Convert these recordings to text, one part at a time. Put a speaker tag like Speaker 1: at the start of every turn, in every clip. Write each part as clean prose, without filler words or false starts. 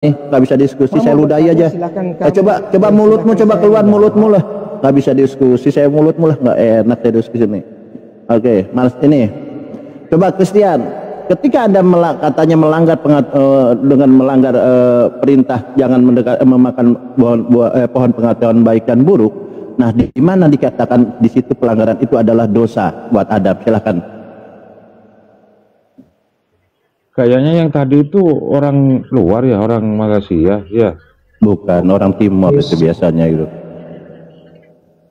Speaker 1: nggak bisa diskusi.
Speaker 2: Mau
Speaker 1: Saya ludahi aja. Coba mulutmu, coba keluar mulutmu lah. Nggak bisa diskusi. Saya mulutmu lah, nggak enak saya diskusi ini. Oke, malas ini. Coba Christian, ketika Anda katanya melanggar dengan melanggar perintah jangan memakan pohon pengetahuan baik dan buruk. Nah, di mana dikatakan di situ pelanggaran itu adalah dosa buat Adam? Silahkan.
Speaker 3: Kayaknya yang tadi itu orang luar ya, orang Malaysia ya.
Speaker 1: Bukan, orang Timur itu biasanya itu.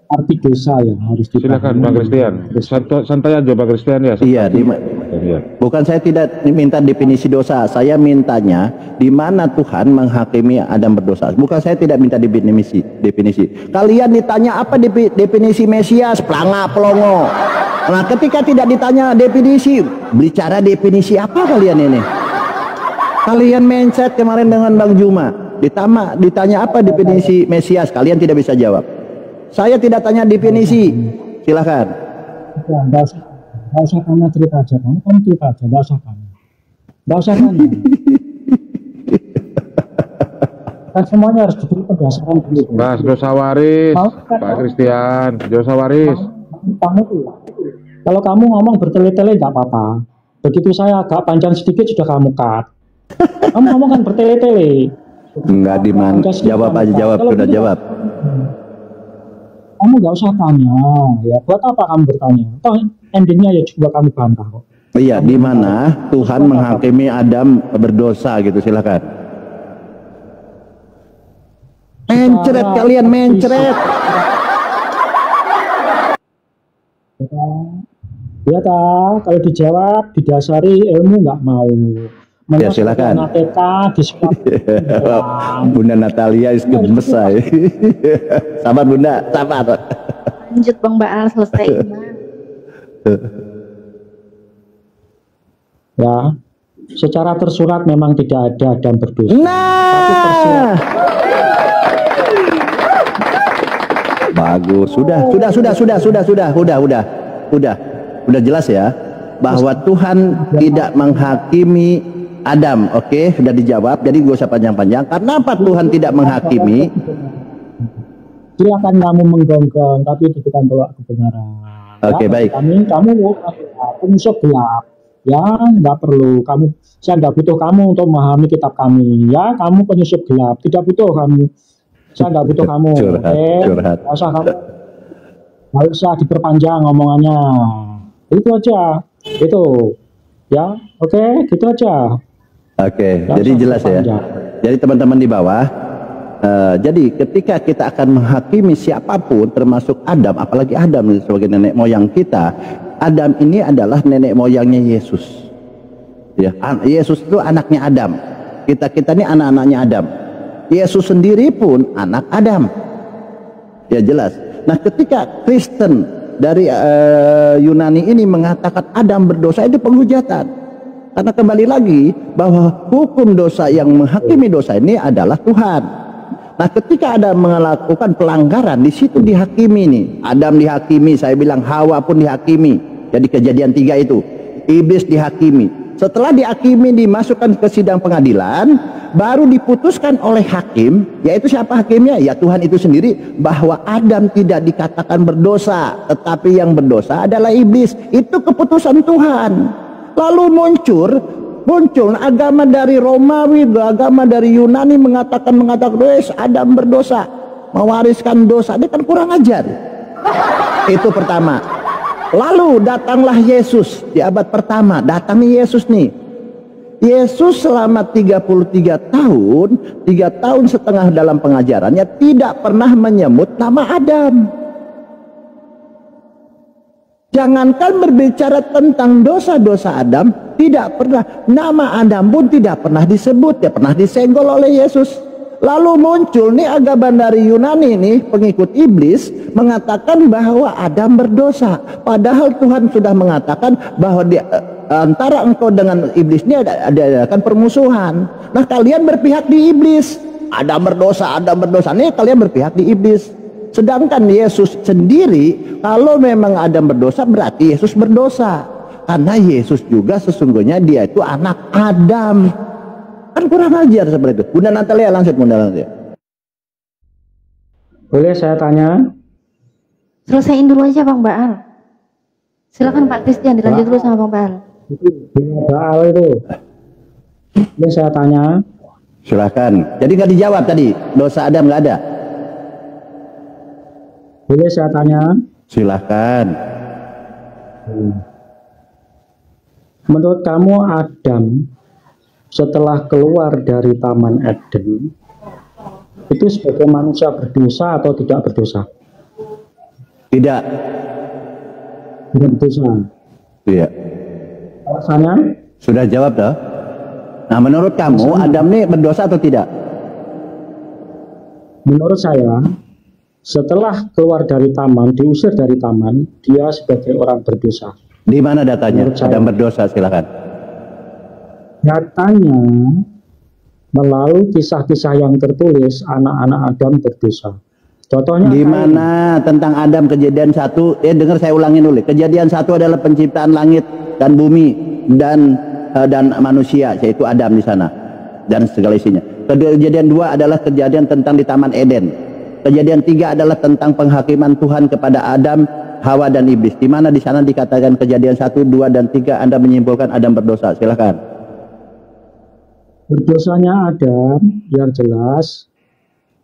Speaker 2: Arti dosa yang harus
Speaker 3: Silakan Bang Christian. Santai aja Bang Christian ya.
Speaker 1: Iya, bukan saya tidak minta definisi dosa. Saya mintanya di mana Tuhan menghakimi Adam berdosa. Bukan saya tidak minta definisi. Kalian ditanya apa definisi Mesias, pelanga pelongo. Nah, ketika tidak ditanya definisi, bicara definisi apa kalian ini? Kalian mindset kemarin dengan Bang Juma. Ditanya apa definisi Mesias, kalian tidak bisa jawab. Saya tidak tanya definisi. Silahkan.
Speaker 2: Nggak usah tanya cerita aja. Kamu cerita aja. Nggak usah tanya. Kan semuanya harus diberi pendasar dulu.
Speaker 3: Mas dosa waris, Pak Christian, dosa waris.
Speaker 2: Kamu tuh, kalau kamu ngomong bertele-tele nggak apa-apa. Begitu saya agak panjang sedikit sudah kamu cut. Kamu ngomong kan bertele-tele.
Speaker 1: Enggak di mana? Jawab aja, jawab. Sudah jawab.
Speaker 2: Kamu nggak usah tanya, ya buat apa kamu bertanya? Toh endingnya ya juga kamu bantah kok.
Speaker 1: Iya, di mana Tuhan menghakimi Adam berdosa gitu, silakan. Mencret kalian, mencret.
Speaker 2: Ya tak, kalau dijawab didasari ilmu nggak mau.
Speaker 1: Ya silakan. Bunda Natalia is besar. Sabar Bunda, sabar.
Speaker 4: Lanjut Bang Baal, selesai.
Speaker 2: Ya, secara tersurat memang tidak ada Adam berdosa.
Speaker 1: Nah,
Speaker 2: tapi tersurat.
Speaker 1: Bagus, sudah jelas ya bahwa Tuhan tidak menghakimi Adam. Oke, sudah dijawab. Jadi gak usah panjang-panjang. Karena apa Tuhan tidak menghakimi?
Speaker 2: Silakan kamu menggonggong, tapi bukan tolak kebenaran.
Speaker 1: Oke, baik.
Speaker 2: Kamu penyusup gelap. Ya, nggak perlu. Saya nggak butuh kamu untuk memahami kitab kami. Ya, kamu penyusup gelap. Tidak butuh kamu. Saya nggak butuh kamu.
Speaker 1: Curhat.
Speaker 2: Nggak usah diperpanjang omongannya. Itu aja. Itu. Ya, oke, gitu aja.
Speaker 1: Oke, jadi jelas ya. Jadi teman-teman di bawah, jadi ketika kita akan menghakimi siapapun, termasuk Adam, apalagi Adam sebagai nenek moyang kita, Adam ini adalah nenek moyangnya Yesus. Ya, Yesus itu anaknya Adam. Kita ini anak-anaknya Adam. Yesus sendiri pun anak Adam. Ya jelas. Nah, ketika Kristen dari Yunani ini mengatakan Adam berdosa, itu penghujatan. Karena kembali lagi bahwa hukum dosa yang menghakimi dosa ini adalah Tuhan. Nah, ketika Adam melakukan pelanggaran, di situ dihakimi nih. Adam dihakimi, saya bilang Hawa pun dihakimi. Jadi Kejadian 3 itu, iblis dihakimi. Setelah dihakimi, dimasukkan ke sidang pengadilan, baru diputuskan oleh hakim, yaitu siapa hakimnya? Ya Tuhan itu sendiri, bahwa Adam tidak dikatakan berdosa, tetapi yang berdosa adalah iblis. Itu keputusan Tuhan. Lalu muncul agama dari Romawi, agama dari Yunani mengatakan Adam berdosa, mewariskan dosa. Dia kan kurang ajar. Itu pertama. Lalu datanglah Yesus di abad pertama. Datangnya Yesus nih. Yesus selama 33 tahun, 3 tahun setengah dalam pengajarannya tidak pernah menyebut nama Adam. Jangankan berbicara tentang dosa-dosa Adam, tidak pernah, nama Adam pun tidak pernah disebut. Dia pernah disenggol oleh Yesus. Lalu muncul nih agama dari Yunani nih, pengikut iblis, mengatakan bahwa Adam berdosa. Padahal Tuhan sudah mengatakan bahwa antara engkau dengan iblis ini adakan permusuhan. Nah, kalian berpihak di iblis. Adam berdosa. Nih kalian berpihak di iblis. Sedangkan Yesus sendiri, kalau memang Adam berdosa, berarti Yesus berdosa. Karena Yesus juga sesungguhnya dia itu anak Adam. Kan kurang ajar seperti itu. Bunda Natalia langsung, Bunda Natalia.
Speaker 2: Boleh saya tanya?
Speaker 4: Selesaiin dulu aja Bang Baal. Silakan Pak Christian dilanjut dulu sama Bang Baal.
Speaker 2: Itu Baal itu. Ini saya tanya.
Speaker 1: Silakan. Jadi nggak dijawab tadi, dosa Adam nggak ada.
Speaker 2: Boleh saya tanya?
Speaker 1: Silakan.
Speaker 2: Menurut kamu Adam setelah keluar dari Taman Eden itu sebagai manusia berdosa atau tidak berdosa?
Speaker 1: Tidak.
Speaker 2: Tidak berdosa.
Speaker 1: Iya.
Speaker 2: Alasannya?
Speaker 1: Sudah jawab dah. Nah, menurut kamu Adam ini berdosa atau tidak?
Speaker 2: Menurut saya, setelah keluar dari taman, diusir dari taman, dia sebagai orang berdosa.
Speaker 1: Di mana datanya?
Speaker 2: Menurut saya.
Speaker 1: Adam berdosa, silakan.
Speaker 2: Datanya melalui kisah-kisah yang tertulis, anak-anak Adam berdosa. Contohnya
Speaker 1: Di
Speaker 2: Kain.
Speaker 1: mana tentang Adam kejadian 1? Dengar saya ulangin dulu. Kejadian 1 adalah penciptaan langit dan bumi dan manusia, yaitu Adam di sana dan segala isinya. Kejadian 2 adalah kejadian tentang di Taman Eden. Kejadian 3 adalah tentang penghakiman Tuhan kepada Adam, Hawa dan iblis. Di mana di sana dikatakan kejadian 1, 2 dan 3 Anda menyimpulkan Adam berdosa. Silakan.
Speaker 2: Berdosanya Adam yang jelas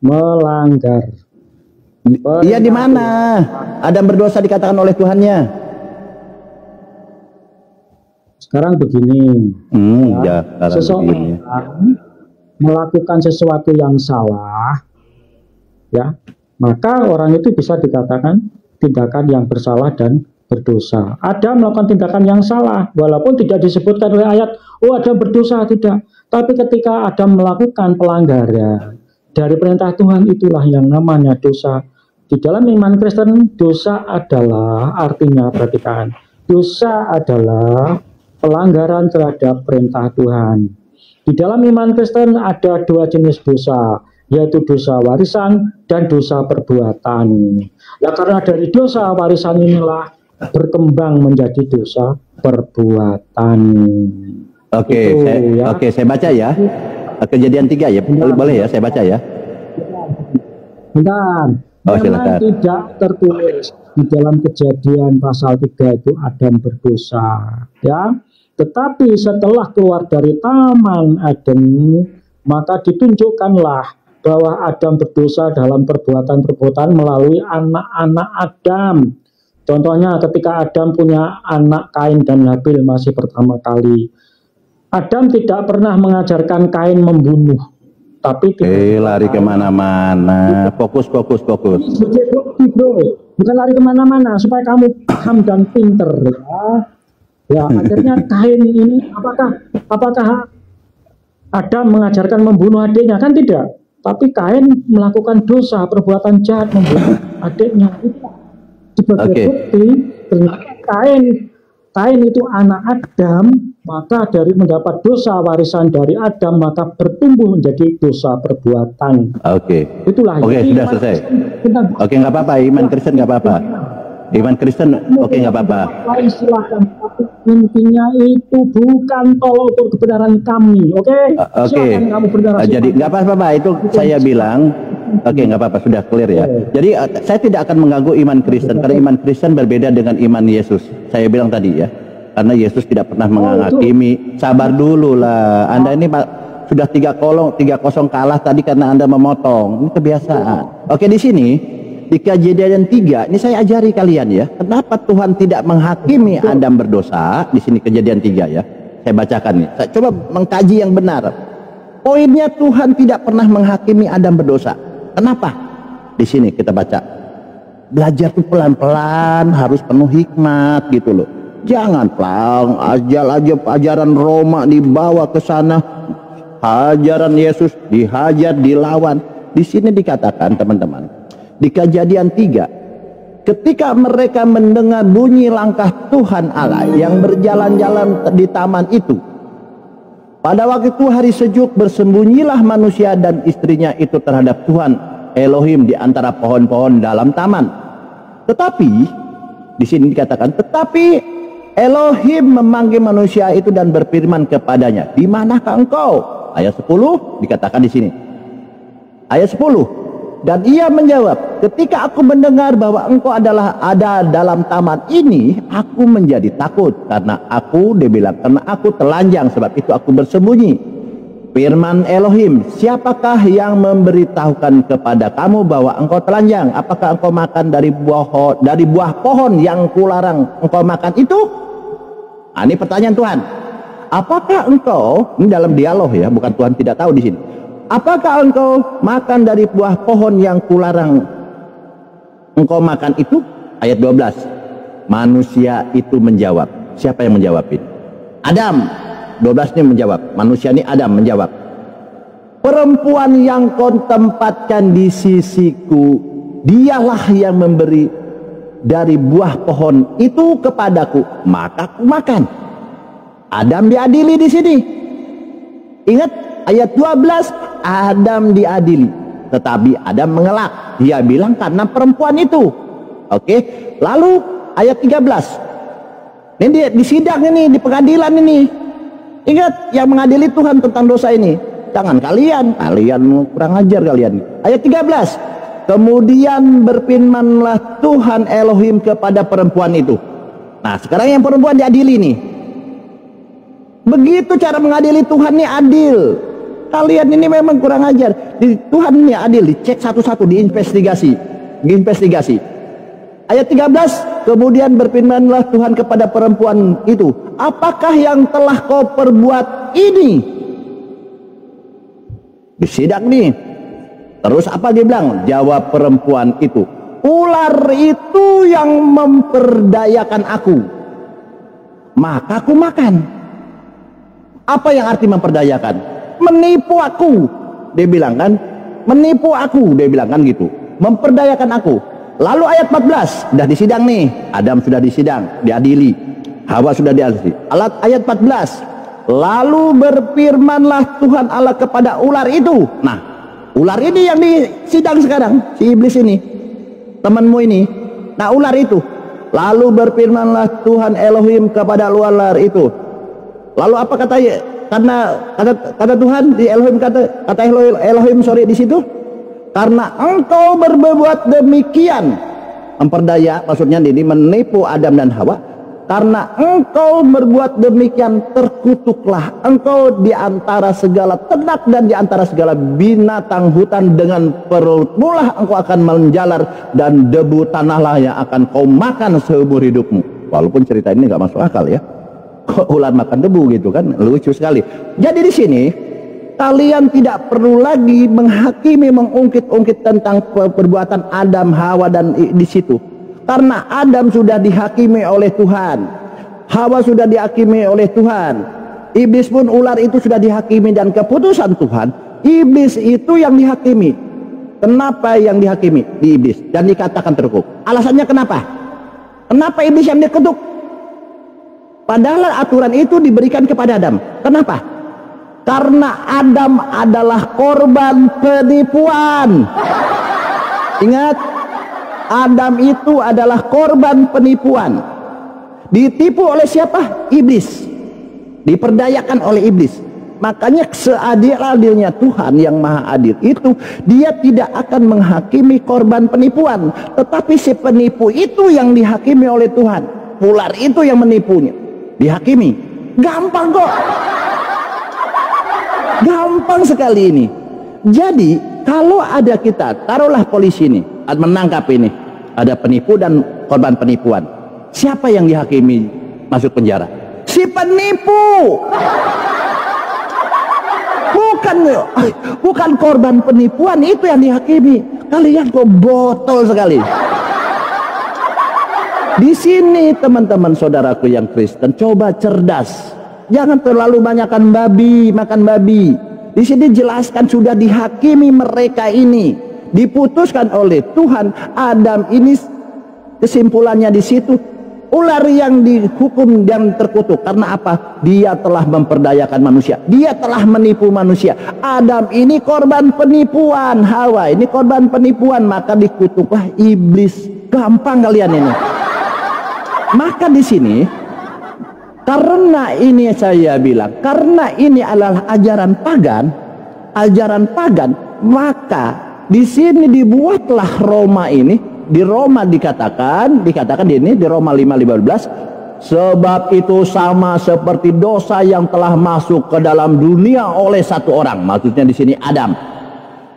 Speaker 2: melanggar.
Speaker 1: Iya, di mana Adam berdosa dikatakan oleh Tuhannya?
Speaker 2: Sekarang begini,
Speaker 1: sekarang begini.
Speaker 2: Melakukan sesuatu yang salah, ya, maka orang itu bisa dikatakan tindakan yang bersalah dan berdosa. Adam melakukan tindakan yang salah, walaupun tidak disebutkan oleh ayat, oh Adam berdosa, tidak. Tapi ketika Adam melakukan pelanggaran dari perintah Tuhan, itulah yang namanya dosa. Di dalam iman Kristen, dosa adalah, artinya perhatikan, dosa adalah pelanggaran terhadap perintah Tuhan. Di dalam iman Kristen ada 2 jenis dosa, yaitu dosa warisan dan dosa perbuatan. Nah, karena dari dosa warisan inilah berkembang menjadi dosa perbuatan.
Speaker 1: Oke, saya baca ya. Kejadian 3 ya, boleh ya saya baca ya.
Speaker 2: Bentar. Memang tidak tertulis di dalam Kejadian pasal 3 itu Adam berdosa, ya. Tetapi setelah keluar dari Taman Eden, maka ditunjukkanlah bahwa Adam berdosa dalam perbuatan-perbuatan melalui anak-anak Adam. Contohnya ketika Adam punya anak Kain dan Habil masih pertama kali. Adam tidak pernah mengajarkan Kain membunuh, tapi
Speaker 1: lari kemana-mana. Fokus.
Speaker 2: Bukan lari kemana-mana, supaya kamu paham dan pinter, ya. Ya, akhirnya Kain ini apakah Adam mengajarkan membunuh adiknya? Kan tidak. Tapi Kain melakukan dosa, perbuatan jahat membunuh adiknya. Sebagai bukti, ternyata Kain itu anak Adam, maka dari mendapat dosa warisan dari Adam, maka bertumbuh menjadi dosa perbuatan. Itulah.
Speaker 1: Sudah selesai. Nggak apa-apa, iman Kristen nggak apa-apa. Iman Kristen, nggak apa-apa.
Speaker 2: Silakan. Tapi intinya itu bukan tolak ukur kebenaran kami, Silakan kamu bernarasi.
Speaker 1: Jadi nggak apa-apa, itu saya bilang. Nggak apa-apa, sudah clear ya. Jadi saya tidak akan mengganggu iman Kristen, karena iman Kristen berbeda dengan iman Yesus. Saya bilang tadi ya, karena Yesus tidak pernah menghakimi. Sabar dulu lah. Anda ini sudah 3-0 kalah tadi karena Anda memotong. Ini kebiasaan. Di sini di Kejadian 3 ini saya ajari kalian ya, kenapa Tuhan tidak menghakimi Adam berdosa. Di sini Kejadian 3 ya, saya bacakan nih. Saya coba mengkaji yang benar. Poinnya Tuhan tidak pernah menghakimi Adam berdosa. Kenapa? Di sini kita baca. Belajar tuh pelan-pelan, harus penuh hikmat gitu loh. Jangan pelang aja ajaran Roma dibawa ke sana, ajaran Yesus dihajar, dilawan. Di sini dikatakan teman-teman, di Kejadian 3, ketika mereka mendengar bunyi langkah Tuhan Allah yang berjalan-jalan di taman itu, pada waktu itu hari sejuk, bersembunyilah manusia dan istrinya itu terhadap Tuhan Elohim di antara pohon-pohon dalam taman. Tetapi di sini dikatakan, tetapi Elohim memanggil manusia itu dan berfirman kepadanya, di manakah engkau? Ayat 10 dikatakan di sini. Ayat 10. Dan ia menjawab, ketika aku mendengar bahwa engkau adalah ada dalam taman ini, aku menjadi takut. Karena dia bilang, karena aku telanjang, sebab itu aku bersembunyi. Firman Elohim, siapakah yang memberitahukan kepada kamu bahwa engkau telanjang? Apakah engkau makan dari buah pohon yang kularang engkau makan itu? Nah, ini pertanyaan Tuhan. Apakah engkau, ini dalam dialog ya, bukan Tuhan tidak tahu di sini. Apakah engkau makan dari buah pohon yang kularang engkau makan itu? Ayat 12. Manusia itu menjawab. Siapa yang menjawab ini? Adam. 12 ini menjawab. Manusia ini Adam menjawab. Perempuan yang kau tempatkan di sisiku, dialah yang memberi dari buah pohon itu kepadaku, maka aku makan. Adam diadili di sini. Ingat ayat 12. Adam diadili, tetapi Adam mengelak. Dia bilang karena perempuan itu. Oke. Lalu ayat 13. Ini di sidang ini, di pengadilan ini. Ingat yang mengadili Tuhan tentang dosa ini. Jangan kalian kurang ajar kalian. Ayat 13. Kemudian berfirmanlah Tuhan Elohim kepada perempuan itu. Nah, sekarang yang perempuan diadili nih. Begitu cara mengadili Tuhan ini adil. Kalian ini memang kurang ajar. Tuhan ini adil, dicek satu-satu, diinvestigasi. Ayat 13, kemudian berfirmanlah Tuhan kepada perempuan itu, apakah yang telah kau perbuat ini? Disidak nih. Terus apa dia bilang? Jawab perempuan itu, ular itu yang memperdayakan aku, maka aku makan. Apa yang arti memperdayakan? Menipu aku, dia bilang kan, menipu aku, dia bilang kan gitu, memperdayakan aku. Lalu ayat 14, sudah disidang nih, Adam sudah disidang, diadili, Hawa sudah diadili. Ayat 14, lalu berfirmanlah Tuhan Allah kepada ular itu. Nah, ular ini yang disidang sekarang, si iblis ini, temanmu ini. Nah, ular itu, lalu berfirmanlah Tuhan Elohim kepada ular itu. Lalu apa katanya? Karena kata Tuhan di Elohim, kata Elohim di situ, karena engkau berbuat demikian, memperdaya, maksudnya ini menipu Adam dan Hawa. Karena engkau berbuat demikian, terkutuklah engkau di antara segala ternak dan di antara segala binatang hutan. Dengan perutmulah engkau akan menjalar, dan debu tanahlah yang akan kau makan seumur hidupmu. Walaupun cerita ini nggak masuk akal ya. Kok ular makan debu gitu kan, lucu sekali. Jadi di sini kalian tidak perlu lagi menghakimi, mengungkit-ungkit tentang perbuatan Adam, Hawa dan di situ. Karena Adam sudah dihakimi oleh Tuhan, Hawa sudah dihakimi oleh Tuhan, iblis pun, ular itu sudah dihakimi, dan keputusan Tuhan, iblis itu yang dihakimi. Kenapa yang dihakimi? Di iblis, dan dikatakan terkutuk. Alasannya kenapa? Kenapa iblis yang dikutuk? Padahal aturan itu diberikan kepada Adam. Kenapa? Karena Adam adalah korban penipuan. Ingat, Adam itu adalah korban penipuan. Ditipu oleh siapa? Iblis. Diperdayakan oleh iblis. Makanya seadil-adilnya Tuhan yang maha adil itu, dia tidak akan menghakimi korban penipuan, tetapi si penipu itu yang dihakimi oleh Tuhan. Ular itu yang menipunya dihakimi. Gampang kok, gampang sekali ini. Jadi kalau ada kita, taruhlah polisi ini menangkap ini, ada penipu dan korban penipuan, siapa yang dihakimi masuk penjara? Si penipu. Bukan korban penipuan itu yang dihakimi. Kalian kok botol sekali. Di sini teman-teman saudaraku yang Kristen, coba cerdas. Jangan terlalu makan babi. Di sini jelaskan sudah dihakimi mereka ini. Diputuskan oleh Tuhan, Adam ini kesimpulannya di situ. Ular yang dihukum dan terkutuk. Karena apa? Dia telah memperdayakan manusia. Dia telah menipu manusia. Adam ini korban penipuan. Hawa ini korban penipuan. Maka dikutuklah iblis. Gampang kalian ini. Maka di sini karena ini saya bilang, karena ini adalah ajaran pagan, maka di sini dibuatlah Roma ini. Di Roma dikatakan ini di Roma 5:15, sebab itu sama seperti dosa yang telah masuk ke dalam dunia oleh satu orang, maksudnya di sini Adam.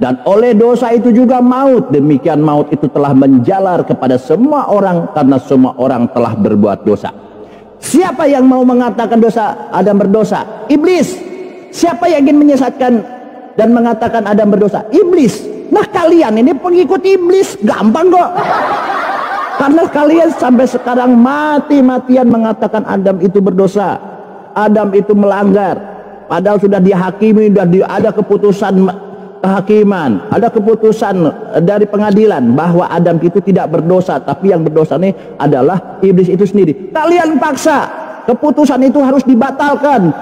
Speaker 1: Dan oleh dosa itu juga maut, demikian maut itu telah menjalar kepada semua orang karena semua orang telah berbuat dosa. Siapa yang mau mengatakan dosa Adam berdosa? Iblis. Siapa yang ingin menyesatkan dan mengatakan Adam berdosa? Iblis. Nah kalian ini pengikut iblis, gampang kok. Karena kalian sampai sekarang mati-matian mengatakan Adam itu berdosa, Adam itu melanggar. Padahal sudah dihakimi, sudah ada keputusan kehakiman, ada keputusan dari pengadilan bahwa Adam itu tidak berdosa, tapi yang berdosa ini adalah iblis itu sendiri. Kalian paksa keputusan itu harus dibatalkan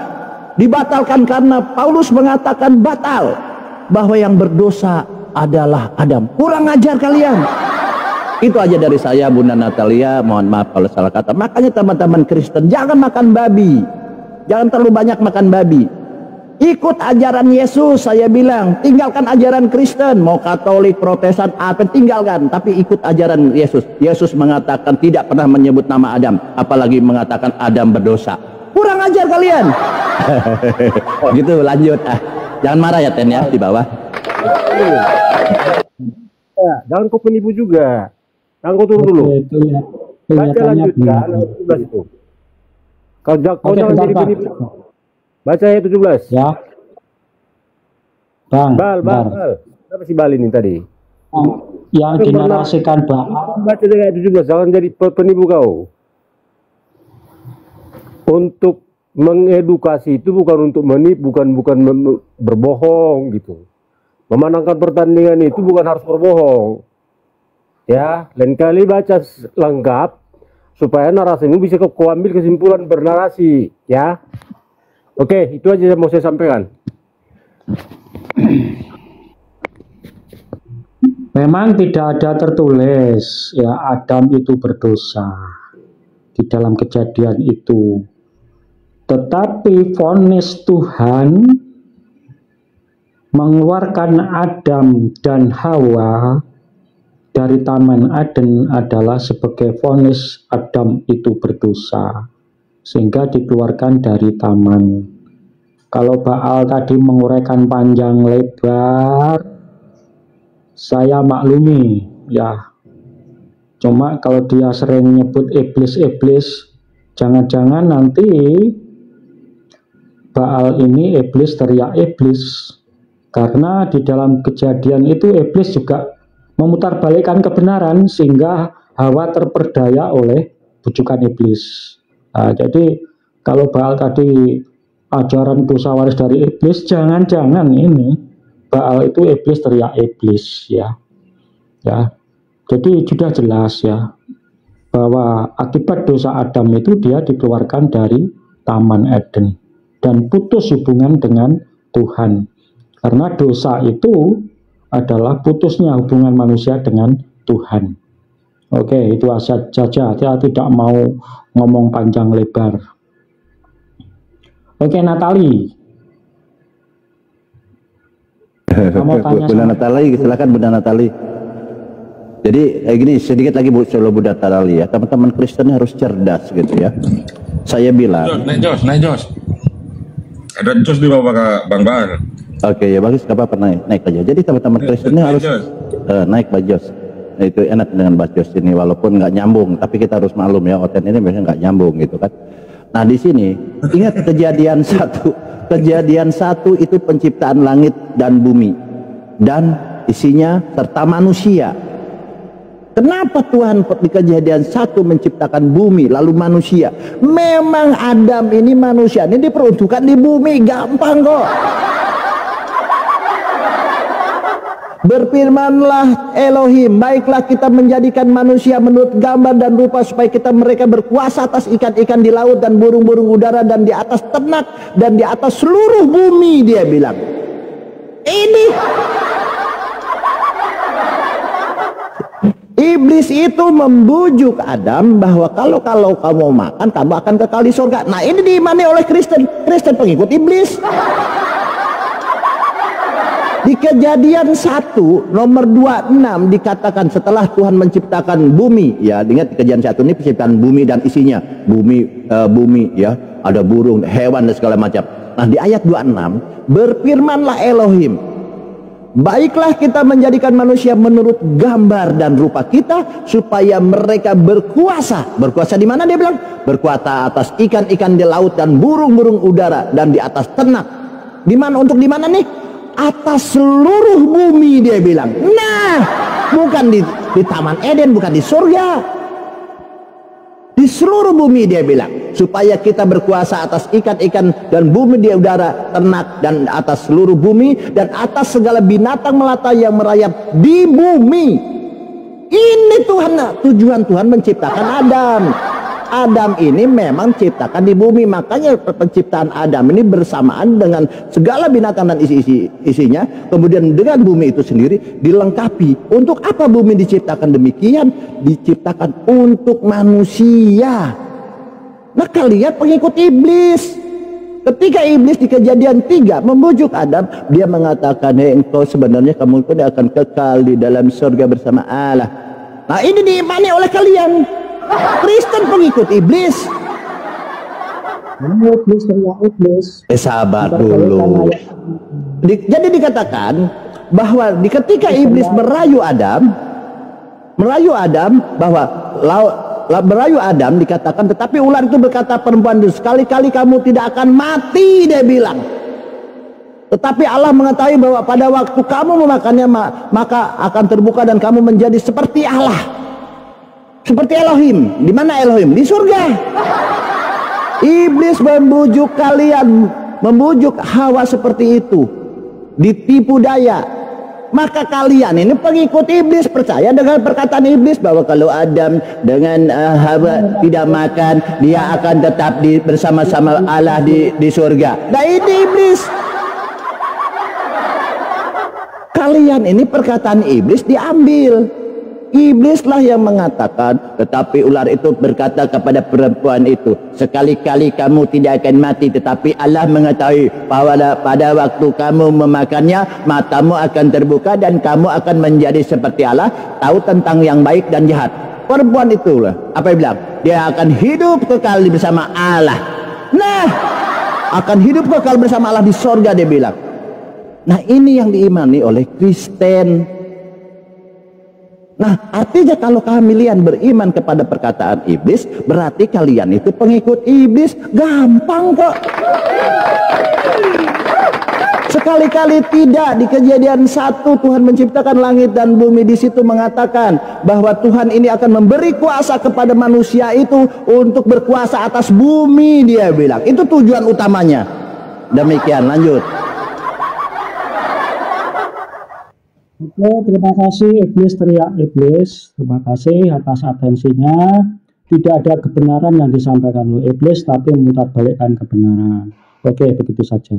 Speaker 1: karena Paulus mengatakan batal bahwa yang berdosa adalah Adam. Kurang ajar kalian. Itu aja dari saya, Bunda Natalia. Mohon maaf kalau salah kata. Makanya teman-teman Kristen jangan makan babi, jangan terlalu banyak makan babi. Ikut ajaran Yesus, saya bilang. Tinggalkan ajaran Kristen, mau Katolik, Protestan, apa, tinggalkan. Tapi ikut ajaran Yesus. Yesus mengatakan tidak pernah menyebut nama Adam, apalagi mengatakan Adam berdosa. Kurang ajar kalian. Gitu, lanjut. Jangan marah ya Ten ya, di bawah.
Speaker 5: Ya, jangan kau penipu juga. Jangan kau turun dulu. Baca lanjutkan 17 itu. Kau jangan jadi penipu. Baca ayat 17.
Speaker 2: Ya. Bang.
Speaker 5: Kenapa si Bal ini tadi?
Speaker 2: Yang dinarasikan Bang.
Speaker 5: Baca ayat 17, jangan jadi penipu kau. Untuk mengedukasi itu bukan untuk menipu, bukan berbohong gitu. Memenangkan pertandingan itu bukan harus berbohong. Ya, lain kali baca lengkap supaya narasimu bisa kau ambil kesimpulan bernarasi, ya. Oke, itu aja yang mau saya sampaikan.
Speaker 2: Memang tidak ada tertulis ya Adam itu berdosa di dalam kejadian itu. Tetapi vonis Tuhan mengeluarkan Adam dan Hawa dari Taman Aden adalah sebagai vonis Adam itu berdosa, sehingga dikeluarkan dari taman. Kalau Baal tadi menguraikan panjang lebar, saya maklumi ya. Cuma kalau dia sering nyebut iblis, jangan-jangan nanti Baal ini iblis teriak iblis. Karena di dalam kejadian itu iblis juga memutarbalikkan kebenaran sehingga Hawa terperdaya oleh bujukan iblis. Nah, jadi kalau Baal tadi ajaran dosa waris dari iblis, jangan-jangan ini Baal itu iblis teriak iblis ya. Ya. Jadi sudah jelas ya bahwa akibat dosa Adam itu dia dikeluarkan dari Taman Eden dan putus hubungan dengan Tuhan. Karena dosa itu adalah putusnya hubungan manusia dengan Tuhan. Oke, itu saja. Saya tidak mau ngomong panjang lebar. Oke, Natali.
Speaker 1: Bunda Natali, silakan Bunda Natali. Jadi gini, sedikit lagi Bunda Natali ya. Teman-teman Kristen harus cerdas gitu ya. Saya bilang.
Speaker 6: Naik Jos. Ada Jos di bawah Bang Bar.
Speaker 1: Oke, ya bagus, gak apa-apa, naik aja. Jadi teman-teman Kristen ini harus naik Mbak Jos. Nah, itu enak dengan Mbak Jos ini, walaupun nggak nyambung, tapi kita harus maklum ya, Oten ini biasanya nggak nyambung gitu kan. Nah di sini ingat kejadian satu itu penciptaan langit dan bumi dan isinya serta manusia. Kenapa Tuhan di kejadian 1 menciptakan bumi lalu manusia? Memang Adam ini manusia ini diperuntukkan di bumi, gampang kok. Berfirmanlah Elohim, baiklah kita menjadikan manusia menurut gambar dan rupa supaya mereka berkuasa atas ikan-ikan di laut dan burung-burung udara dan di atas ternak dan di atas seluruh bumi, dia bilang. Ini Iblis itu membujuk Adam bahwa kalau kamu makan, kamu akan kekal di surga. Nah, ini diimani oleh Kristen pengikut iblis. Di Kejadian 1 nomor 26 dikatakan setelah Tuhan menciptakan bumi, ya, ingat Kejadian 1 ini penciptaan bumi dan isinya, bumi ya, ada burung, hewan dan segala macam. Nah, di ayat 26 berfirmanlah Elohim, baiklah kita menjadikan manusia menurut gambar dan rupa kita supaya mereka berkuasa. Berkuasa di mana dia bilang? Berkuasa atas ikan-ikan di laut dan burung-burung udara dan di atas ternak. Di mana, untuk di mana nih? Atas seluruh bumi dia bilang. Nah, bukan di Taman Eden, bukan di surga. Di seluruh bumi dia bilang, supaya kita berkuasa atas ikan-ikan dan bumi di udara, ternak, dan atas seluruh bumi dan atas segala binatang melata yang merayap di bumi. Ini tujuan Tuhan menciptakan Adam. Adam ini memang ciptakan di bumi, makanya penciptaan Adam ini bersamaan dengan segala binatang dan isinya, kemudian dengan bumi itu sendiri dilengkapi. Untuk apa bumi diciptakan demikian? Diciptakan untuk manusia. Nah, kalian pengikut iblis. Ketika iblis di Kejadian 3 membujuk Adam, dia mengatakan, engkau sebenarnya kamu pun akan kekal di dalam surga bersama Allah. Nah, ini diimani oleh kalian Kristen pengikut iblis.
Speaker 2: Iblis.
Speaker 1: Sabar dulu. Jadi dikatakan bahwa ketika iblis merayu Adam bahwa merayu Adam, dikatakan, tetapi ular itu berkata perempuan itu, sekali-kali kamu tidak akan mati, dia bilang. Tetapi Allah mengetahui bahwa pada waktu kamu memakannya maka akan terbuka dan kamu menjadi seperti Allah. Seperti Elohim. Di mana Elohim? Di surga. Iblis membujuk kalian, membujuk Hawa seperti itu, ditipu daya. Maka kalian ini pengikut iblis, percaya dengan perkataan iblis bahwa kalau Adam dengan Hawa tidak makan, dia akan tetap bersama-sama Allah di surga. Nah, ini iblis. Kalian ini perkataan iblis diambil. Iblislah yang mengatakan, tetapi ular itu berkata kepada perempuan itu, sekali-kali kamu tidak akan mati, tetapi Allah mengetahui bahwa pada waktu kamu memakannya matamu akan terbuka dan kamu akan menjadi seperti Allah, tahu tentang yang baik dan jahat. Perempuan itulah apa yang bilang? Dia akan hidup kekal bersama Allah. Nah, akan hidup kekal bersama Allah di sorga, dia bilang. Nah, ini yang diimani oleh Kristen. Nah, artinya kalau kalian beriman kepada perkataan iblis, berarti kalian itu pengikut iblis. Gampang kok. Sekali-kali tidak. Di Kejadian 1 Tuhan menciptakan langit dan bumi, di situ mengatakan bahwa Tuhan ini akan memberi kuasa kepada manusia itu untuk berkuasa atas bumi, dia bilang. Itu tujuan utamanya. Demikian, lanjut.
Speaker 2: Oke, terima kasih iblis, teriak iblis. Terima kasih atas atensinya. Tidak ada kebenaran yang disampaikan oleh iblis, tapi memutarbalikkan kebenaran. Oke, begitu saja.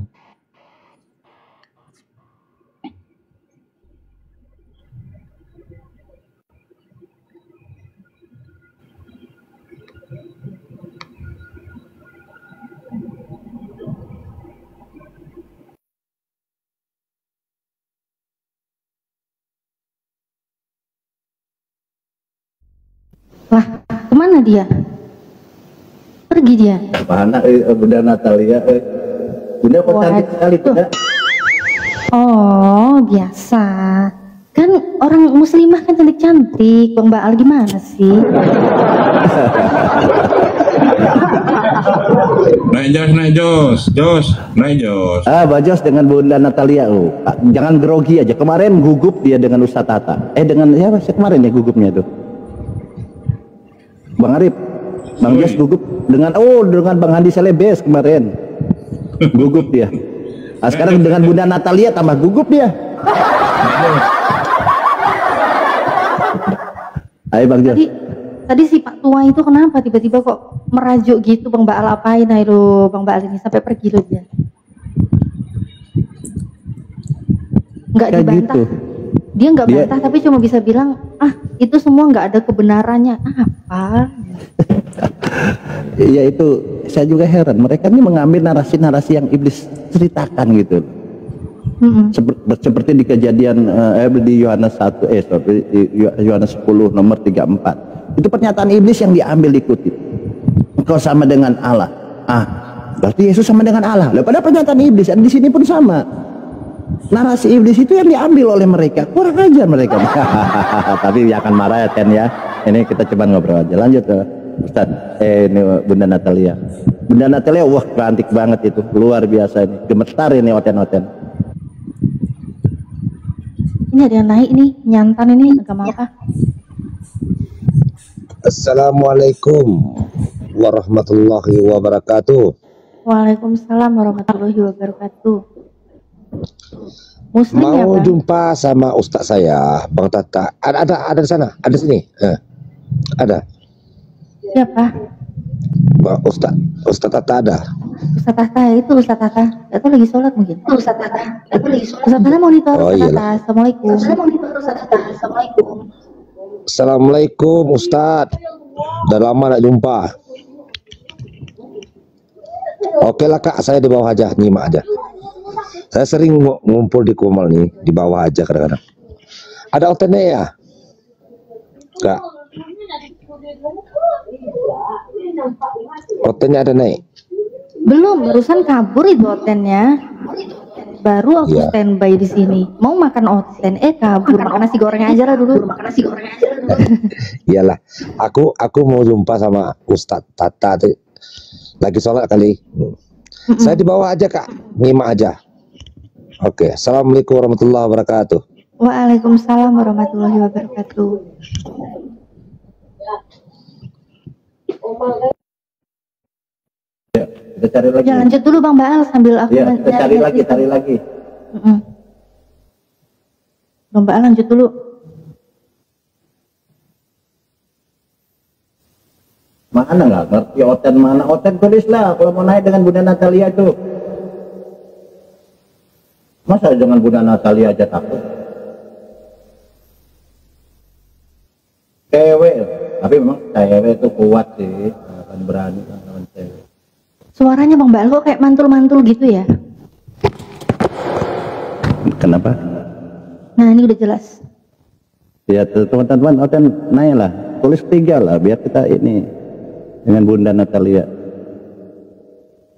Speaker 4: Lah, kemana dia? Pergi dia.
Speaker 1: Mana Bunda Natalia? Bunda kok cantik sekali, Bunda.
Speaker 4: Oh, biasa. Kan orang muslimah kan cantik-cantik. Bang Baal gimana sih?
Speaker 6: Naik Jos.
Speaker 1: Mbak Jos dengan Bunda Natalia. Jangan grogi aja. Kemarin gugup dia dengan Ustadz Tata. Dengan siapa sih kemarin ya gugupnya tuh? Bang Arif, Bang Jos gugup dengan Bang Handi Selebes kemarin. Gugup dia. Nah, sekarang dengan Bunda Natalia tambah gugup dia. Ayo Bang Jos.
Speaker 4: Tadi si Pak Tua itu kenapa tiba-tiba kok merajuk gitu, Bang Baal apain ayo Bang Baal ini sampai pergi loh dia. Enggak dibantah. Gitu. Dia nggak
Speaker 1: Dia-
Speaker 4: bantah tapi cuma bisa bilang, ah itu semua nggak ada kebenarannya. Apa?
Speaker 1: Ya itu saya juga heran, mereka ini mengambil narasi-narasi yang iblis ceritakan gitu.
Speaker 4: Mm-mm.
Speaker 1: Seperti di kejadian di Yohanes 1 di Yohanes 10 nomor 34. Itu pernyataan iblis yang diambil dikutip. Engkau sama dengan Allah. Berarti Yesus sama dengan Allah. Pada pernyataan iblis di sini pun sama. Narasi iblis itu yang diambil oleh mereka. Kurang ajar mereka. Tapi dia akan marah ya Ten ya. Ini kita coba ngobrol aja. Lanjut Ustaz. Ini Bunda Natalia. Bunda Natalia wah cantik banget itu. Luar biasa ini. Gemetar ini Oten-Oten.
Speaker 4: Ini ada yang naik nih, nyantan ini agama apa?
Speaker 7: Assalamualaikum warahmatullahi wabarakatuh.
Speaker 4: Waalaikumsalam warahmatullahi wabarakatuh. Muslim ya
Speaker 7: Mau
Speaker 4: Bang?
Speaker 7: jumpa sama ustaz saya, Bang Tata. Ada di sana, ada sini. Ada.
Speaker 4: Siapa?
Speaker 7: Bang Ustaz Tata ada.
Speaker 4: Ustaz Tata itu Ustaz Tata. Itu lagi sholat mungkin. Ustaz Tata. Itu lagi sholat. Ustaz Tata monitor
Speaker 7: Oh,
Speaker 4: Ustaz Tata.
Speaker 7: iyalah.
Speaker 4: Assalamualaikum. Assalamualaikum.
Speaker 7: Assalamualaikum Ustaz. Udah lama nak jumpa. Oke lah Kak, saya di bawah aja, nyimak aja. Saya sering ngumpul di Komal nih, di bawah aja kadang-kadang. Ada otennya ya? Kak. Otennya ada naik.
Speaker 4: Belum, barusan kabur itu otennya. Baru aku
Speaker 7: Iya.
Speaker 4: standby di sini. Mau makan oten, kabur. Makan nasi goreng aja lah dulu.
Speaker 7: Iyalah, aku mau jumpa sama Ustadz Tata tuh. Lagi sholat kali. Saya di bawah aja Kak, nyimak aja. Oke, assalamualaikum warahmatullahi wabarakatuh.
Speaker 4: Waalaikumsalam warahmatullahi wabarakatuh.
Speaker 1: Kita cari lagi.
Speaker 4: Ya lanjut dulu Bang Baal sambil aku
Speaker 1: Ya, kita cari lagi.
Speaker 4: Mm-mm. Bang Baal lanjut dulu.
Speaker 1: Mana nggak ngerti Oten mana? Oten tulis lah kalau mau naik dengan Bunda Natalia itu. Masa dengan Bunda Natalia aja takut? Cewek, tapi memang cewek itu kuat sih, akan berani lawan cewek.
Speaker 4: Suaranya Bang Baal kok kayak mantul-mantul gitu ya?
Speaker 1: Kenapa?
Speaker 4: Nah ini udah jelas.
Speaker 1: Ya teman-teman Oten naik lah, tulis 3 lah biar kita ini dengan Bunda Natalia.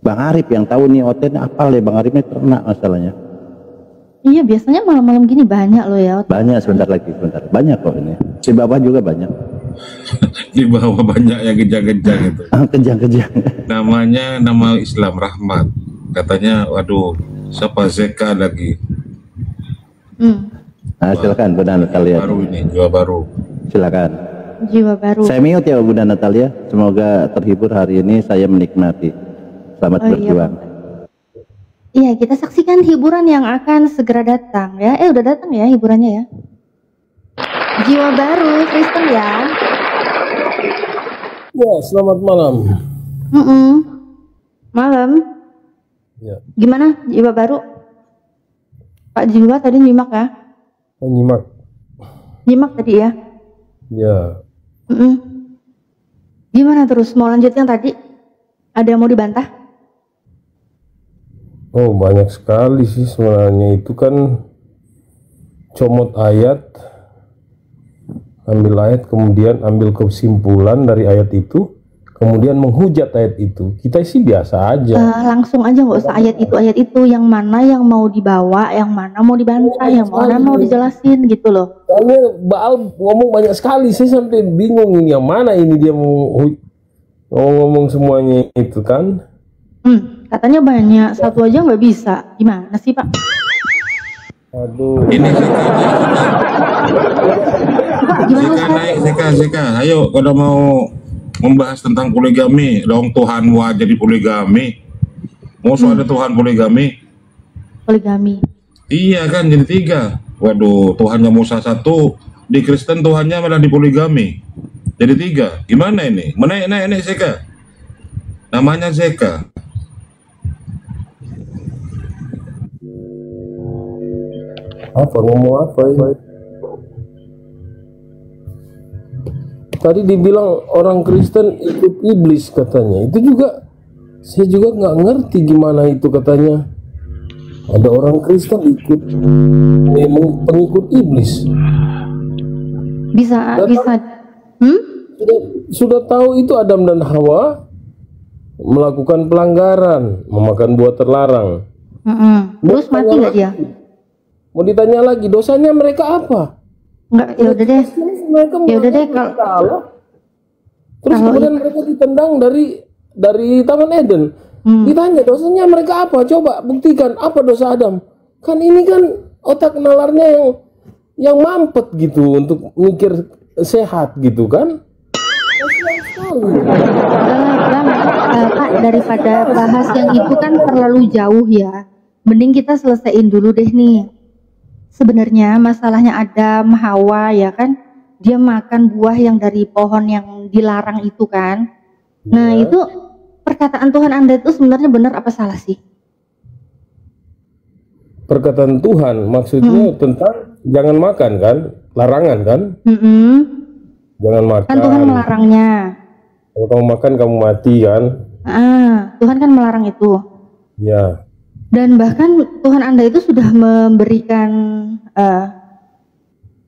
Speaker 1: Bang Arif yang tahu nih Oten apa ya, Bang Arifnya ternak masalahnya.
Speaker 4: Iya biasanya malam-malam gini banyak loh ya.
Speaker 1: Banyak sebentar. Banyak kok ini. Di bawah juga banyak.
Speaker 6: Di bawah banyak yang kejang-kejang itu.
Speaker 1: Kejang-kejang.
Speaker 6: Namanya nama Islam Rahmat. Katanya, waduh, siapa Zeka lagi?
Speaker 1: Nah, silakan Bunda Natalia.
Speaker 6: Baru ini, jiwa baru.
Speaker 1: Silakan.
Speaker 4: Jiwa baru.
Speaker 1: Saya mute ya Bunda Natalia. Semoga terhibur hari ini, saya menikmati. Selamat berjuang.
Speaker 4: Iya kita saksikan hiburan yang akan segera datang ya. Udah datang ya hiburannya ya. Jiwa baru Kristen ya.
Speaker 5: Ya, selamat malam.
Speaker 4: Malam.
Speaker 5: Ya,
Speaker 4: Gimana jiwa baru? Pak Jiwa tadi nyimak ya?
Speaker 5: menyimak.
Speaker 4: Nyimak tadi ya?
Speaker 5: Ya,
Speaker 4: Gimana terus? Mau lanjut yang tadi? Ada yang mau dibantah?
Speaker 5: oh banyak sekali sih sebenarnya itu kan comot ayat, ambil ayat kemudian ambil kesimpulan dari ayat itu, kemudian menghujat ayat itu. Kita sih biasa aja.
Speaker 4: Langsung aja nggak usah ayat itu yang mana yang mau dibawa, yang mana mau dibantah, yang mana mau dijelasin gitu loh.
Speaker 5: Soalnya Baal ngomong banyak sekali, saya sampai bingung ini yang mana ini dia mau ngomong semuanya itu kan.
Speaker 4: Katanya banyak, satu aja nggak bisa. Gimana sih Pak?
Speaker 5: Aduh.
Speaker 6: Ini
Speaker 4: Gimana
Speaker 6: Zeka
Speaker 4: Ustaz?
Speaker 6: naik, Zeka. Ayo, kalau mau membahas tentang poligami, dong Tuhanmu aja di poligami. Mau ada Tuhan poligami?
Speaker 4: Poligami.
Speaker 6: Iya kan, jadi 3. Waduh, Tuhannya Musa 1, di Kristen Tuhannya malah di poligami. Jadi 3. Gimana ini? Menaik Zeka. Namanya Zeka.
Speaker 5: Apa ngomong apa ini? tadi dibilang orang Kristen ikut iblis katanya. Itu juga saya juga nggak ngerti gimana itu katanya. Ada orang Kristen ikut pengikut iblis.
Speaker 4: Bisa.
Speaker 5: Sudah tahu itu Adam dan Hawa melakukan pelanggaran, memakan buah terlarang.
Speaker 4: Terus mati nggak dia?
Speaker 5: Mau ditanya lagi, dosanya mereka apa?
Speaker 4: Enggak, ya udah deh.
Speaker 5: Mereka
Speaker 4: Ya udah deh
Speaker 5: mengatakan Allah. Terus kemudian mereka ditendang dari Taman Eden. Ditanya dosanya mereka apa? Coba buktikan apa dosa Adam. Kan ini kan otak nalarnya yang mampet gitu untuk mikir sehat gitu kan?
Speaker 4: Pak, daripada bahas yang itu kan terlalu jauh ya. Mending kita selesaiin dulu deh nih. Sebenarnya masalahnya Adam, Hawa ya kan, dia makan buah yang dari pohon yang dilarang itu kan. Nah itu perkataan Tuhan Anda itu sebenarnya benar apa salah sih?
Speaker 5: Perkataan Tuhan maksudnya tentang jangan makan kan, larangan kan? Jangan makan.
Speaker 4: Kan Tuhan melarangnya.
Speaker 5: Kalau kamu makan kamu mati kan?
Speaker 4: Tuhan kan melarang itu.
Speaker 5: Ya.
Speaker 4: Dan bahkan Tuhan Anda itu sudah memberikan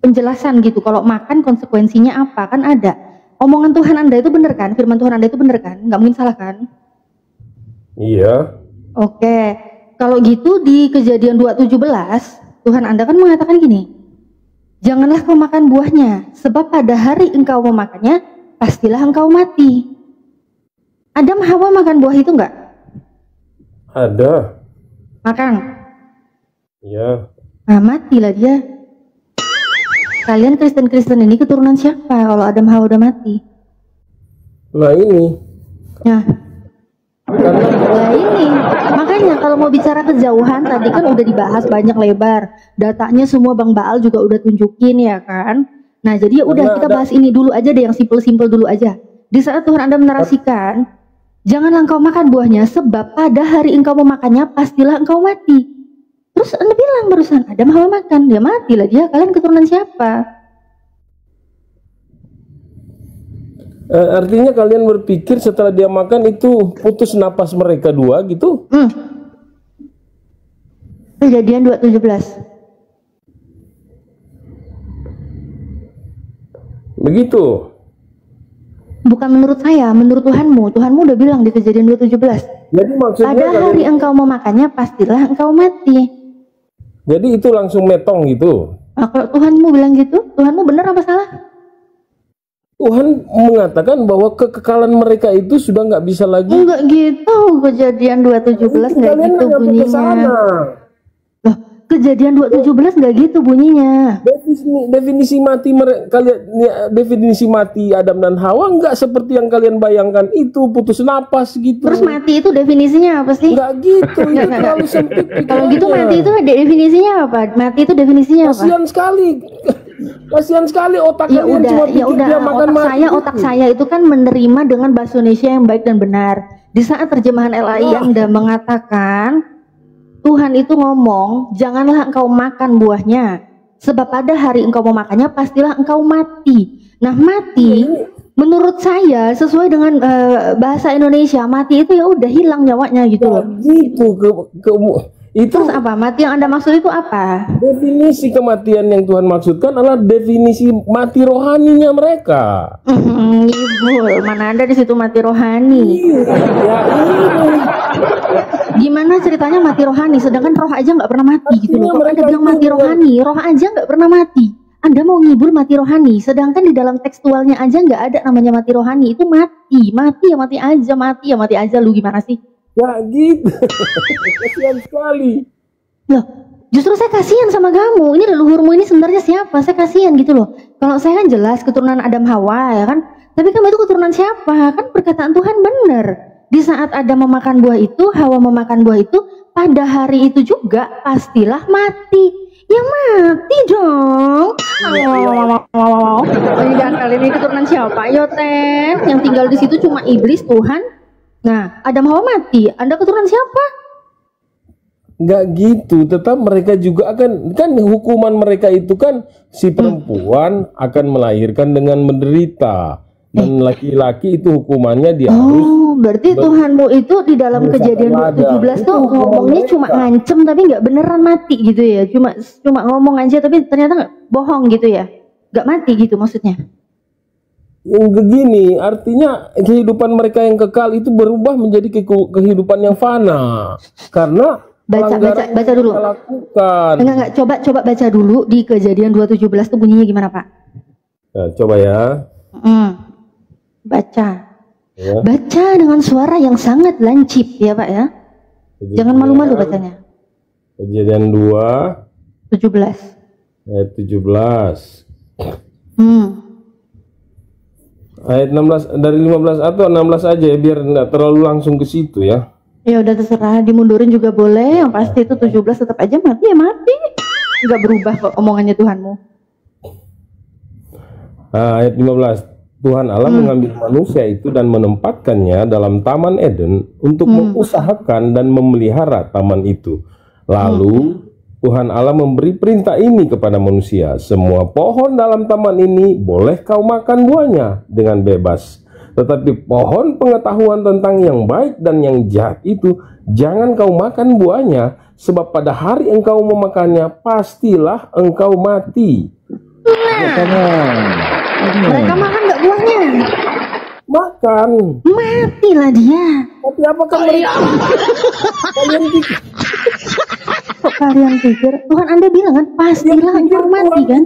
Speaker 4: penjelasan gitu. Kalau makan konsekuensinya apa kan ada. Omongan Tuhan Anda itu benar kan? Firman Tuhan Anda itu benar kan? Nggak mungkin salah kan?
Speaker 5: Iya.
Speaker 4: Oke. Kalau gitu di Kejadian 2:17 Tuhan Anda kan mengatakan gini, janganlah kau makan buahnya, sebab pada hari engkau memakannya pastilah engkau mati. Adam Hawa makan buah itu enggak?
Speaker 5: Ada.
Speaker 4: Makan.
Speaker 5: Iya.
Speaker 4: Nah, matilah dia. Kalian Kristen-Kristen ini keturunan siapa kalau Adam Hawa udah mati?
Speaker 5: Nah ini.
Speaker 4: Nah ini makanya kalau mau bicara kejauhan tadi kan udah dibahas banyak lebar, datanya semua Bang Baal juga udah tunjukin ya kan. Nah jadi ya udah kita bahas ini dulu aja deh, yang simple-simple dulu aja. Di saat Tuhan Anda menarasikan janganlah engkau makan buahnya sebab pada hari engkau memakannya pastilah engkau mati. Terus Anda bilang barusan Adam Hawa makan, dia matilah dia. Kalian keturunan siapa?
Speaker 5: Artinya kalian berpikir setelah dia makan itu putus napas mereka dua gitu?
Speaker 4: Kejadian 2:17.
Speaker 5: Begitu.
Speaker 4: Bukan menurut saya, menurut Tuhanmu. Tuhanmu udah bilang di Kejadian 2:17.
Speaker 5: Jadi maksudnya
Speaker 4: pada hari engkau memakannya pastilah engkau mati.
Speaker 5: Jadi itu langsung metong gitu.
Speaker 4: Nah, kalau Tuhanmu bilang gitu, Tuhanmu benar apa salah?
Speaker 5: Tuhan mengatakan bahwa kekekalan mereka itu sudah nggak bisa lagi.
Speaker 4: Enggak gitu, Kejadian 2:17 nggak gitu bunyinya. Loh, Kejadian 2:17 nggak gitu bunyinya.
Speaker 5: Definisi mati kalian, definisi mati Adam dan Hawa nggak seperti yang kalian bayangkan, itu putus napas gitu.
Speaker 4: Terus mati itu definisinya apa sih?
Speaker 5: Nggak gitu, itu terlalu sempit.
Speaker 4: Kalau gitu mati itu definisinya apa? Mati itu definisinya apa?
Speaker 5: Kasihan sekali otak kalian cuma pikir dia makan mati.
Speaker 4: Otak saya itu kan menerima dengan bahasa Indonesia yang baik dan benar. Di saat terjemahan LAI yang mengatakan Tuhan itu ngomong, janganlah engkau makan buahnya, sebab pada hari engkau memakannya pastilah engkau mati. Nah mati, menurut saya sesuai dengan bahasa Indonesia, mati itu ya udah hilang nyawanya gitu loh.
Speaker 5: Gitu itu.
Speaker 4: Terus apa? Mati yang Anda maksud itu apa?
Speaker 5: Definisi kematian yang Tuhan maksudkan adalah definisi mati rohaninya mereka.
Speaker 4: Ibu, mana ada di situ mati rohani?
Speaker 5: Ya ini.
Speaker 4: Gimana ceritanya mati rohani? Sedangkan roh aja nggak pernah mati gitu loh. Kalau Anda bilang mati rohani, roh aja nggak pernah mati. Anda mau ngibul mati rohani, sedangkan di dalam tekstualnya aja nggak ada namanya mati rohani. Itu mati ya mati aja. Lu gimana sih?
Speaker 5: Ya gitu. Kasihan sekali.
Speaker 4: Loh, justru saya kasihan sama kamu. Ini leluhurmu ini sebenarnya siapa? Saya kasihan gitu loh. Kalau saya kan jelas keturunan Adam Hawa ya kan. Tapi kamu itu keturunan siapa? Kan perkataan Tuhan benar. Di saat Adam memakan buah itu, Hawa memakan buah itu, pada hari itu juga pastilah mati. Ya mati dong. Jangan kali ini keturunan siapa? Yoten. Yang tinggal di situ cuma iblis, Tuhan. Nah, Adam Hawa mati. Anda keturunan siapa?
Speaker 5: nggak gitu. Tetap mereka juga akan, kan hukuman mereka itu kan si perempuan akan melahirkan dengan menderita, dan laki-laki itu hukumannya dia harus.
Speaker 4: Oh, berarti Tuhanmu itu di dalam
Speaker 5: Merusak
Speaker 4: Kejadian
Speaker 5: ladang.
Speaker 4: 17 tuh
Speaker 5: Itu hukuman
Speaker 4: ngomongnya cuma
Speaker 5: mereka.
Speaker 4: ngancem tapi nggak beneran mati gitu ya, cuma ngomong aja tapi ternyata bohong gitu ya, nggak mati gitu maksudnya.
Speaker 5: Yang begini artinya kehidupan mereka yang kekal itu berubah menjadi kehidupan yang fana karena
Speaker 4: Baca
Speaker 5: pelanggaran yang
Speaker 4: dulu.
Speaker 5: mereka lakukan.
Speaker 4: Enggak, coba baca dulu di Kejadian 2:17 tuh bunyinya gimana, Pak?
Speaker 5: Nah, coba ya.
Speaker 4: Baca.
Speaker 5: Ya.
Speaker 4: Baca dengan suara yang sangat lancip ya, Pak ya. Jangan malu-malu bacanya.
Speaker 5: Kejadian
Speaker 4: 17.
Speaker 5: ayat 17.
Speaker 4: Hmm.
Speaker 5: Ayat 16 dari 15 atau 16 aja ya, biar nggak terlalu langsung ke situ ya.
Speaker 4: Ya udah terserah, dimundurin juga boleh. Yang pasti itu 17 tetap aja mati ya mati. Enggak berubah kok omongannya Tuhanmu.
Speaker 5: Nah, ayat 15. Tuhan Allah mengambil manusia itu dan menempatkannya dalam Taman Eden untuk mengusahakan dan memelihara taman itu. Lalu Tuhan Allah memberi perintah ini kepada manusia. Semua pohon dalam taman ini boleh kau makan buahnya dengan bebas. Tetapi pohon pengetahuan tentang yang baik dan yang jahat itu jangan kau makan buahnya, sebab pada hari engkau memakannya pastilah engkau mati.
Speaker 4: Mereka makan nggak buahnya?
Speaker 5: Makan.
Speaker 4: Matilah dia.
Speaker 5: Tapi apakah mereka? Kalian pikir?
Speaker 4: Kok kalian pikir? Tuhan Anda bilang kan pastilah engkau mati kan?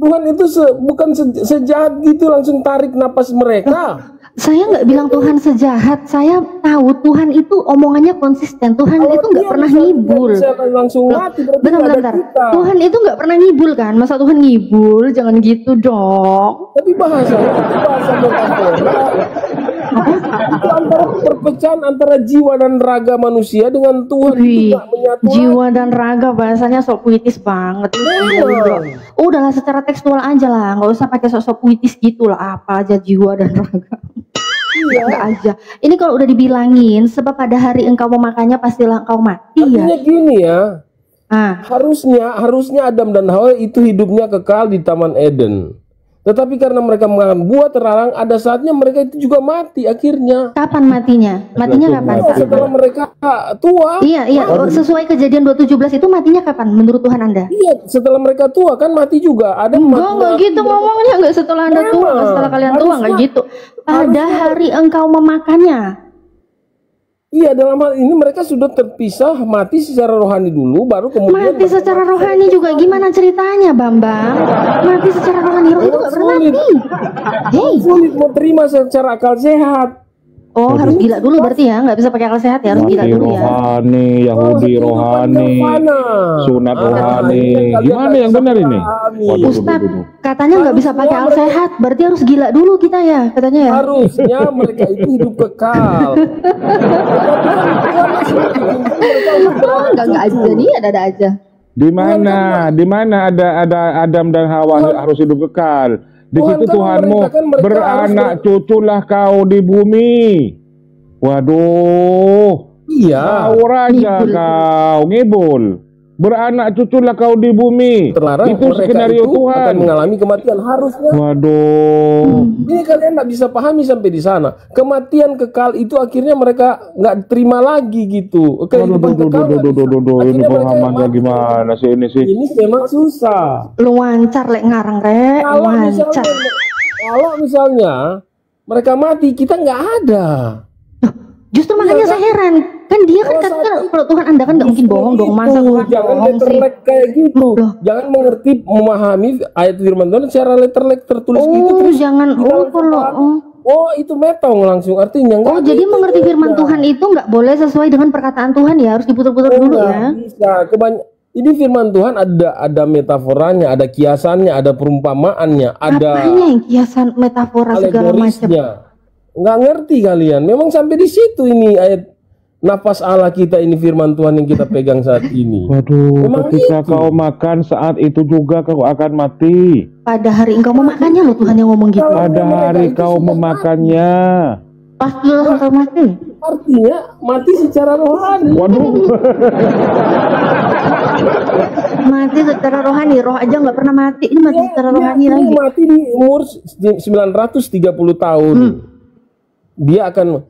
Speaker 5: Tuhan itu bukan sejahat gitu langsung tarik napas mereka.
Speaker 4: Saya nggak bilang Tuhan sejahat. Saya tahu Tuhan itu omongannya konsisten. Tuhan
Speaker 5: Kalau
Speaker 4: itu nggak
Speaker 5: dia
Speaker 4: pernah
Speaker 5: bisa-
Speaker 4: ngibul.
Speaker 5: bisa langsung mati, berarti nggak ada
Speaker 4: Bentar.
Speaker 5: kita.
Speaker 4: Tuhan itu nggak pernah ngibul kan? Masa Tuhan ngibul? Jangan gitu dong.
Speaker 5: Tapi bahasanya itu bahasa metafora. Itu antara perpecahan antara jiwa dan raga manusia dengan Tuhan itu
Speaker 4: Wih,
Speaker 5: nggak menyatu
Speaker 4: jiwa dan raga bahasanya sok puitis banget. Udahlah secara tekstual aja lah, nggak usah pakai sok-sok puitis gitu lah. Apa aja jiwa dan raga. Enggak aja. Ini kalau udah dibilangin sebab pada hari engkau memakannya pastilah engkau mati ya.
Speaker 5: Artinya gini ya,
Speaker 4: Ah,
Speaker 5: harusnya Adam dan Hawa itu hidupnya kekal di Taman Eden. Tetapi karena mereka makan buah terlarang, ada saatnya mereka itu juga mati akhirnya.
Speaker 4: kapan matinya? Matinya kapan? Pak?
Speaker 5: Setelah mereka tua.
Speaker 4: Iya, sesuai Kejadian 2:17 itu matinya kapan menurut Tuhan Anda?
Speaker 5: Iya, setelah mereka tua kan mati juga. Ada
Speaker 4: Enggak gitu ngomongnya, enggak setelah Anda tua, enggak setelah kalian tua, enggak gitu. Pada hari engkau memakannya.
Speaker 5: Iya, dalam hal ini mereka sudah terpisah, mati secara rohani dulu, baru kemudian
Speaker 4: Mati secara rohani juga gimana ceritanya, Bambang? Mati secara rohani, roh itu enggak pernah mati. Hei,
Speaker 5: sulit mau terima secara akal sehat.
Speaker 4: oh harus gila dulu berarti ya, nggak bisa pakai akal sehat ya, harus gila
Speaker 3: Mati
Speaker 4: dulu ya.
Speaker 3: rohani, Yahudi rohani, sunat rohani. Gimana yang benar ini? Waduh,
Speaker 4: Ustadz, katanya nggak bisa pakai akal sehat, berarti harus gila dulu kita ya, katanya ya.
Speaker 5: Harusnya mereka itu hidup kekal.
Speaker 4: Enggak aja nih, ada aja.
Speaker 3: Di mana ada Adam dan Hawa harus hidup kekal. Di
Speaker 5: Tuhan
Speaker 3: situ
Speaker 5: kan
Speaker 3: Tuhanmu
Speaker 5: memerintahkan mereka
Speaker 3: beranak
Speaker 5: harus
Speaker 3: cuculah kau di bumi. Waduh,
Speaker 5: Iya.
Speaker 3: kau raja
Speaker 4: Ngibul.
Speaker 3: kau ngibul. Beranak cuculah kau di bumi.
Speaker 5: Terlarang
Speaker 3: Itu
Speaker 5: mereka
Speaker 3: skenario
Speaker 5: itu
Speaker 3: Tuhan.
Speaker 5: akan mengalami kematian. Harusnya
Speaker 3: Waduh.
Speaker 5: ini kalian nggak bisa pahami sampai di sana. Kematian kekal itu akhirnya mereka nggak terima lagi gitu. Kehidupan kekal nggak bisa.
Speaker 3: Ini
Speaker 5: Akhirnya mereka
Speaker 3: pemahamannya
Speaker 5: mati.
Speaker 3: gimana sih ini sih?
Speaker 5: Ini memang susah.
Speaker 4: Lu lancar lek ngarang rek, lancar.
Speaker 5: Kalau misalnya mereka mati, kita nggak ada.
Speaker 4: Justru makanya saya heran, kan dia kan kalau Tuhan Anda kan nggak mungkin bohong dong, masa Tuhan
Speaker 5: Jangan
Speaker 4: bohong sih?
Speaker 5: letterlek kayak gitu.
Speaker 4: Loh.
Speaker 5: Jangan mengerti, memahami ayat firman Tuhan secara letterlek tertulis gitu
Speaker 4: Oh,
Speaker 5: terus.
Speaker 4: jangan,
Speaker 5: kita
Speaker 4: oh
Speaker 5: langsung
Speaker 4: kalau,
Speaker 5: paham.
Speaker 4: oh.
Speaker 5: Oh, itu metong langsung artinya nggak
Speaker 4: Oh,
Speaker 5: ada
Speaker 4: jadi
Speaker 5: itu
Speaker 4: mengerti
Speaker 5: juga.
Speaker 4: firman Tuhan itu nggak boleh sesuai dengan perkataan Tuhan ya, harus diputar-putar dulu
Speaker 5: Nggak
Speaker 4: ya.
Speaker 5: bisa. Ini firman Tuhan ada metaforanya, ada kiasannya, ada perumpamaannya, ada
Speaker 4: Apanya yang kiasan metafora segala macam?
Speaker 5: alegorisnya. Nggak ngerti kalian. Memang sampai di situ ini ayat nafas Allah kita, ini firman Tuhan yang kita pegang saat ini.
Speaker 3: Waduh,
Speaker 5: Memang
Speaker 3: ketika
Speaker 5: itu.
Speaker 3: kau makan saat itu juga kau akan mati.
Speaker 4: Pada hari engkau memakannya loh Tuhan yang ngomong gitu.
Speaker 5: Kalau
Speaker 3: Pada
Speaker 5: mereka
Speaker 3: hari
Speaker 5: itu
Speaker 3: kau
Speaker 5: sudah
Speaker 3: memakannya.
Speaker 4: Pastilah sampai mati.
Speaker 8: Artinya mati secara rohani.
Speaker 3: Waduh.
Speaker 4: Mati secara rohani, roh aja nggak pernah mati. Ini mati secara rohani
Speaker 8: Dia
Speaker 4: lagi.
Speaker 8: mati di umur 930 tahun. Dia akan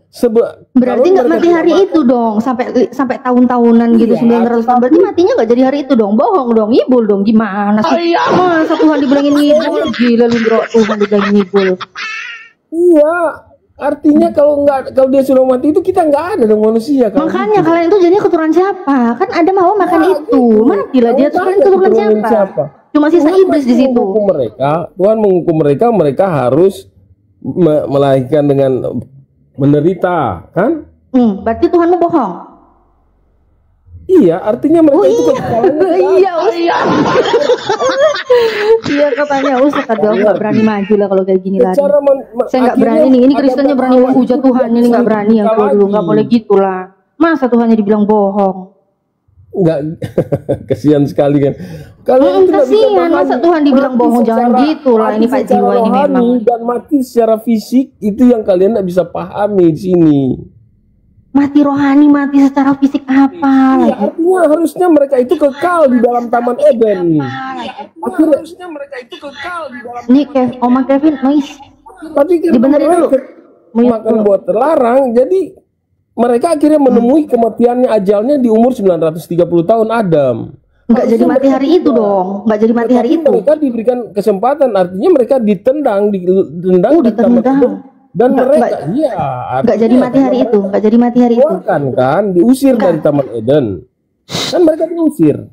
Speaker 4: Berarti nggak mati hari itu dong, sampai tahun-tahunan gitu, 900 tahun. Berarti matinya nggak jadi hari itu dong, bohong dong, ngibul dong, gimana sih? Masa Tuhan dibilangin ngibul? Gila lu bro, Tuhan dibilangin ngibul.
Speaker 8: Iya, artinya kalau dia sudah mati itu kita nggak ada dong manusia kan.
Speaker 4: Makanya kalian itu jadinya keturunan siapa? Kan ada mau makan itu, matilah dia. Terus kalian keturunan siapa? Cuma sisa iblis di situ.
Speaker 8: Tuhan menghukum mereka, mereka harus melahirkan dengan menderita, kan?
Speaker 4: Berarti Tuhan mau bohong.
Speaker 8: Iya, artinya mereka itu
Speaker 4: Iya, iya katanya Ustaz Kadang nggak berani maju lah kalau kayak gini lagi. Saya nggak berani nih. Ini Kristennya berani menghujat Tuhan, ini nggak berani yang tua dulu, nggak boleh gitulah. Masa Tuhannya dibilang bohong?
Speaker 8: Nggak, kasihan sekali kan. Kalau
Speaker 4: kasihan, masa Tuhan dibilang bohong, jangan gitu lah. Ini Pak Jiwa ini memang.
Speaker 8: Dan mati secara fisik itu yang kalian nggak bisa pahami di sini.
Speaker 4: Mati rohani, mati secara fisik apa lagi?
Speaker 8: Artinya harusnya mereka itu kekal di dalam Taman Eden. Harusnya mereka itu kekal di dalam.
Speaker 4: Nih Oma Kevin, noise.
Speaker 8: Tapi
Speaker 4: dibenerin dulu.
Speaker 8: Makan buat terlarang, jadi mereka akhirnya menemui kematiannya, ajalnya di umur 930 tahun Adam.
Speaker 4: Nggak jadi mati hari itu dong, nggak jadi mati hari itu.
Speaker 8: Mereka diberikan kesempatan, artinya mereka ditendang. Dan mereka,
Speaker 4: nggak jadi mati hari itu, nggak jadi mati hari itu.
Speaker 8: Kan diusir dari Taman Eden. Kan mereka diusir.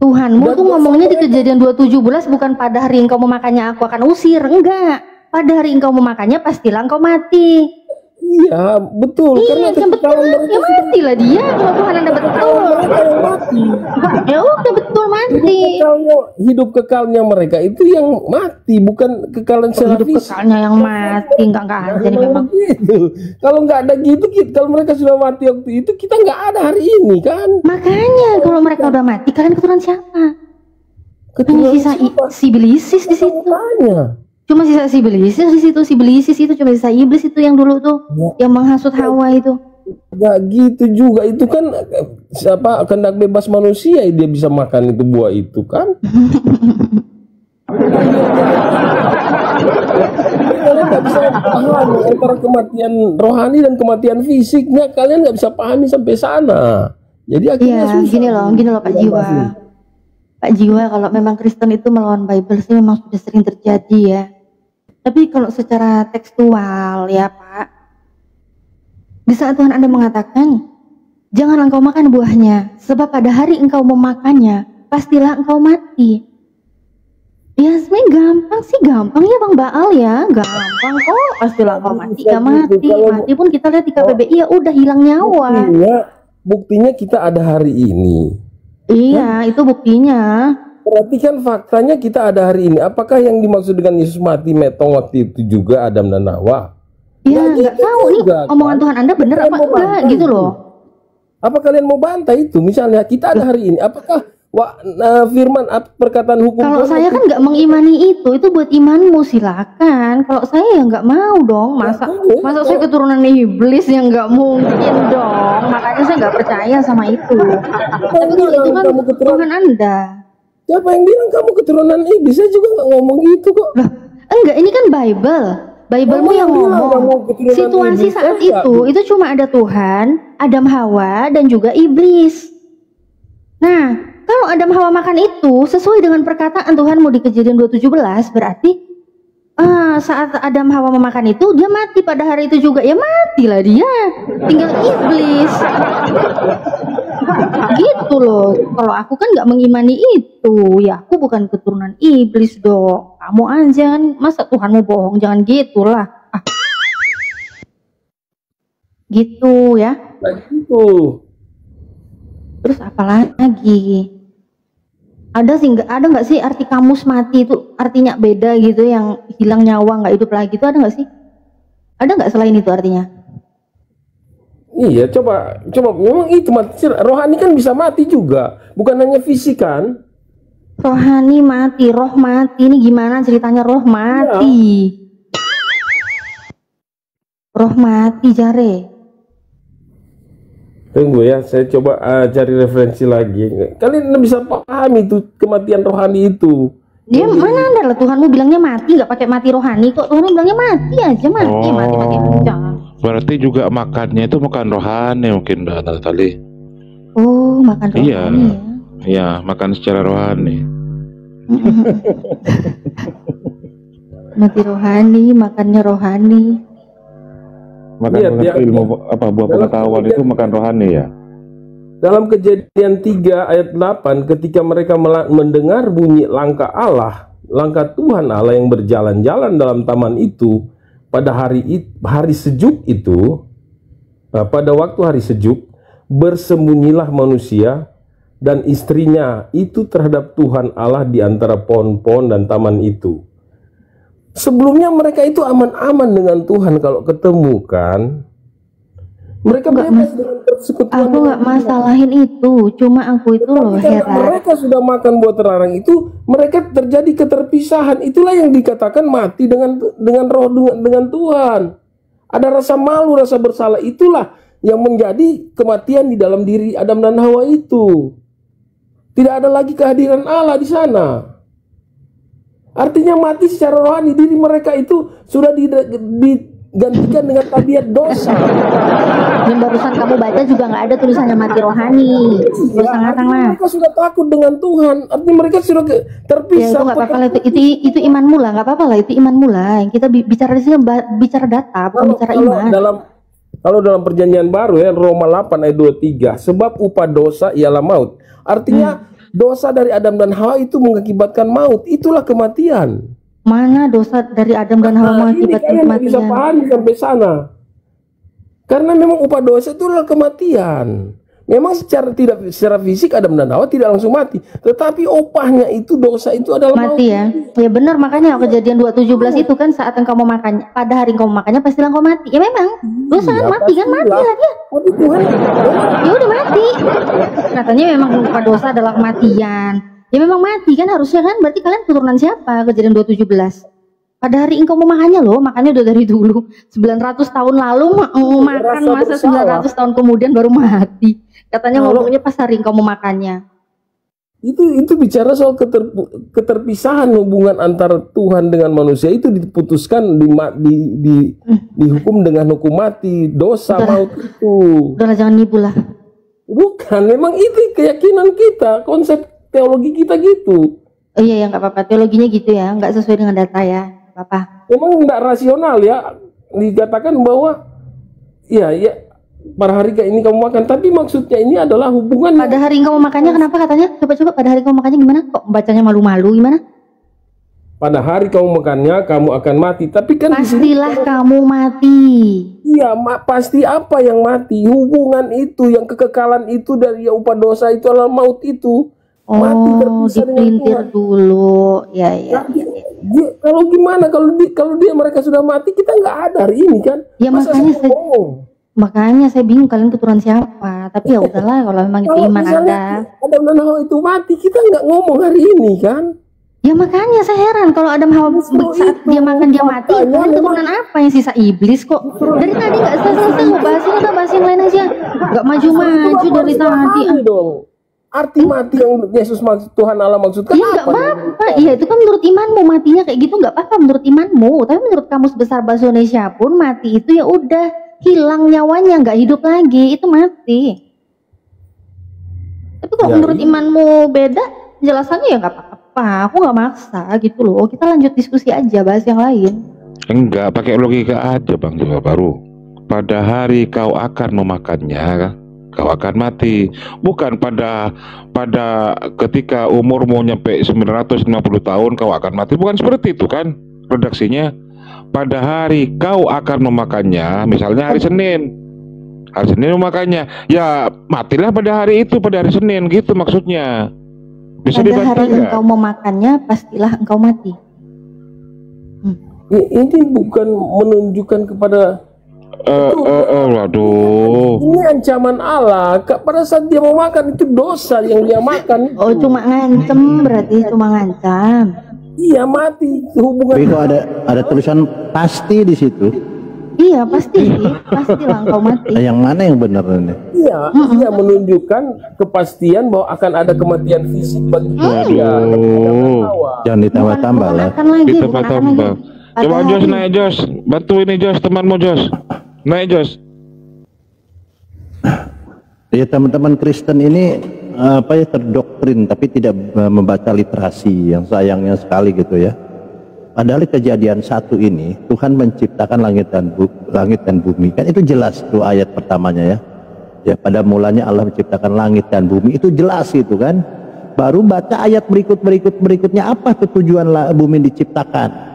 Speaker 4: Tuhanmu tuh ngomongnya di Kejadian 2:17, bukan pada hari engkau memakannya aku akan usir, enggak. Pada hari engkau memakannya pastilah engkau mati.
Speaker 8: Iya, betul.
Speaker 4: Iya, yang betul ya matilah dia. Kalau Tuhan Anda betul. Ya udah betul mati.
Speaker 8: Hidup kekalnya mereka itu yang mati, bukan kekalan secara
Speaker 4: hidup kekalnya yang mati, enggak ada nih memang.
Speaker 8: Gitu. Kalau nggak ada gitu, kalau mereka sudah mati waktu itu, kita nggak ada hari ini kan.
Speaker 4: Makanya kalau mereka udah mati, kalian keturunan siapa? Hanya sisa sibilisis di situ. Cuma sisa sibilisis di situ, sibilisis itu cuma sisa iblis itu yang dulu tuh, yang menghasut Hawa itu.
Speaker 8: Nggak gitu juga, itu kan siapa kehendak bebas manusia, dia bisa makan itu buah itu kan. Kalian nggak bisa pahami antara kematian rohani dan kematian fisiknya, kalian nggak bisa pahami sampai sana. Jadi akhirnya susah.
Speaker 4: Gini loh Pak Jiwa. Pak Jiwa, kalau memang Kristen itu melawan Bible sih memang sudah sering terjadi ya. Tapi kalau secara tekstual ya Pak, di saat Tuhan Anda mengatakan, janganlah engkau makan buahnya, sebab pada hari engkau memakannya, pastilah engkau mati. Ya sebenarnya gampang sih, gampang ya Bang Baal ya, gampang kok, pastilah engkau mati, gak mati. Mati pun kita lihat di KBBI ya udah hilang nyawa.
Speaker 8: Buktinya kita ada hari ini.
Speaker 4: Iya, itu buktinya.
Speaker 8: Berarti kan faktanya kita ada hari ini. Apakah yang dimaksud dengan Yesus mati metong waktu itu juga Adam dan Hawa?
Speaker 4: Iya, nggak tahu nih omongan Tuhan Anda bener apa enggak gitu loh.
Speaker 8: Apa kalian mau bantah itu? Misalnya kita ada hari ini. Apakah firman perkataan hukum?
Speaker 4: Kalau saya kan nggak mengimani itu buat imanmu silakan. Kalau saya ya nggak mau dong. Masa saya keturunan iblis yang nggak mungkin dong. Makanya saya nggak percaya sama itu. Tapi kalau itu kan Tuhan Anda.
Speaker 8: Siapa yang bilang kamu keturunan iblis? Saya juga nggak ngomong gitu kok.
Speaker 4: Lah, enggak, ini kan Bible. Bible-mu yang ngomong. Situasi saat itu cuma ada Tuhan, Adam Hawa, dan juga iblis. Nah, kalau Adam Hawa makan itu sesuai dengan perkataan Tuhanmu di Kejadian 2:17, berarti saat Adam Hawa memakan itu dia mati pada hari itu juga. Ya matilah dia, tinggal iblis. Gitu loh. Kalau aku kan nggak mengimani itu, ya aku bukan keturunan iblis dong. Kamu aja kan, masa Tuhan mau bohong? Jangan gitulah. Gitu ya.
Speaker 8: Gitu.
Speaker 4: Terus apa lagi? Ada nggak sih arti kamus mati itu artinya beda gitu, yang hilang nyawa nggak hidup lagi itu ada nggak sih? Ada nggak selain itu artinya?
Speaker 8: Iya, coba memang itu mati. Rohani kan bisa mati juga, bukan hanya fisik kan?
Speaker 4: Rohani mati, roh mati. Ini gimana ceritanya roh mati? Roh mati jare.
Speaker 8: Tunggu ya, saya coba cari referensi lagi. Kalian bisa pahami itu kematian rohani itu.
Speaker 4: Dia mana ada lah Tuhanmu bilangnya mati, nggak pakai mati rohani kok. Tuhanmu bilangnya mati aja, mati aja.
Speaker 3: Berarti juga makannya itu makan rohani mungkin Mbak Natali.
Speaker 4: Oh, makan rohani
Speaker 3: Iya,
Speaker 4: ya.
Speaker 3: iya, makan secara rohani.
Speaker 4: Mati rohani, makannya rohani.
Speaker 3: Makan
Speaker 8: Lihat, ya,
Speaker 3: ilmu apa buah pengetahuan itu makan rohani ya.
Speaker 8: Dalam Kejadian 3 ayat 8, ketika mereka mendengar bunyi langkah Allah, langkah Tuhan Allah yang berjalan-jalan dalam taman itu, pada hari sejuk itu, pada waktu hari sejuk, bersembunyilah manusia dan istrinya itu terhadap Tuhan Allah di antara pohon-pohon dan taman itu. Sebelumnya mereka itu aman-aman dengan Tuhan kalau ketemu kan. Mereka bebas dengan persekutuan.
Speaker 4: Aku nggak masalahin itu, cuma aku itu loh heran.
Speaker 8: Mereka sudah makan buah terlarang itu, mereka terjadi keterpisahan. Itulah yang dikatakan mati dengan roh dengan Tuhan. Ada rasa malu, rasa bersalah. Itulah yang menjadi kematian di dalam diri Adam dan Hawa itu. Tidak ada lagi kehadiran Allah di sana. Artinya mati secara rohani, diri mereka itu sudah digantikan dengan tabiat dosa.
Speaker 4: Yang barusan kamu baca juga nggak ada tulisannya mati rohani.
Speaker 8: Mereka sudah takut dengan Tuhan. Artinya mereka sudah terpisah.
Speaker 4: Ya, itu nggak apa-apa lah, itu imanmu lah, nggak apa-apa lah, itu imanmu lah. Yang kita bicara di sini bicara data, bukan bicara iman.
Speaker 8: Kalau dalam perjanjian baru ya, Roma 8 ayat 23, sebab upah dosa ialah maut. Artinya dosa dari Adam dan Hawa itu mengakibatkan maut. Itulah kematian.
Speaker 4: Mana dosa dari Adam dan Hawa mengakibatkan kematian?
Speaker 8: Bisa pahami sampai sana. Karena memang upah dosa itu adalah kematian. Memang secara fisik Adam dan Hawa tidak langsung mati, tetapi upahnya itu dosa itu adalah
Speaker 4: mati ya. Ya benar, makanya Kejadian 2:17 itu kan saat engkau mau makannya, pada hari engkau makannya pastilah engkau mati. Ya memang dosa kan mati kan, mati lah dia. Ya udah mati. Katanya memang upah dosa adalah kematian. Ya memang mati kan harusnya kan, berarti kalian keturunan siapa? Kejadian 2:17. Pada hari engkau mau makannya loh, makannya udah dari dulu. 900 tahun lalu makan, masa 900 tahun kemudian baru mati. Katanya ngomongnya pas hari engkau mau makannya.
Speaker 8: Itu bicara soal keterpisahan hubungan antara Tuhan dengan manusia itu diputuskan dihukum dengan hukum mati, dosa, maut itu.
Speaker 4: Udahlah jangan nipu lah.
Speaker 8: Bukan, memang itu keyakinan kita, konsep teologi kita gitu.
Speaker 4: Oh iya ya, nggak apa-apa, teologinya gitu ya, nggak sesuai dengan data ya, apa?
Speaker 8: Memang nggak rasional ya, dikatakan bahwa ya pada hari ini kamu makan, tapi maksudnya ini adalah hubungan.
Speaker 4: Pada hari kamu makannya kenapa katanya? Coba pada hari kamu makannya gimana? Kok bacanya malu-malu gimana?
Speaker 8: Pada hari kamu makannya kamu akan mati, tapi kan
Speaker 4: pastilah kamu mati.
Speaker 8: Iya, pasti apa yang mati? Hubungan itu, yang kekekalan itu dari upah dosa itu adalah maut itu. Mati
Speaker 4: dipelintir dulu, ya.
Speaker 8: Kalau gimana? Kalau mereka sudah mati, kita nggak ada hari ini kan?
Speaker 4: Ya makanya saya bingung kalian keturunan siapa. Tapi ya udahlah, kalau memang itu iman Anda.
Speaker 8: Adam dan Hawa itu mati, kita nggak ngomong hari ini kan?
Speaker 4: Ya makanya saya heran kalau Adam Hawa saat dia makan dia mati. Kalian keturunan apa yang sisa iblis kok? Dari tadi nggak selesai mau bahas ini, bahas yang lain aja. Nggak maju-maju dari tadi.
Speaker 8: Arti mati yang Yesus maksud, Tuhan Allah maksudkan
Speaker 4: ya, apa? Apa? Iya itu kan menurut imanmu, matinya kayak gitu nggak apa-apa menurut imanmu. Tapi menurut kamus besar bahasa Indonesia pun mati itu ya udah hilang nyawanya, nggak hidup lagi, itu mati. Tapi kok menurut imanmu beda, jelasannya ya nggak apa-apa. Aku nggak maksa gitu loh. Kita lanjut diskusi aja, bahas yang lain.
Speaker 3: Enggak, pakai logika aja Bang Jiwa Baru. Pada hari kau akan memakannya, kau akan mati. Bukan pada ketika umur mau nyampe 950 tahun kau akan mati. Bukan seperti itu kan redaksinya. Pada hari kau akan memakannya, misalnya hari Senin memakannya, ya matilah pada hari itu, pada hari Senin gitu maksudnya. Bisa
Speaker 4: pada hari engkau memakannya, pastilah engkau mati.
Speaker 8: Ini bukan menunjukkan kepada
Speaker 3: waduh.
Speaker 8: Ini ancaman Allah. Pada saat dia mau makan itu dosa yang dia makan.
Speaker 4: Oh, cuma ngancem berarti, cuma ngancam.
Speaker 8: Iya, mati hubungan.
Speaker 1: Tapi kok ada tulisan pasti di situ.
Speaker 4: Iya pasti sih, pastilah engkau mati.
Speaker 1: Yang mana yang benar ini?
Speaker 8: Iya, ia menunjukkan kepastian bahwa akan ada kematian fisik bagi dia.
Speaker 1: Jangan ditambah-tambah lah.
Speaker 3: Ditambah-tambah. Coba Jos naik Jos, bantu ini Jos, temanmu Jos. Naik Jos.
Speaker 1: Ya teman-teman Kristen ini terdoktrin tapi tidak membaca literasi, yang sayangnya sekali gitu ya. Padahal kejadian 1 ini Tuhan menciptakan langit dan bumi, kan itu jelas tuh ayat pertamanya ya. Ya pada mulanya Allah menciptakan langit dan bumi, itu jelas itu kan. Baru baca ayat berikutnya apa tuh tujuan bumi diciptakan?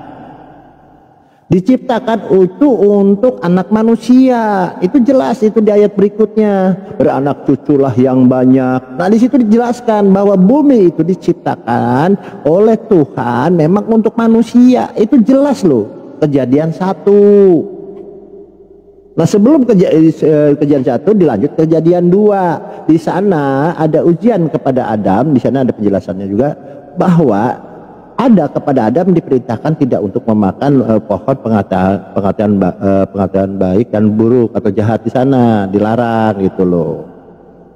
Speaker 1: Diciptakan itu untuk anak manusia, itu jelas itu di ayat berikutnya. Beranak cuculah yang banyak. Nah di situ dijelaskan bahwa bumi itu diciptakan oleh Tuhan memang untuk manusia, itu jelas loh. Kejadian 1. Nah sebelum kejadian 1 dilanjut kejadian 2. Di sana ada ujian kepada Adam, di sana ada penjelasannya juga bahwa kepada Adam diperintahkan tidak untuk memakan pohon pengetahuan baik dan buruk atau jahat, di sana dilarang gitu loh.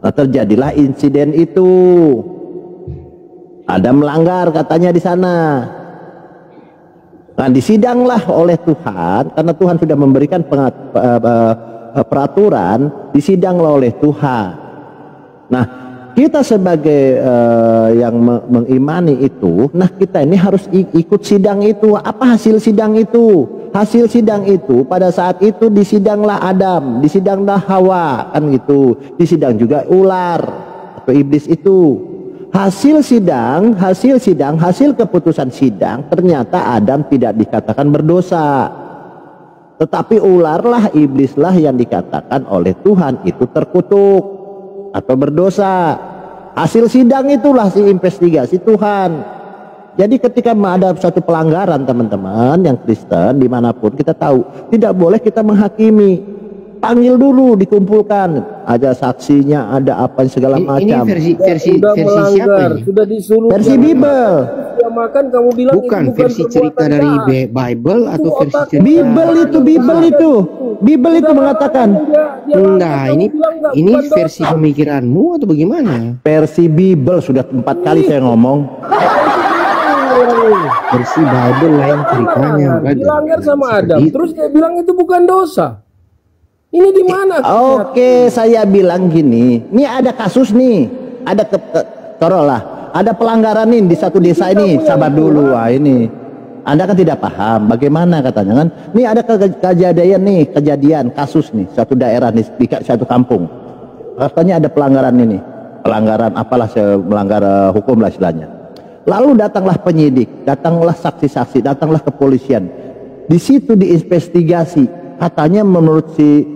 Speaker 1: Nah terjadilah insiden itu. Adam melanggar katanya di sana. Nah disidanglah oleh Tuhan karena Tuhan sudah memberikan peraturan, disidanglah oleh Tuhan. Nah kita sebagai yang mengimani itu, nah kita ini harus ikut sidang itu. Apa hasil sidang itu? Hasil sidang itu pada saat itu disidanglah Adam, disidanglah Hawa, kan gitu. Disidang juga ular atau iblis itu. Hasil keputusan sidang ternyata Adam tidak dikatakan berdosa. Tetapi ularlah, iblislah yang dikatakan oleh Tuhan itu terkutuk atau berdosa. Hasil sidang itulah si investigasi Tuhan. Jadi ketika ada suatu pelanggaran teman-teman yang Kristen dimanapun, kita tahu tidak boleh kita menghakimi. Panggil dulu, dikumpulkan, ada saksinya, ada apa segala macam.
Speaker 9: Ini versi siapa ini?
Speaker 8: Sudah disuruh
Speaker 1: versi Bible.
Speaker 8: Ya makan kamu bilang
Speaker 9: bukan
Speaker 8: itu
Speaker 9: versi cerita dari Bible atau versi cerita
Speaker 1: Bible itu mengatakan.
Speaker 9: Enggak, ini versi pemikiranmu atau bagaimana?
Speaker 1: Versi Bible, sudah 4 kali saya ngomong.
Speaker 9: Versi Bible lain ceritanya.
Speaker 8: Dilanggar sama Adam, terus dia bilang itu bukan dosa. Ini di mana?
Speaker 1: Oke, saya bilang gini, ini ada kasus nih, ada ada pelanggaran nih di satu desa ini, sabar dulu. Wah ini, Anda kan tidak paham bagaimana katanya kan. Ini ada kejadian kasus nih, satu daerah nih, di satu kampung. Katanya ada pelanggaran ini, pelanggaran apalah, melanggar hukum lah istilahnya. Lalu datanglah penyidik, datanglah saksi-saksi, datanglah kepolisian. Di situ diinvestigasi, katanya menurut si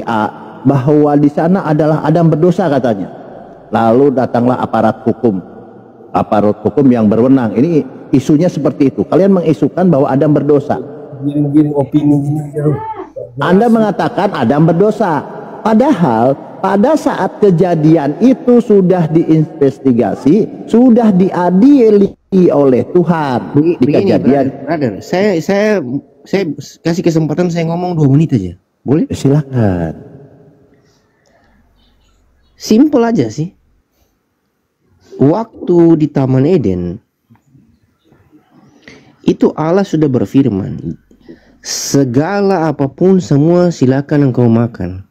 Speaker 1: A bahwa di sana adalah Adam berdosa katanya. Lalu datanglah aparat hukum yang berwenang. Ini isunya seperti itu. Kalian mengisukan bahwa Adam berdosa. Anda mengatakan Adam berdosa. Padahal pada saat kejadian itu sudah diinvestigasi, sudah diadili oleh Tuhan. Di kejadian.
Speaker 9: Brother, saya kasih kesempatan saya ngomong 2 menit aja. Boleh?
Speaker 1: Silakan.
Speaker 9: Simple aja sih. Waktu di Taman Eden itu Allah sudah berfirman, segala apapun semua silakan engkau makan,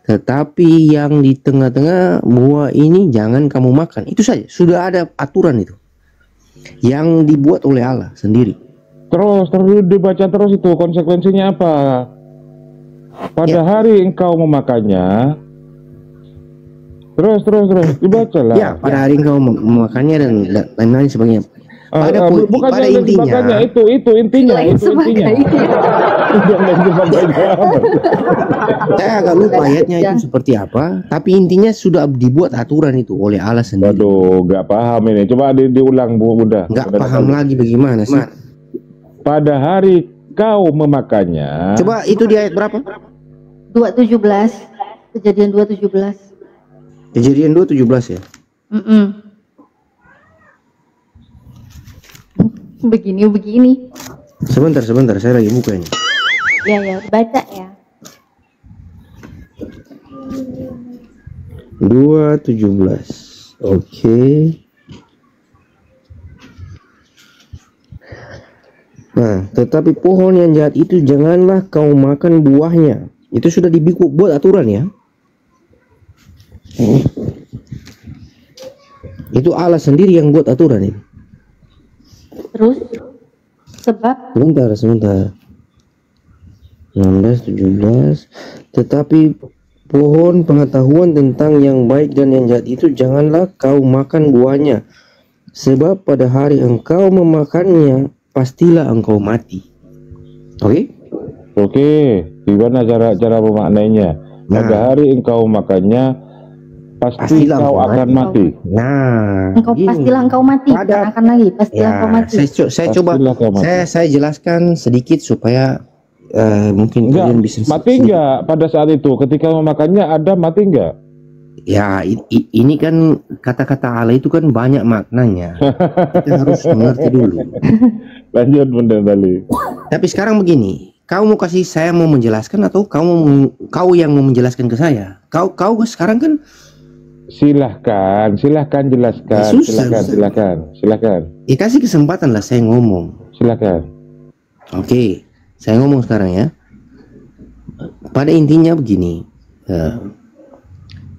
Speaker 9: tetapi yang di tengah-tengah buah ini jangan kamu makan. Itu saja, sudah ada aturan itu yang dibuat oleh Allah sendiri.
Speaker 3: Terus dibaca terus itu konsekuensinya apa? Pada hari engkau memakannya, terus dibaca lah.
Speaker 9: Ya, pada hari engkau memakannya dan lain-lain sebagainya. Pada intinya
Speaker 3: itu intinya.
Speaker 9: Saya agak lupa ayatnya itu seperti apa, tapi intinya sudah dibuat aturan itu oleh Allah sendiri.
Speaker 3: Waduh, nggak paham ini. Coba diulang Bu Bunda.
Speaker 9: Nggak paham lagi bagaimana sih?
Speaker 3: Pada hari kau memakannya.
Speaker 9: Coba itu di ayat berapa?
Speaker 4: 2:17. Kejadian 2:17.
Speaker 9: Kejadian 2:17 ya.
Speaker 4: Begini.
Speaker 9: Sebentar, saya lagi buka ini.
Speaker 4: Ya, baca ya.
Speaker 9: 2:17. Oke. Nah, tetapi pohon yang jahat itu janganlah kau makan buahnya. Itu sudah buat aturan ya. Itu Allah sendiri yang buat aturan ini.
Speaker 4: Terus sebab
Speaker 9: Sebentar. 16:17. Tetapi pohon pengetahuan tentang yang baik dan yang jahat itu janganlah kau makan buahnya, sebab pada hari engkau memakannya pastilah engkau mati. Oke?
Speaker 3: Oke, gimana cara memaknainya? Pada hari engkau makannya, pastilah kau akan mati.
Speaker 9: Nah,
Speaker 4: pastilah engkau mati. Bukan akan lagi, pastilah engkau mati.
Speaker 9: Saya coba saya jelaskan sedikit supaya mungkin kalian bisa
Speaker 3: mati enggak pada saat itu ketika memakannya. Adam mati enggak?
Speaker 9: Ya, ini kan kata-kata Allah itu kan banyak maknanya. Kita harus mengerti dulu.
Speaker 3: Lanjut Bunda Bali.
Speaker 9: Tapi sekarang begini, kau mau kasih saya mau menjelaskan atau kau yang mau menjelaskan ke saya? Kau sekarang kan
Speaker 3: silahkan jelaskan. Silahkan.
Speaker 9: Ya kasih kesempatan lah saya ngomong.
Speaker 3: Silahkan.
Speaker 9: Oke, saya ngomong sekarang ya. Pada intinya begini.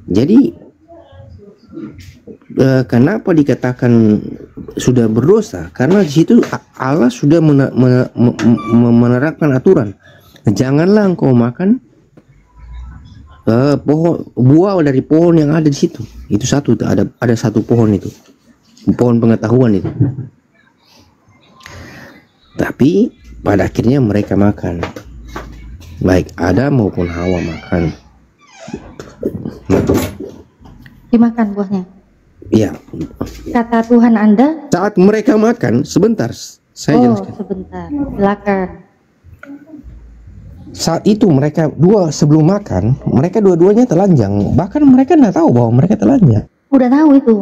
Speaker 9: Jadi kenapa dikatakan sudah berdosa? Karena di situ Allah sudah menerapkan aturan. Janganlah engkau makan buah dari pohon yang ada di situ. Itu satu, ada satu pohon itu, pohon pengetahuan itu. Tapi pada akhirnya mereka makan, baik Adam maupun Hawa makan.
Speaker 4: Dimakan buahnya.
Speaker 9: Iya.
Speaker 4: Kata Tuhan Anda.
Speaker 9: Saat mereka makan, sebentar, saya jelaskan.
Speaker 4: Sebentar, silakan.
Speaker 9: Saat itu mereka sebelum makan, mereka dua-duanya telanjang. Bahkan mereka nggak tahu bahwa mereka telanjang.
Speaker 4: Udah tahu itu?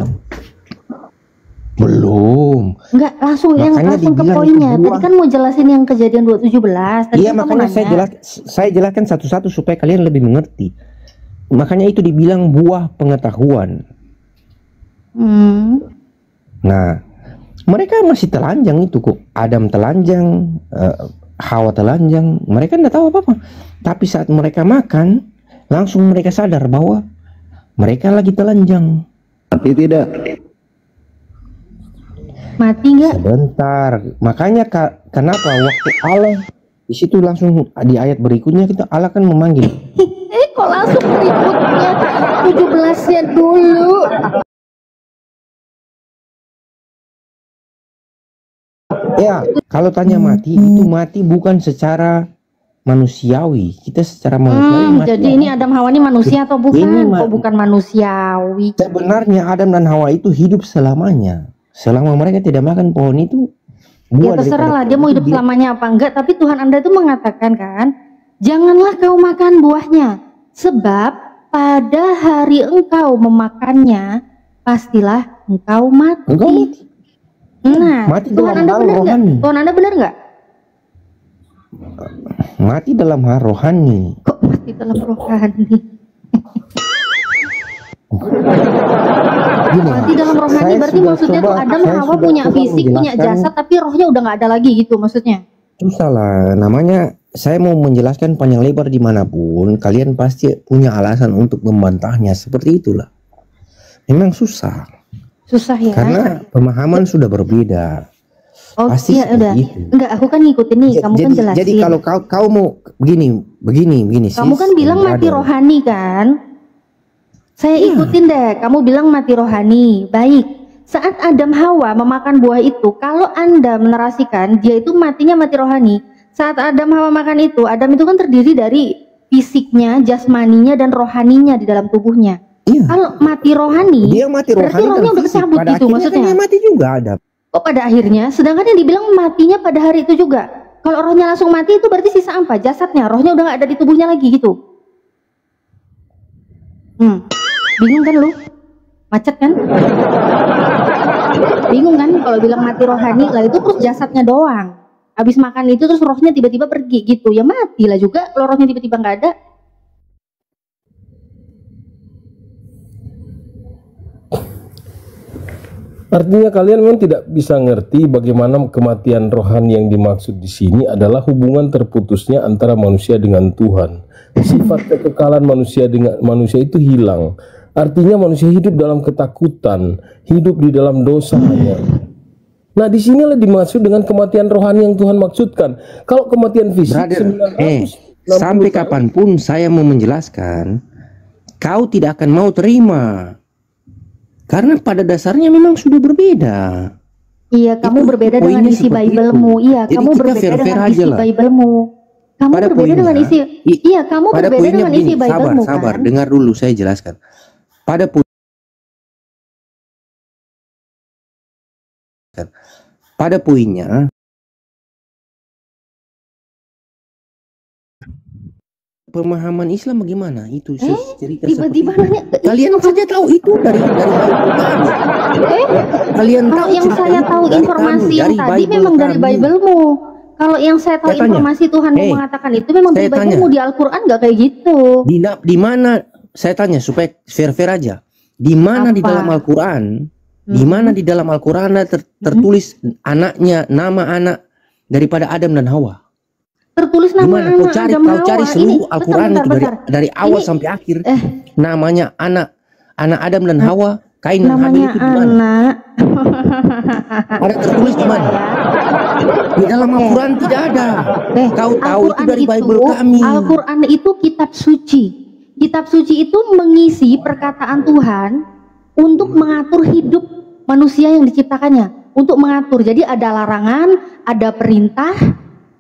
Speaker 9: Belum.
Speaker 4: Enggak, langsung ke poinnya. Tadi kan mau jelasin yang kejadian 2:17.
Speaker 9: Iya, makanya saya jelaskan satu-satu supaya kalian lebih mengerti. Makanya itu dibilang buah pengetahuan. Nah, mereka masih telanjang itu kok. Adam telanjang, Hawa telanjang. Mereka tidak tahu apa-apa. Tapi saat mereka makan, langsung mereka sadar bahwa mereka lagi telanjang.
Speaker 1: Mati tidak?
Speaker 4: Mati nggak?
Speaker 9: Sebentar. Makanya kenapa waktu Allah di situ langsung di ayat berikutnya Allah kan memanggil.
Speaker 4: Kok langsung berikutnya 17-nya dulu.
Speaker 9: Ya, kalau tanya mati, itu mati bukan secara manusiawi. Kita secara manusiawi mati.
Speaker 4: Jadi ini Adam Hawa ini manusia atau bukan? Kok bukan manusiawi?
Speaker 9: Sebenarnya Adam dan Hawa itu hidup selamanya. Selama mereka tidak makan pohon itu.
Speaker 4: Ya terserah lah dia mau hidup selamanya apa enggak. Tapi Tuhan Anda itu mengatakan kan, janganlah kau makan buahnya, sebab pada hari engkau memakannya, pastilah engkau mati. Nah,
Speaker 9: mati
Speaker 4: Tuhan Anda benar nggak? Tuhan Anda benar nggak?
Speaker 9: Mati dalam hal rohani.
Speaker 4: Kok mati dalam rohani? Mati dalam rohani berarti maksudnya tuh Adam dan Hawa punya fisik, punya jasad, tapi rohnya udah nggak ada lagi gitu maksudnya?
Speaker 9: Itu salah. Namanya saya mau menjelaskan panjang lebar dimanapun, kalian pasti punya alasan untuk membantahnya. Seperti itulah. Memang susah.
Speaker 4: Susah ya.
Speaker 9: Karena pemahaman sudah berbeda.
Speaker 4: Oh
Speaker 9: pasti
Speaker 4: iya udah.
Speaker 9: itu.
Speaker 4: Enggak, aku kan ngikutin nih. Kamu kan jelasin.
Speaker 9: Jadi kalau kau mau begini.
Speaker 4: Kamu kan bilang mati rohani kan? Saya ikutin deh. Kamu bilang mati rohani. Baik. Saat Adam Hawa memakan buah itu, kalau Anda menarasikan dia itu matinya mati rohani. Saat Adam Hawa makan itu, Adam itu kan terdiri dari fisiknya, jasmaninya, dan rohaninya di dalam tubuhnya. Iya. Kalau mati rohani,
Speaker 9: dia mati rohani,
Speaker 4: berarti rohnya udah kecabut gitu maksudnya.
Speaker 9: Kan dia mati juga Adam.
Speaker 4: Oh pada akhirnya, sedangkan yang dibilang matinya pada hari itu juga. Kalau rohnya langsung mati itu berarti sisa apa? Jasadnya, rohnya udah nggak ada di tubuhnya lagi gitu. Bingung kan lu? Macet kan? Bingung kan kalau bilang mati rohani, lah itu terus jasadnya doang. Habis makan itu terus rohnya tiba-tiba pergi gitu, ya matilah juga kalau rohnya tiba-tiba nggak ada.
Speaker 8: Artinya kalian memang tidak bisa ngerti bagaimana kematian rohani yang dimaksud di sini adalah hubungan terputusnya antara manusia dengan Tuhan. Sifat kekekalan manusia dengan manusia itu hilang. Artinya manusia hidup dalam ketakutan, hidup di dalam dosanya. Nah, di sinilah dimaksud dengan kematian rohani yang Tuhan maksudkan. Kalau kematian fisik,
Speaker 9: sampai kapanpun saya mau menjelaskan, kau tidak akan mau terima. Karena pada dasarnya memang sudah berbeda.
Speaker 4: Iya, kamu berbeda dengan isi Bible-mu. Iya, kamu berbeda dengan isi Bible-mu. Kamu berbeda dengan isi. Iya, kamu berbeda dengan isi Bible-mu.
Speaker 9: Sabar, dengar dulu saya jelaskan. Pada poinnya, pemahaman Islam bagaimana? Itu cerita
Speaker 4: tiba-tiba nanya,
Speaker 9: kalian saja tahu itu dari kalian tahu
Speaker 4: yang saya tahu informasi yang tadi memang dari Bible-mu. Kalau yang saya tahu informasi Tuhan mau mengatakan itu memang dari Bible-mu, di Al-Qur'an nggak kayak gitu.
Speaker 9: Di mana, saya tanya supaya fair aja. Di mana di dalam Al-Qur'an? Di mana di dalam Al-Qur'an tertulis anaknya, nama anak daripada Adam dan Hawa?
Speaker 4: Tertulis nama anak
Speaker 9: kau cari seluruh Al-Quran itu dari awal sampai akhir. Namanya anak Adam dan Hawa, Kain dan Habil itu di mana? Ada tertulis di mana? Di dalam Al-Quran tidak ada. Kau tahu itu dari Bible kami.
Speaker 4: Al-Quran itu kitab suci. Kitab suci itu mengisi perkataan Tuhan untuk mengatur hidup manusia yang diciptakannya. Untuk mengatur. Jadi ada larangan, ada perintah.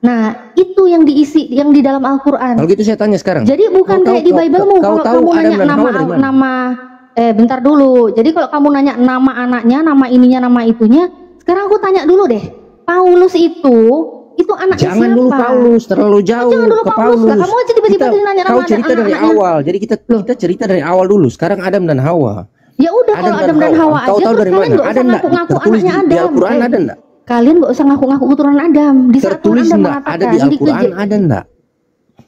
Speaker 4: Nah, itu yang diisi yang di dalam Al-Qur'an.
Speaker 9: Kalau gitu saya tanya sekarang.
Speaker 4: Jadi bukan kayak di Bible-mu. Kalau kamu nanya nama bentar dulu. Jadi kalau kamu nanya nama anaknya, nama ininya, nama itunya, sekarang aku tanya dulu deh. Paulus itu anaknya siapa?
Speaker 9: Jangan dulu Paulus, terlalu jauh ke Paulus.
Speaker 4: Kamu aja tiba-tiba nanya nama.
Speaker 9: Kau cerita dari awal. Jadi kita cerita dari awal dulu. Sekarang Adam dan Hawa.
Speaker 4: Ya udah, kalau Adam dan Hawa aja,
Speaker 9: tahu dari mana?
Speaker 4: Ada enggak tertulis
Speaker 9: di Al-Qur'an? Ada enggak?
Speaker 4: Kalian nggak usah ngaku-ngaku keturunan Adam. Di saat
Speaker 9: tertulis
Speaker 4: Anda
Speaker 9: enggak? Ada di Al-Qur'an ada enggak?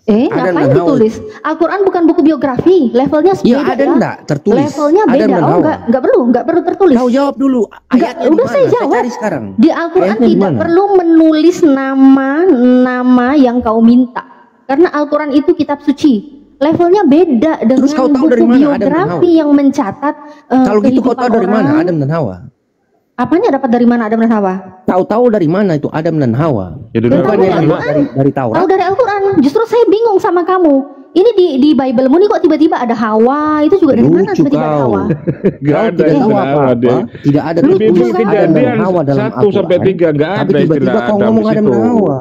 Speaker 4: Ngapain ditulis? Al-Qur'an bukan buku biografi, levelnya beda.
Speaker 9: Ya ada enggak tertulis?
Speaker 4: Levelnya beda. Enggak perlu tertulis.
Speaker 9: Kau jawab dulu. Ayatnya
Speaker 4: udah saya jawab.
Speaker 9: Cari sekarang.
Speaker 4: Di Al-Qur'an tidak perlu menulis nama yang kau minta. Karena Al-Qur'an itu kitab suci. Levelnya beda dengan buku biografi yang mencatat
Speaker 9: kalau gitu kau tahu dari mana Adam dan Hawa?
Speaker 4: Apanya dapat dari mana Adam dan Hawa?
Speaker 9: Tahu dari mana itu Adam dan Hawa? Dari Taurat.
Speaker 4: Tahu dari Al-Qur'an. Justru saya bingung sama kamu. Ini di Bible-mu nih kok tiba-tiba ada Hawa? Itu juga dari mana tiba-tiba ada Hawa?
Speaker 3: Gak ada
Speaker 9: apa-apa. Tidak ada
Speaker 3: tulis Adam dan Hawa dalam Al-Qur'an. 1-3 enggak ada istilah
Speaker 9: tiba-tiba kau ngomong Adam dan Hawa.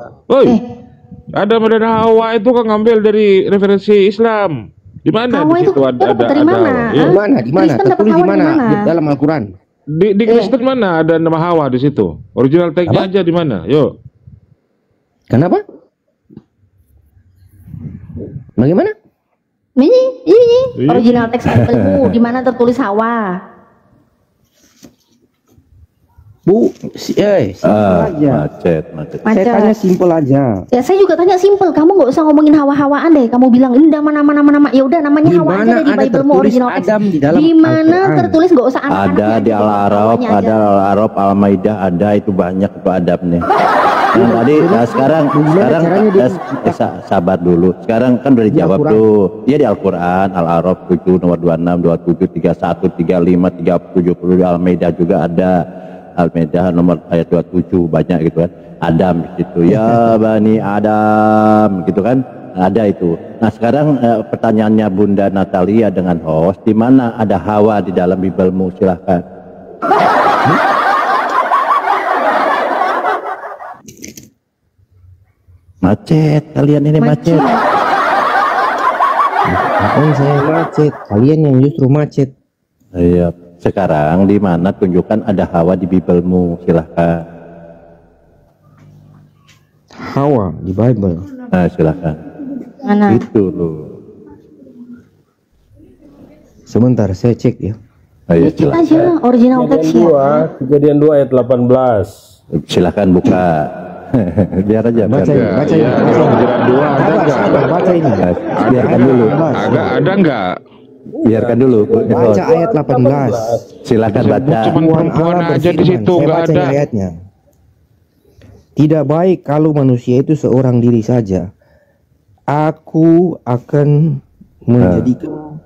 Speaker 3: Adam dan Hawa itu kan ngambil dari referensi Islam. Di mana di situ ada
Speaker 4: dari mana?
Speaker 9: Di mana? Tertulis di mana? Di dalam Al-Qur'an.
Speaker 3: Di Kristen mana ada nama Hawa di situ? Original tag-nya aja di mana? Yuk.
Speaker 9: Kenapa? Bagaimana?
Speaker 4: Ini original teks Bible-mu di mana tertulis Hawa?
Speaker 9: Bu, simpel aja. Macet. Saya tanya simpel aja.
Speaker 4: Ya saya juga tanya simpel. Kamu nggak usah ngomongin hawa-hawaan deh. Kamu bilang ini nama. Ya udah namanya Hawa aja di Bible-mu original teks. Di mana tertulis nggak usah anak-anak.
Speaker 1: Ada di Al-Araf, ada Al-Araf, Al-Maidah, ada itu banyak itu adabnya. Nah, tadi sekarang sabar dulu. Sekarang kan udah dijawab tuh. Iya di Al-Qur'an, Al-Araf 7 nomor 26, 27, 31, 35, 30, 70, Al-Maidah juga ada. Al-Maidah nomor ayat 27 banyak gitu kan. Adam gitu. Ya Bani Adam gitu kan. Ada itu. Nah, sekarang pertanyaannya Bunda Natalia dengan host, di mana ada Hawa di dalam Bible-mu? Silahkan. Macet, kalian ini macet.
Speaker 9: Saya macet, kalian yang justru macet.
Speaker 1: Iya. Sekarang di mana tunjukkan ada Hawa di Bible-mu? Silahkan.
Speaker 9: Hawa di Bible.
Speaker 1: Nah, silahkan.
Speaker 4: Mana?
Speaker 1: Itu loh.
Speaker 9: Sebentar saya cek ya.
Speaker 1: Ayo,
Speaker 4: kita aja original teksnya.
Speaker 8: Kejadian 2 ayat 18.
Speaker 1: Silahkan buka. Biar aja.
Speaker 9: Baca ini, baca ini.
Speaker 3: Ya, pelajaran 2 ada
Speaker 9: Sabar,
Speaker 3: nggak?
Speaker 9: sabar, baca ini.
Speaker 1: Biarkan dulu.
Speaker 3: Ada nggak?
Speaker 1: Biarkan dulu.
Speaker 9: Baca ayat 18.
Speaker 1: Silakan baca.
Speaker 3: Cuman perempuan
Speaker 9: Allah
Speaker 3: aja di
Speaker 9: berfirman,
Speaker 3: situ
Speaker 9: saya
Speaker 3: nggak
Speaker 9: baca
Speaker 3: ada.
Speaker 9: ayatnya. Tidak baik kalau manusia itu seorang diri saja. Aku akan menjadikan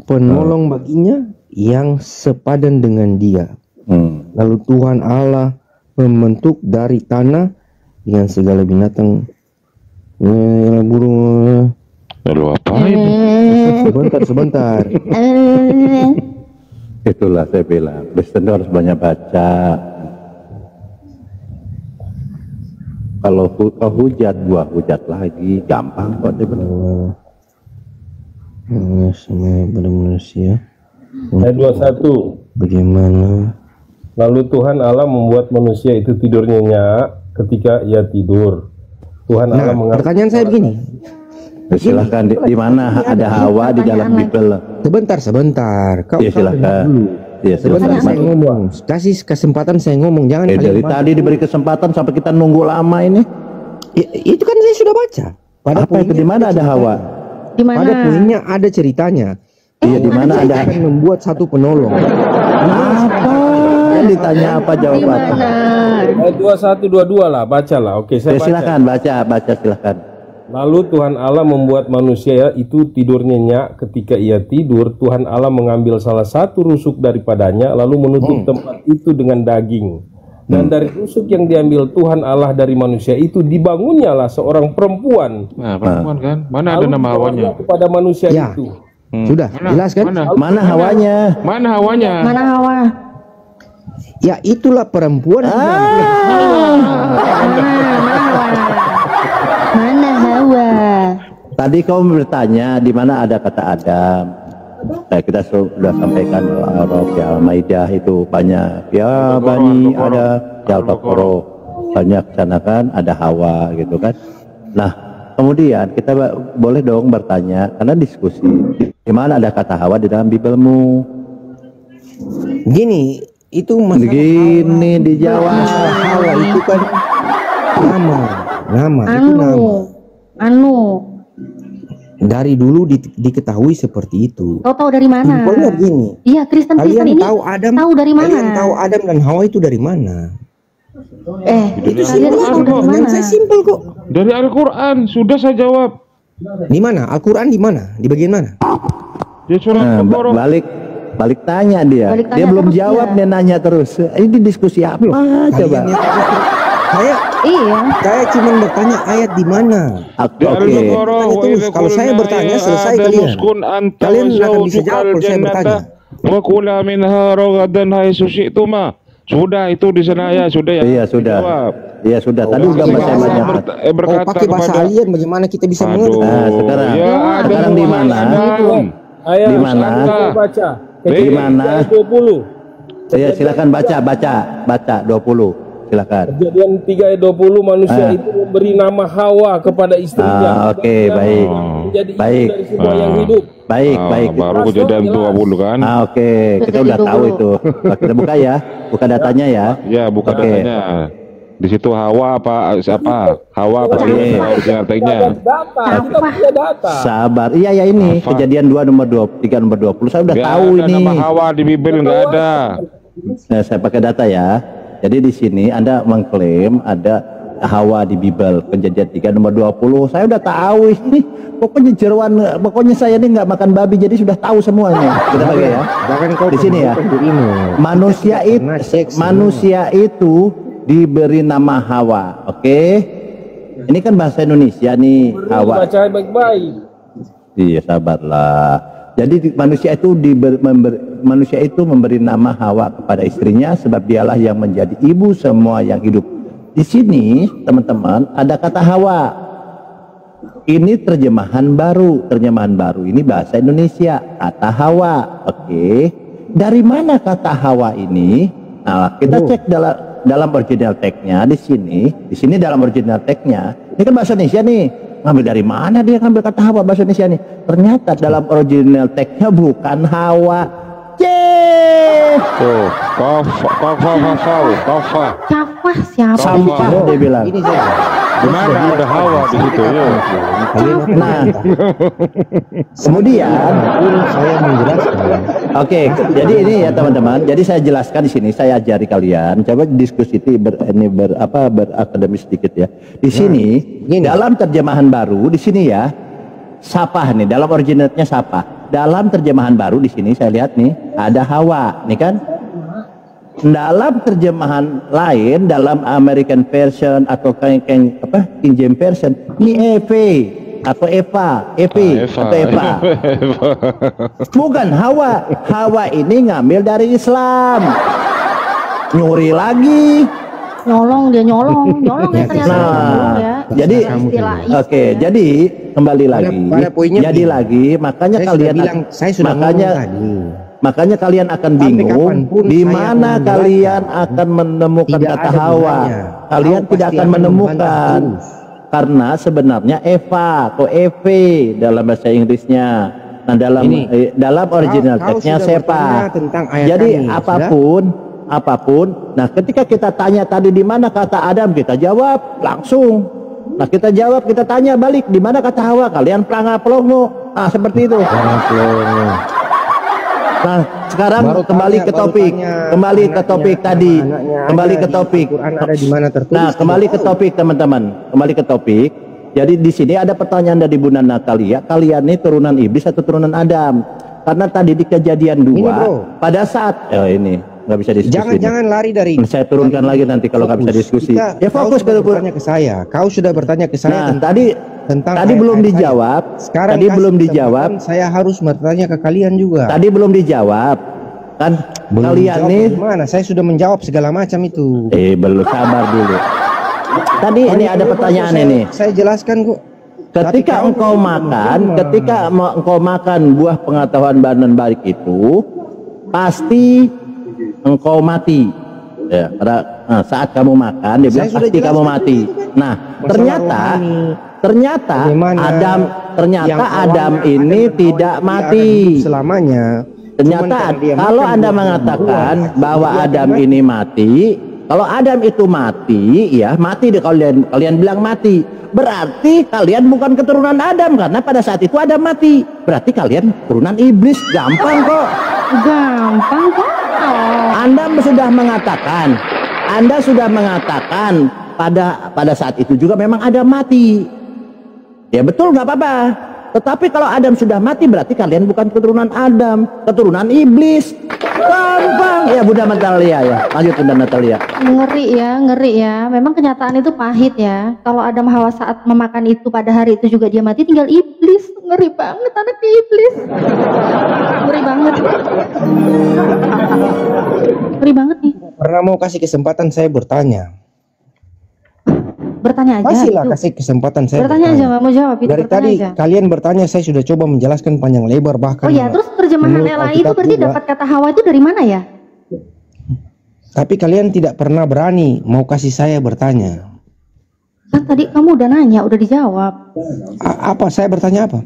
Speaker 9: penolong baginya yang sepadan dengan dia. Lalu Tuhan Allah membentuk dari tanah dengan segala binatang, burung.
Speaker 3: Lalu apa ini?
Speaker 9: Sebentar.
Speaker 1: Itulah saya bilang, Kristen itu harus banyak baca. Kalau hujat, gua hujat lagi, gampang kok dia bilang.
Speaker 9: Semua pada manusia.
Speaker 8: Ayat 21.
Speaker 9: Bagaimana?
Speaker 8: Lalu Tuhan Allah membuat manusia itu tidur nyenyak ketika ia tidur. Tuhan Allah
Speaker 9: Pertanyaan saya begini.
Speaker 1: Silahkan, di mana ada Hawa di dalam Bible?
Speaker 9: Sebentar. Kau
Speaker 1: Ya silahkan. Ya,
Speaker 9: sebentar saya ngomong. Kasih kesempatan saya ngomong. Jangan
Speaker 1: dari tadi diberi kesempatan sampai kita nunggu lama ini.
Speaker 9: Itu kan saya sudah baca.
Speaker 1: Apa itu, di mana ada Hawa?
Speaker 4: Di mana?
Speaker 9: Pada poinnya ada ceritanya.
Speaker 1: Iya, di mana ada
Speaker 9: akan membuat satu penolong.
Speaker 1: Apa? Ditanya apa jawabannya?
Speaker 8: Ayat 21 22 lah, bacalah. Oke, saya
Speaker 1: Ya, silakan baca silakan.
Speaker 8: Lalu Tuhan Allah membuat manusia itu tidur nyenyak. Ketika ia tidur, Tuhan Allah mengambil salah satu rusuk daripadanya, lalu menutup tempat itu dengan daging. Dan dari rusuk yang diambil Tuhan Allah dari manusia itu, dibangunnyalah seorang perempuan.
Speaker 3: Nah, perempuan kan? Mana ada nama Hawanya?
Speaker 8: Kepada manusia itu.
Speaker 9: Sudah, jelas kan?
Speaker 1: Mana Hawanya?
Speaker 3: Mana Hawanya?
Speaker 4: Mana Hawa?
Speaker 9: Ya itulah perempuan.
Speaker 4: Mana Hawa?
Speaker 1: Tadi kau bertanya di mana ada kata Adam. Kita sudah sampaikan Al-A'raf, ya Al-Maidah itu banyak. Ya Bani ada, ya Al-Baqarah banyak sana kan, ada Hawa gitu kan. Nah, kemudian kita boleh dong bertanya karena diskusi. Di mana ada kata Hawa di dalam Biblemu?
Speaker 9: Gini, itu masalah
Speaker 1: Gini dijawab.
Speaker 9: Hawa itu kan nama itu
Speaker 4: Anu.
Speaker 9: Dari dulu diketahui seperti itu.
Speaker 4: Kau tahu dari mana?
Speaker 9: Simpelnya gini.
Speaker 4: Iya, Kristen
Speaker 9: Kalian
Speaker 4: ini
Speaker 9: tahu Adam?
Speaker 4: tahu dari mana?
Speaker 9: Kalian tahu Adam dan Hawa itu dari mana?
Speaker 4: Itu
Speaker 9: Simpel
Speaker 4: tahu dari
Speaker 9: pertanyaan
Speaker 4: mana?
Speaker 9: saya simpel kok.
Speaker 3: Dari Al-Quran, sudah saya jawab.
Speaker 9: Di mana? Al-Quran di mana? Di bagian mana?
Speaker 3: Di surat Al-Baqarah.
Speaker 1: Balik tanya dia.
Speaker 4: Balik tanya
Speaker 1: Dia belum
Speaker 4: terus
Speaker 1: jawab,
Speaker 4: dia.
Speaker 1: dia nanya terus. Ini diskusi apa coba?
Speaker 9: Saya cuma bertanya ayat di mana.
Speaker 1: Oke.
Speaker 9: Kalau saya bertanya selesai kalian. Kalian akan bisa jawab kalau saya bertanya.
Speaker 3: Wa kula minha ragadan haitsu syi'tuma. Sudah itu di sana ya, sudah ya.
Speaker 1: Iya sudah. Iya sudah. Tadi udah saya banyak.
Speaker 3: Berkata
Speaker 9: pakai bahasa
Speaker 3: kepada
Speaker 9: alien bagaimana kita bisa mengerti?
Speaker 1: Nah, sekarang.
Speaker 3: ya,
Speaker 1: Sekarang di mana?
Speaker 8: Ayat
Speaker 1: Di mana?
Speaker 8: baca.
Speaker 1: Di mana?
Speaker 8: 20.
Speaker 1: Iya silakan baca 20. Silakan.
Speaker 8: Kejadian 3 ayat 20, manusia itu memberi nama Hawa kepada istrinya.
Speaker 1: Oke, baik.
Speaker 8: Menjadi ibu
Speaker 1: Baik.
Speaker 8: dari semua yang hidup.
Speaker 1: Baik.
Speaker 3: Baru kejadian 20 kan.
Speaker 1: Oke, kita udah tahu itu. Kita buka ya. Buka datanya ya.
Speaker 3: Ya, bukan
Speaker 1: Oke.
Speaker 3: datanya. Di situ Hawa apa siapa? Hawa apa
Speaker 1: Oke.
Speaker 3: original tag-nya?
Speaker 8: Data, kita punya data.
Speaker 1: Sabar. Iya ini
Speaker 3: Apa?
Speaker 1: kejadian 2 nomor 3 nomor 20. Saya udah
Speaker 3: Nggak
Speaker 1: tahu
Speaker 3: ada
Speaker 1: ini.
Speaker 3: nama Hawa di Bible nggak ada.
Speaker 1: Nah, saya pakai data ya. Jadi di sini Anda mengklaim ada Hawa di Bible, kejadian 3 nomor 20. Saya udah tahu ini. Pokoknya jeroan, pokoknya saya ini nggak makan babi, jadi sudah tahu semuanya. Kita pakai ya. Di sini ya. Manusia itu diberi nama Hawa. Oke. Ini kan bahasa Indonesia nih, Hawa.
Speaker 8: Baca baik-baik.
Speaker 1: Iya, sabarlah. Jadi manusia itu memberi nama Hawa kepada istrinya sebab dialah yang menjadi ibu semua yang hidup. Di sini, teman-teman, ada kata Hawa. Ini terjemahan baru. Terjemahan baru ini bahasa Indonesia, kata Hawa. Oke. Dari mana kata Hawa ini? Nah, kita cek dalam original tag-nya di sini dalam original tag-nya. Ini kan bahasa Indonesia nih. Ngambil dari mana dia ngambil kata Hawa bahasa Indonesia nih? Ternyata dalam original tag-nya bukan Hawa. Yeay!
Speaker 3: Tuh, kafa.
Speaker 4: Siapa? Siapa?
Speaker 1: Sampah dia bilang.
Speaker 7: Ini saya.
Speaker 3: Gimana ada Hawa di situ ya?
Speaker 1: Nah, kemudian
Speaker 7: Saya menjelaskan.
Speaker 1: oke, jadi ini ya teman-teman. Jadi saya jelaskan di sini, saya ajari kalian. Coba diskusi itu berakademis sedikit ya. Di sini dalam terjemahan baru di sini ya, Sapah nih dalam originalnya Sapah. Dalam terjemahan baru di sini saya lihat nih ada Hawa, nih kan? Dalam terjemahan lain, dalam American version atau King James version, ini Eve atau Eva, atau Eva. Bukan Hawa. Hawa ini ngambil dari Islam. Nyuri lagi.
Speaker 4: Nyolong dia nyolong ya ternyata.
Speaker 1: Nah,
Speaker 4: ya.
Speaker 1: jadi
Speaker 4: Istilah.
Speaker 1: jadi kembali lagi.
Speaker 7: pada poinnya
Speaker 1: Jadi
Speaker 7: begini.
Speaker 1: lagi, makanya
Speaker 7: Saya
Speaker 1: kalian
Speaker 7: sudah bilang, saya sudah
Speaker 1: makanya
Speaker 7: ngomong tadi.
Speaker 1: makanya kalian akan
Speaker 7: Sampai
Speaker 1: bingung
Speaker 7: kapanpun
Speaker 1: di
Speaker 7: saya
Speaker 1: mana
Speaker 7: akan
Speaker 1: kalian
Speaker 7: menjelaskan.
Speaker 1: akan menemukan
Speaker 7: Tidak
Speaker 1: kata
Speaker 7: ada
Speaker 1: Hawa.
Speaker 7: gunanya.
Speaker 1: Kalian
Speaker 7: Kau
Speaker 1: tidak
Speaker 7: pasti
Speaker 1: akan
Speaker 7: akan
Speaker 1: menemukan
Speaker 7: membantah
Speaker 1: karena sebenarnya Eva atau Eve dalam bahasa Inggrisnya. Nah, dalam original
Speaker 7: Kau
Speaker 1: teksnya
Speaker 7: sudah
Speaker 1: Sepa.
Speaker 7: bertanya tentang ayat
Speaker 1: Jadi
Speaker 7: kami,
Speaker 1: apapun. Nah, ketika kita tanya tadi di mana kata Adam, kita jawab langsung. Nah, kita jawab, kita tanya balik di mana kata Hawa, kalian pelongo. Ah, seperti itu. Nah, sekarang
Speaker 7: Baru
Speaker 1: kembali
Speaker 7: tanya,
Speaker 1: ke
Speaker 7: baru
Speaker 1: topik.
Speaker 7: tanya
Speaker 1: Kembali ke
Speaker 7: anaknya,
Speaker 1: topik tadi.
Speaker 7: anaknya
Speaker 1: Kembali
Speaker 7: ada
Speaker 1: ke
Speaker 7: di
Speaker 1: topik.
Speaker 7: Al-Quran ada di mana tertulis,
Speaker 1: Nah, kembali
Speaker 7: tidak
Speaker 1: ke topik teman-teman. Kembali ke topik. Jadi di sini ada pertanyaan dari Bunda Natalia, kalian ini turunan iblis atau turunan Adam? Karena tadi di Kejadian 2
Speaker 7: Ini, bro.
Speaker 1: pada saat ini nggak bisa diskusi.
Speaker 7: Jangan lari dari.
Speaker 1: Saya turunkan lagi nanti kalau nggak bisa diskusi. Ya fokus
Speaker 7: kau sudah
Speaker 1: ke
Speaker 7: bertanya ke saya. Kau sudah bertanya ke saya
Speaker 1: Nah,
Speaker 7: tentang
Speaker 1: tadi
Speaker 7: ayat-ayat
Speaker 1: belum
Speaker 7: saya.
Speaker 1: dijawab.
Speaker 7: Sekarang
Speaker 1: Tadi
Speaker 7: kasih
Speaker 1: belum
Speaker 7: kesempatan,
Speaker 1: dijawab.
Speaker 7: Saya harus bertanya ke kalian juga.
Speaker 1: Tadi belum dijawab. Kan
Speaker 7: Belum
Speaker 1: kalian
Speaker 7: dijawab
Speaker 1: nih
Speaker 7: gimana? Saya sudah menjawab segala macam itu.
Speaker 1: belum, sabar dulu. Tadi ini ada pertanyaan ini.
Speaker 7: Saya jelaskan kok.
Speaker 1: Ketika engkau makan buah pengetahuan baik dan baik itu, pasti engkau mati. Ya, saat kamu makan, dia bilang pasti kamu mati. Nah, ternyata Adam ini tidak mati.
Speaker 7: Selamanya.
Speaker 1: Ternyata kalau Anda mengatakan bahwa Adam ini mati, kalau Adam itu mati, ya mati deh, kalian bilang mati. Berarti kalian bukan keturunan Adam karena pada saat itu Adam mati. Berarti kalian keturunan iblis. Gampang kok.
Speaker 4: Gampang kok.
Speaker 1: Anda sudah mengatakan pada saat itu juga memang Adam mati. Ya betul, nggak apa-apa. Tetapi kalau Adam sudah mati berarti kalian bukan keturunan Adam, keturunan iblis. Gampang ya Bunda Natalia ya. Lanjut Bunda Natalia.
Speaker 4: Ngeri ya. Memang kenyataan itu pahit ya. Kalau Adam Hawa saat memakan itu pada hari itu juga dia mati, tinggal iblis. Ngeri banget anak iblis. Ngeri banget. Ngeri banget nih.
Speaker 7: Pernah mau kasih kesempatan saya bertanya.
Speaker 4: Bertanya aja.
Speaker 7: Kasihlah kasih kesempatan saya.
Speaker 4: Bertanya aja, nggak mau jawab itu.
Speaker 7: Dari tadi kalian bertanya, saya sudah coba menjelaskan panjang lebar bahkan.
Speaker 4: Oh ya, terus terjemahan Ella itu berarti dapat kata Hawa itu dari mana ya?
Speaker 7: Tapi kalian tidak pernah berani mau kasih saya bertanya.
Speaker 4: Kan tadi kamu udah nanya, udah dijawab.
Speaker 7: Apa? Saya bertanya apa?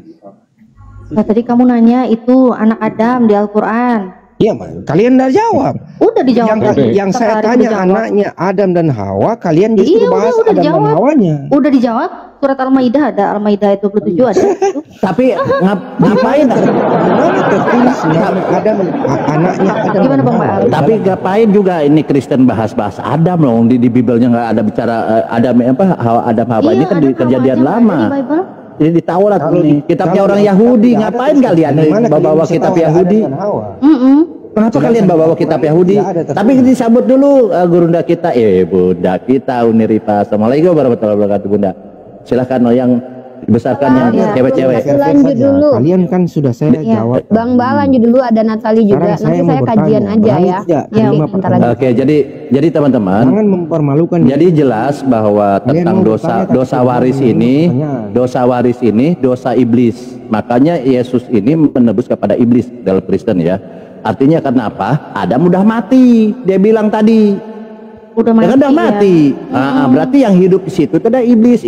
Speaker 4: Nah, tadi kamu nanya itu anak Adam di Al-Quran.
Speaker 7: Iya, kalian udah jawab.
Speaker 4: Udah dijawab.
Speaker 7: Yang saya tanya anaknya Adam dan Hawa, kalian justru bahas
Speaker 4: udah
Speaker 7: Adam
Speaker 4: dijawab.
Speaker 7: dan Hawanya.
Speaker 4: Udah dijawab. Surat Al-Maidah ada, Al-Maidah 27 ada.
Speaker 1: Tapi ngapain?
Speaker 7: Gimana tertulis nama Adam, anaknya Adam?
Speaker 4: Gimana Bang Baal?
Speaker 1: Tapi ngapain juga ini Kristen bahas Adam loh, di Bibelnya nggak ada bicara Adam Hawa ini kan di Kejadian Lama. Jadi di Taurat nih, kitabnya orang Yahudi. Ngapain kalian bawa kitab Yahudi? Kenapa kalian bawa kitab Yahudi? Tapi disambut dulu Gurunda kita, Bunda kita Uniripa. Assalamualaikum warahmatullahi wabarakatuh Bunda. Silahkan yang dibesarkan yang cewek-cewek.
Speaker 10: Lanjut dulu.
Speaker 7: Kalian kan sudah saya jawab.
Speaker 10: Bang Ba lanjut dulu, ada Natali juga. Nanti saya kajian aja ya.
Speaker 7: Ya,
Speaker 1: Oke, jadi teman-teman,
Speaker 7: jangan mempermalukan.
Speaker 1: Jadi jelas bahwa tentang dosa waris ini, dosa iblis. Makanya Yesus ini menebus kepada iblis dalam Kristen ya. Artinya karena apa? Adam udah mati. Dia bilang tadi.
Speaker 4: Udah mati.
Speaker 1: Berarti yang hidup di situ itu ada iblis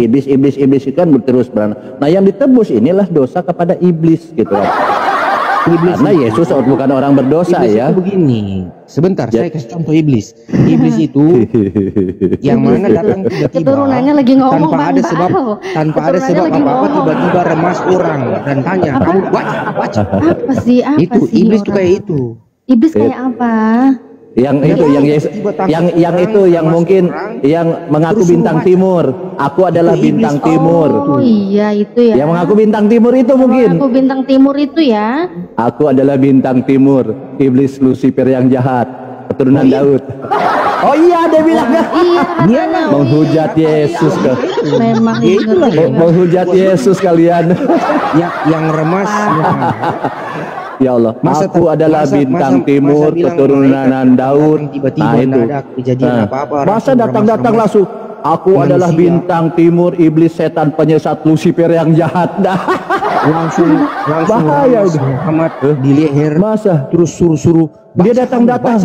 Speaker 1: kan terus beranak. Nah, yang ditebus inilah dosa kepada iblis gitu. Karena Yesus bukan orang berdosa
Speaker 9: iblis
Speaker 1: ya.
Speaker 9: itu begini. Sebentar, saya kasih contoh iblis. Iblis itu yang mana datang tiba-tiba
Speaker 4: Keturunannya lagi ngomong,
Speaker 9: tanpa
Speaker 4: Bang
Speaker 9: ada sebab,
Speaker 4: Bal.
Speaker 9: tanpa ada
Speaker 4: Keturunannya
Speaker 9: sebab
Speaker 4: lagi
Speaker 9: apa-apa
Speaker 4: ngomong.
Speaker 9: tiba-tiba remas orang dan tanya, kamu baca.
Speaker 4: Apa sih? Apa
Speaker 9: Itu
Speaker 4: sih
Speaker 9: iblis tuh
Speaker 4: orang?
Speaker 9: kayak itu.
Speaker 4: Iblis kayak apa?
Speaker 1: Yang itu yang Yesus, yang itu yang mungkin yang mengaku bintang timur. Aku adalah bintang timur.
Speaker 4: Oh iya itu ya.
Speaker 1: Yang mengaku bintang timur itu mungkin.
Speaker 4: Aku bintang timur itu ya.
Speaker 1: Aku adalah bintang timur, iblis Lucifer yang jahat, keturunan Daud. Oh iya, dia bilang ya.
Speaker 4: Iya katanya.
Speaker 1: Menghujat Yesus kan.
Speaker 4: Memang
Speaker 9: Itulah yang
Speaker 1: Menghujat Yesus kalian.
Speaker 9: yang remas.
Speaker 1: Ya Allah,
Speaker 9: Masa
Speaker 1: aku adalah bintang timur,
Speaker 9: bilang
Speaker 1: keturunan Daud.
Speaker 9: tiba-tiba
Speaker 1: Nah itu.
Speaker 9: nggak ada kejadian apa-apa,
Speaker 1: Masa
Speaker 9: langsung
Speaker 1: datang-datang
Speaker 9: remas-remas.
Speaker 1: langsung. Aku adalah
Speaker 9: Manusia.
Speaker 1: bintang timur, iblis setan penyesat Lucifer yang jahat. Dah.
Speaker 9: langsung
Speaker 1: Bahaya
Speaker 9: remas
Speaker 1: itu.
Speaker 9: Muhammad di leher,
Speaker 1: Masa
Speaker 9: terus suruh
Speaker 1: dia datang-datang.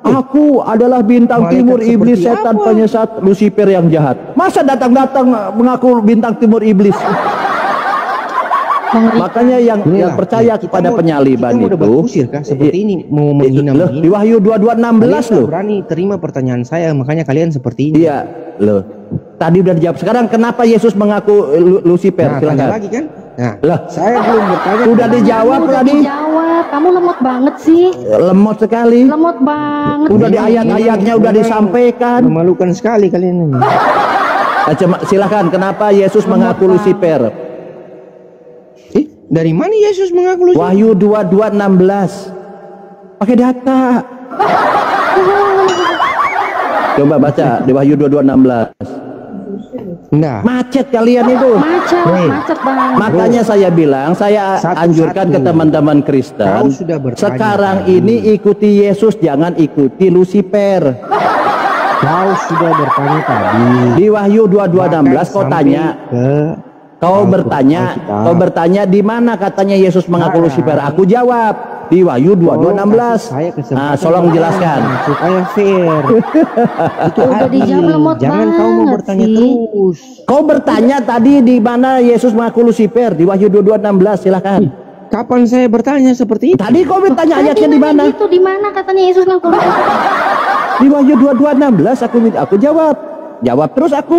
Speaker 1: Aku adalah bintang
Speaker 9: Malaikat
Speaker 1: timur, iblis
Speaker 9: seperti
Speaker 1: setan
Speaker 9: apa?
Speaker 1: penyesat Lucifer yang jahat. Masa datang-datang mengaku bintang timur iblis? Makanya yang
Speaker 9: Inilah,
Speaker 1: percaya
Speaker 9: kita
Speaker 1: kepada
Speaker 9: mau-
Speaker 1: penyaliban
Speaker 9: kita mau
Speaker 1: itu
Speaker 9: debat kusir kah seperti ini, mau menghina
Speaker 1: loh, di Wahyu 22:16
Speaker 9: Kalian
Speaker 1: loh.
Speaker 9: berani terima pertanyaan saya, makanya kalian seperti ini.
Speaker 1: Iya, loh. Tadi udah dijawab. Sekarang kenapa Yesus mengaku Lucifer?
Speaker 9: Nah, tanya
Speaker 1: Silakan.
Speaker 9: lagi kan? Nah,
Speaker 1: Lah,
Speaker 9: saya belum bertanya.
Speaker 1: udah dijawab
Speaker 4: Udah
Speaker 1: tadi.
Speaker 4: dijawab. Kamu lemot banget sih.
Speaker 1: Lemot sekali.
Speaker 4: Lemot banget.
Speaker 1: Udah di
Speaker 4: sih.
Speaker 1: ayat-ayatnya udah disampaikan.
Speaker 9: Memalukan sekali kalian ini.
Speaker 1: Silakan. Kenapa Yesus mengaku Lucifer?
Speaker 9: Dari mana Yesus mengaku Lucifer?
Speaker 1: Wahyu 22:16. Pakai data. Coba baca di Wahyu 22:16.
Speaker 9: Nah,
Speaker 1: Macet kalian itu.
Speaker 4: Macet banget.
Speaker 1: Makanya saya bilang, saya anjurkan ke teman-teman Kristen,
Speaker 9: Kau sudah bertanya
Speaker 1: sekarang
Speaker 9: tadi.
Speaker 1: ini ikuti Yesus, jangan ikuti Lucifer.
Speaker 9: Kau sudah bertanya tadi.
Speaker 1: Di Wahyu 22:16 kau
Speaker 9: Sampai
Speaker 1: tanya,
Speaker 9: ke
Speaker 1: kau
Speaker 9: Alkitab.
Speaker 1: bertanya di mana katanya Yesus mengaku Lucifer? Aku jawab di Wahyu 22:16.
Speaker 9: Saya
Speaker 1: Nah, tolong jelaskan.
Speaker 9: supaya fair. Itu
Speaker 4: Udah
Speaker 9: adil.
Speaker 4: dijawab lemot
Speaker 9: Jangan kau mau
Speaker 4: banget
Speaker 9: bertanya
Speaker 4: sih.
Speaker 9: terus.
Speaker 1: Kau bertanya tadi di mana Yesus mengaku Lucifer? Di Wahyu 22:16, silakan.
Speaker 9: Kapan saya bertanya seperti itu?
Speaker 1: Tadi kau bertanya
Speaker 4: Tadi
Speaker 1: ayatnya di
Speaker 4: nanya
Speaker 1: mana?
Speaker 4: Gitu di mana katanya Yesus ngaku Lucifer?
Speaker 1: Di Wahyu 22:16 aku jawab. Jawab terus aku.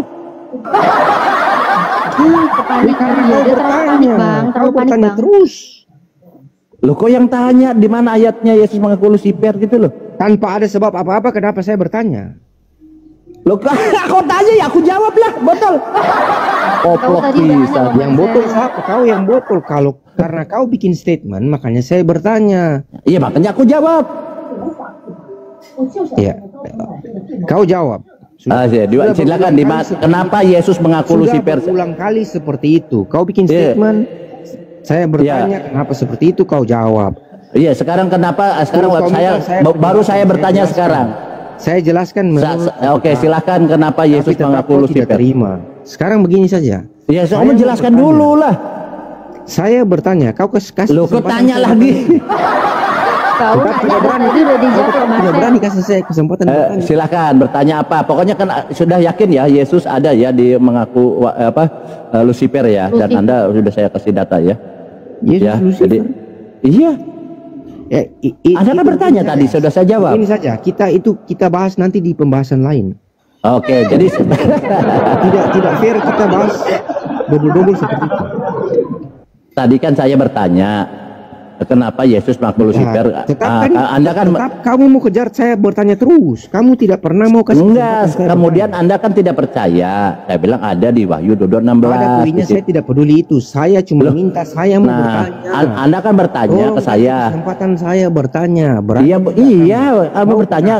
Speaker 4: Kepanikan dia. Dia terlalu panik bang.
Speaker 9: Kau
Speaker 4: Terlalu panik
Speaker 9: bertanya
Speaker 4: bang.
Speaker 9: terus.
Speaker 1: Loh, kok yang tanya di mana ayatnya Yesus mengaku Lucifer gitu loh?
Speaker 9: Tanpa ada sebab apa-apa, kenapa saya bertanya?
Speaker 1: Loh, kau tanya ya aku jawab lah, botol. Oplok
Speaker 4: tadi udah nanya
Speaker 1: bisa.
Speaker 4: loh,
Speaker 9: Yang botol siapa? Kau yang botol. Kalau karena kau bikin statement, makanya saya bertanya.
Speaker 1: Iya, makanya aku jawab.
Speaker 9: Ya, kau jawab.
Speaker 1: Silakan di mana? Kenapa Yesus mengaku Lucifer?
Speaker 9: Berulang kali seperti itu. Kau bikin
Speaker 1: Iya.
Speaker 9: statement. Saya bertanya kenapa seperti itu, kau jawab.
Speaker 1: Iya, sekarang kenapa? Sekarang
Speaker 9: Kau minta
Speaker 1: baru saya
Speaker 9: penjelasan,
Speaker 1: bertanya
Speaker 9: jelaskan.
Speaker 1: sekarang.
Speaker 9: Saya jelaskan menurut
Speaker 1: Oke, silakan kenapa Yesus
Speaker 9: tetap
Speaker 1: mengaku
Speaker 9: kau tidak
Speaker 1: Lucifer?
Speaker 9: terima. Sekarang begini saja.
Speaker 1: Ya, saya
Speaker 9: Saya
Speaker 1: menjelaskan
Speaker 9: mau
Speaker 1: dulu lah.
Speaker 9: Saya bertanya, kau kasih
Speaker 1: Loh, kau
Speaker 9: kesempatan
Speaker 1: tanya
Speaker 9: saya
Speaker 1: lagi.
Speaker 4: Kau
Speaker 9: Tetap
Speaker 4: nanya
Speaker 9: tidak berani.
Speaker 4: tadi udah dijawab
Speaker 9: Kau
Speaker 4: sama
Speaker 9: tidak
Speaker 4: saya.
Speaker 9: berani kasih saya kesempatan bertanya.
Speaker 1: Silakan bertanya apa. Pokoknya kan sudah yakin ya Yesus ada ya di mengaku Lucifer ya, dan
Speaker 4: Lucifer.
Speaker 1: Anda sudah saya kasih data ya.
Speaker 9: Yesus
Speaker 1: Ya,
Speaker 9: Lucifer.
Speaker 1: jadi iya. Anda kan
Speaker 9: itu
Speaker 1: bertanya
Speaker 9: begini
Speaker 1: tadi,
Speaker 9: saja.
Speaker 1: sudah saya jawab.
Speaker 9: Ini saja, kita bahas nanti di pembahasan lain.
Speaker 1: Oke, jadi
Speaker 9: Tidak fair kita bahas double seperti itu.
Speaker 1: tadi kan saya bertanya kenapa Yesus mengaku Lucifer. Anda kan
Speaker 9: tetap kamu mau kejar saya bertanya terus. Kamu tidak pernah mau kasih
Speaker 1: enggak,
Speaker 9: kesempatan saya
Speaker 1: kemudian Anda kan tidak percaya. Saya bilang ada di Wahyu 22:16.
Speaker 9: pada poinnya saya tidak peduli itu. Saya cuma minta saya mau bertanya.
Speaker 1: Anda kan bertanya ke saya.
Speaker 9: Kesempatan saya bertanya. Berarti
Speaker 1: Iya, kamu bertanya.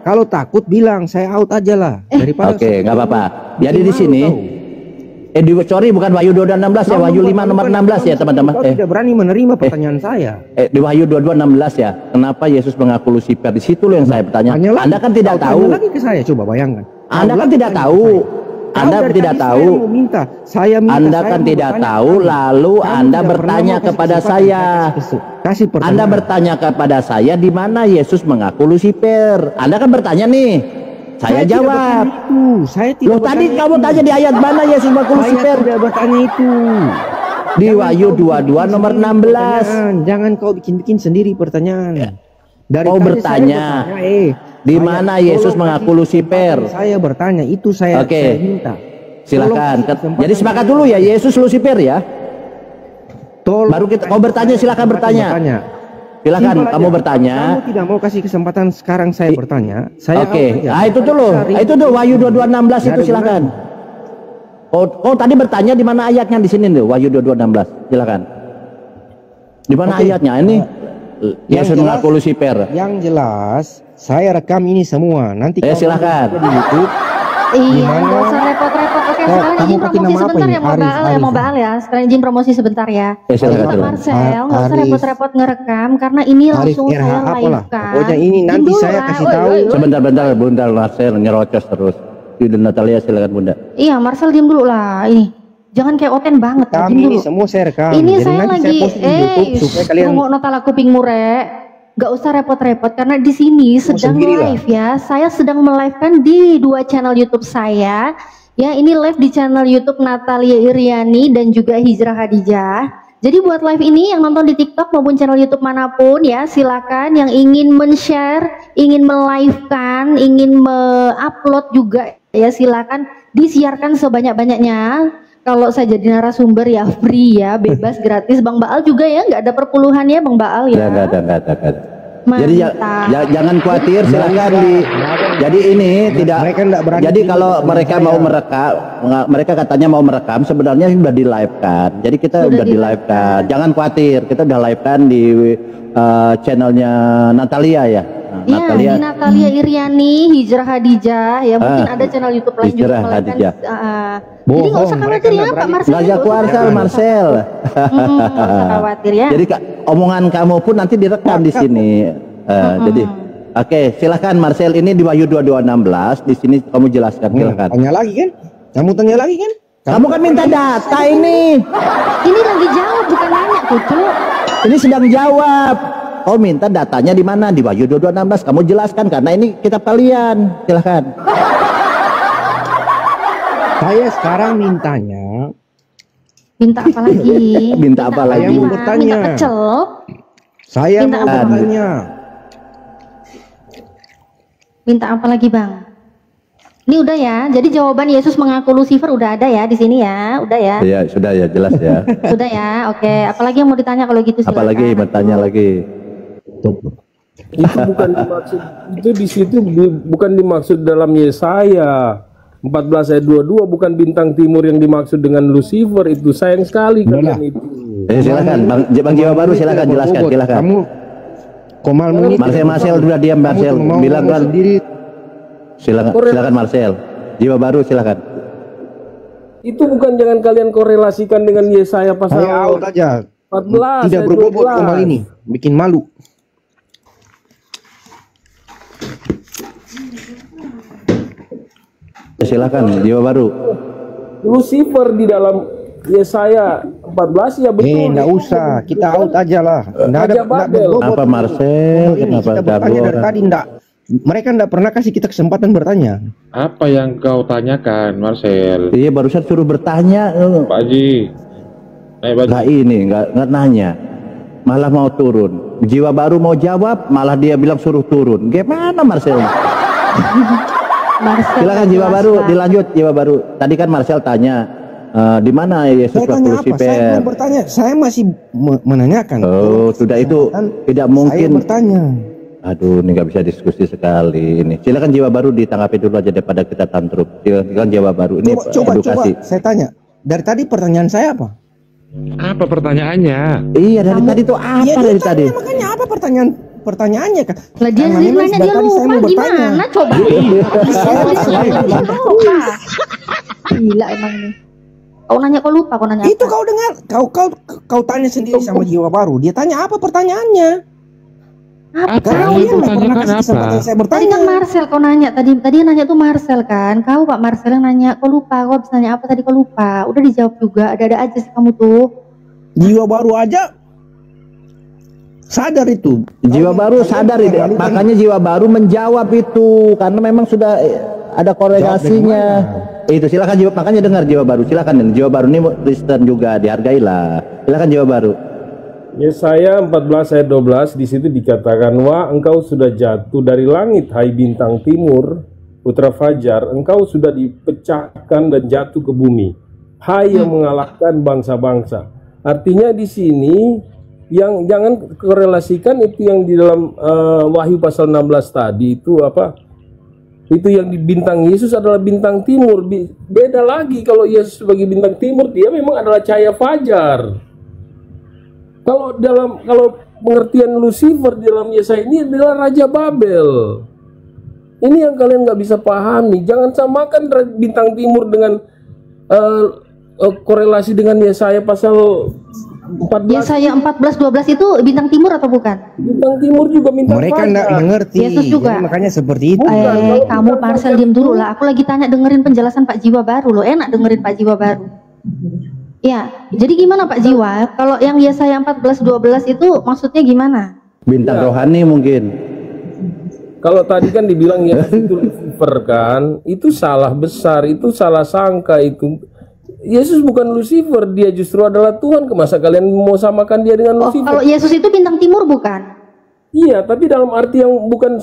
Speaker 9: Kalau takut bilang saya out aja lah. Daripada
Speaker 1: Oke, nggak apa-apa. Jadi di sini sorry, bukan Wahyu 22:16 ya, Wahyu 5 nomor 16 ya teman-teman.
Speaker 9: Kau tidak berani menerima pertanyaan saya.
Speaker 1: Di Wahyu 22:16 ya. Kenapa Yesus mengaku Lucifer? Di situ loh yang saya bertanya.
Speaker 9: Tanya lagi.
Speaker 1: Anda kan tidak
Speaker 9: Kau
Speaker 1: tahu.
Speaker 9: tanya lagi ke saya, coba bayangkan.
Speaker 1: Anda
Speaker 9: Kau
Speaker 1: kan
Speaker 9: lagi
Speaker 1: tidak
Speaker 9: tanya
Speaker 1: tahu.
Speaker 9: ke saya.
Speaker 1: Anda
Speaker 9: Kau dari
Speaker 1: tidak
Speaker 9: tadi
Speaker 1: tahu.
Speaker 9: Saya mau minta. Saya minta.
Speaker 1: Anda
Speaker 9: saya
Speaker 1: kan
Speaker 9: mau
Speaker 1: tidak
Speaker 9: bertanya
Speaker 1: tahu,
Speaker 9: kamu.
Speaker 1: lalu
Speaker 9: Kamu
Speaker 1: Anda
Speaker 9: tidak
Speaker 1: bertanya
Speaker 9: pernah mau
Speaker 1: kepada
Speaker 9: kasih
Speaker 1: saya.
Speaker 9: Kasih pertanyaan.
Speaker 1: Anda bertanya kepada saya di mana Yesus mengaku Lucifer. Anda kan bertanya nih. Saya
Speaker 9: tidak
Speaker 1: jawab.
Speaker 9: bertanya itu. Saya tidak
Speaker 1: Loh, tadi
Speaker 9: bertanya
Speaker 1: kamu
Speaker 9: itu.
Speaker 1: tanya di ayat mana Yesus mengaku
Speaker 9: Saya
Speaker 1: Lucifer?
Speaker 9: tidak bertanya itu.
Speaker 1: Di Wahyu 22 nomor 16.
Speaker 9: Jangan kau bikin-bikin sendiri pertanyaan. Dari
Speaker 1: Kau
Speaker 9: tadi
Speaker 1: bertanya,
Speaker 9: saya bertanya,
Speaker 1: di mana Yesus mengaku Lucifer?
Speaker 9: Saya bertanya, itu saya minta.
Speaker 1: Silakan. Jadi sepakat dulu ya, Yesus Lucifer ya. Baru kau bertanya, silakan bertanya. Silakan kamu bertanya.
Speaker 9: Kamu tidak mau kasih kesempatan sekarang saya bertanya.
Speaker 1: Oke. Itu dulu. Itu tuh Wahyu 22:16 itu silakan. Kau tadi bertanya di mana ayatnya di sini tuh Wahyu 22:16. Silakan. Di mana ayatnya ini? Yesus mengaku Lucifer.
Speaker 9: Yang jelas, saya rekam ini semua. Nanti
Speaker 1: silakan.
Speaker 9: Di YouTube.
Speaker 4: Iya, nggak usah repot-repot. Oke, sekarang izin promosi sebentar ya, mau Baal ya. Sekarang izin promosi sebentar ya. Pak Marcel, nggak usah repot-repot ngerekam karena ini langsung saya live-kan.
Speaker 9: Pokoknya ini nanti saya kasih tahu.
Speaker 1: Sebentar, Marcel nyerocos terus. Yudha Natalia silakan Bunda.
Speaker 4: Iya, Marcel diam dulu lah. Ini jangan kayak Oten banget.
Speaker 9: Kami ini semua saya rekam.
Speaker 4: Ini saya lagi tunggu nota laku ping mure. Gak usah repot-repot karena di sini sedang live ya. Saya sedang melive-kan di 2 channel YouTube saya. Ya, ini live di channel YouTube Natalia Iriani dan juga Hijrah Khadijah. Jadi buat live ini yang nonton di TikTok maupun channel YouTube manapun ya, silakan yang ingin men-share, ingin melive-kan, ingin me-upload juga ya, silakan disiarkan sebanyak-banyaknya. Kalau saya jadi narasumber ya free ya, bebas gratis. Bang Baal juga ya, nggak ada perpuluhan ya Bang Baal ya.
Speaker 1: Nggak ada. Jadi jangan khawatir, silakan jadi ini tidak. Jadi kalau mereka mau merekam, mereka katanya mau merekam, sebenarnya sudah di live kan. Jadi kita sudah di live kan. Jangan khawatir, kita udah live kan di channelnya Natalia ya.
Speaker 4: Iya, di Natalia Iriani, Hijrah Khadijah ya, mungkin ada channel YouTube lain juga
Speaker 1: Khadijah.
Speaker 4: Jadi nggak usah khawatir ya Pak Marcel.
Speaker 1: Nggak kuasa Marcel.
Speaker 4: Nggak usah khawatir ya.
Speaker 1: Jadi omongan kamu pun nanti direkam di sini. Jadi oke, silakan Marcel, ini di Wahyu 22:16 di sini kamu jelaskan, silakan.
Speaker 9: Tanya lagi kan? Kamu tanya lagi kan?
Speaker 1: Kamu kan minta data ini.
Speaker 4: Ini lagi jawab bukan nanya, Cucu.
Speaker 1: Ini sedang jawab. Oh, minta datanya di mana? Di Wahyu 22:16. Kamu jelaskan karena ini kitab kalian. Silakan.
Speaker 9: Saya sekarang mintanya.
Speaker 4: Minta apa lagi?
Speaker 1: Minta apa lagi?
Speaker 9: Saya mau bertanya.
Speaker 4: Minta pecel.
Speaker 9: Saya mau bertanya.
Speaker 4: Minta apa lagi, Bang? Ini udah ya. Jadi jawaban Yesus mengaku Lucifer udah ada ya di sini ya. Udah ya.
Speaker 1: Iya, sudah ya, jelas ya.
Speaker 4: Sudah ya. Oke, apalagi yang mau ditanya kalau gitu silakan.
Speaker 1: Apalagi bertanya lagi.
Speaker 8: Itu bukan dimaksud, itu di situ bukan dimaksud dalam Yesaya 14 ayat 22, bukan bintang timur yang dimaksud dengan Lucifer. Itu sayang sekali kalian itu.
Speaker 1: Silakan Bang Jiwa Baru, silakan jelaskan, silakan.
Speaker 9: Kamu Komal menit.
Speaker 1: Marcel sudah diam, Marcel bilang kan sendiri. Silakan Marcel. Jiwa Baru silakan.
Speaker 8: Itu bukan, jangan kalian korelasikan dengan Yesaya pasal 14
Speaker 9: tidak berbobot Komal ini, bikin malu.
Speaker 1: Silakan Jiwa Baru.
Speaker 8: Lucifer di dalam Yesaya 14 ya betul.
Speaker 9: Enggak usah, kita out aja lah. Enggak ada berbobot.
Speaker 1: Apa Marcel? Kenapa
Speaker 9: kita bertanya dari tadi enggak? Mereka enggak pernah kasih kita kesempatan bertanya.
Speaker 3: Apa yang kau tanyakan, Marcel?
Speaker 1: Iya, barusan suruh bertanya.
Speaker 3: Pak Haji.
Speaker 1: Enggak ini, enggak nanya. Malah mau turun. Jiwa Baru mau jawab, malah dia bilang suruh turun. Gimana Marcel? Silakan Jiwa Baru, dilanjut Jiwa Baru. Tadi kan Marcel tanya di mana Yesus Lucifer?
Speaker 9: Saya belum bertanya, saya masih menanyakan.
Speaker 1: Oh, sudah itu tidak mungkin.
Speaker 9: Saya bertanya.
Speaker 1: Aduh, ini nggak bisa diskusi sekali ini. Silakan Jiwa Baru ditanggapi dulu aja daripada kita tantrum. Silakan Jiwa Baru ini
Speaker 9: coba,
Speaker 1: edukasi.
Speaker 9: Saya tanya. Dari tadi pertanyaan saya apa?
Speaker 3: Apa pertanyaannya?
Speaker 1: Iya, dari tadi itu apa dari tadi?
Speaker 9: Makanya apa pertanyaannya kan?
Speaker 4: Lah dia sih nanya, dia lupa gimana coba? Gila emang nih. Kau nanya, kau lupa, kau nanya
Speaker 9: itu
Speaker 4: apa?
Speaker 9: Kau dengar, kau tanya sendiri sama Jiwa Baru. Dia tanya apa pertanyaannya?
Speaker 4: Apa?
Speaker 9: Kau yang pernah kasih kesempatan saya bertanya.
Speaker 4: Tadi kan Marcel kau nanya, tadi yang nanya tuh Marcel kan. Kau Pak Marcel yang nanya, kau lupa, kau habis nanya apa tadi, kau lupa. Udah dijawab juga, ada aja sih kamu tuh.
Speaker 9: Jiwa Baru aja sadar itu.
Speaker 1: Jiwa Baru sadar itu. Makanya Jiwa Baru menjawab itu karena memang sudah ada korelasinya. Itu silakan jiwa, makanya dengar jiwa baru, silakan. Jiwa baru ini Kristen juga, dihargailah. Silakan jiwa baru.
Speaker 8: Yesaya 14 ayat 12 di situ dikatakan, wah engkau sudah jatuh dari langit, hai bintang timur, putra fajar, engkau sudah dipecahkan dan jatuh ke bumi, hai yang mengalahkan bangsa-bangsa. Artinya di sini yang jangan korelasikan itu yang di dalam Wahyu pasal 16 tadi itu apa? Itu yang di bintang Yesus adalah bintang timur. Beda lagi kalau Yesus sebagai bintang timur, dia memang adalah cahaya fajar. Kalau pengertian Lucifer di dalam Yesaya ini adalah Raja Babel. Ini yang kalian nggak bisa pahami. Jangan samakan bintang timur dengan korelasi dengan Yesaya pasal 14.
Speaker 4: Yesaya 14:12 itu bintang timur atau bukan?
Speaker 8: Bintang timur juga bintang
Speaker 9: Mereka
Speaker 8: fajar.
Speaker 9: nggak mengerti.
Speaker 4: Yesus juga.
Speaker 9: Jadi makanya seperti itu.
Speaker 4: Kamu Marcel diem dulu lah. Aku lagi tanya, dengerin penjelasan Pak Jiwa Baru loh. Enak dengerin Pak Jiwa Baru. Ya, jadi gimana Pak Jiwa? Kalau yang Yesaya 14:12 itu maksudnya gimana?
Speaker 1: Bintang rohani mungkin.
Speaker 8: Kalau tadi kan dibilang Yesus itu Lucifer kan, itu salah besar, itu salah sangka itu. Yesus bukan Lucifer, dia justru adalah Tuhan. Masa kalian mau samakan dia dengan Lucifer?
Speaker 4: Kalau Yesus itu bintang timur bukan?
Speaker 8: Iya, tapi dalam arti yang bukan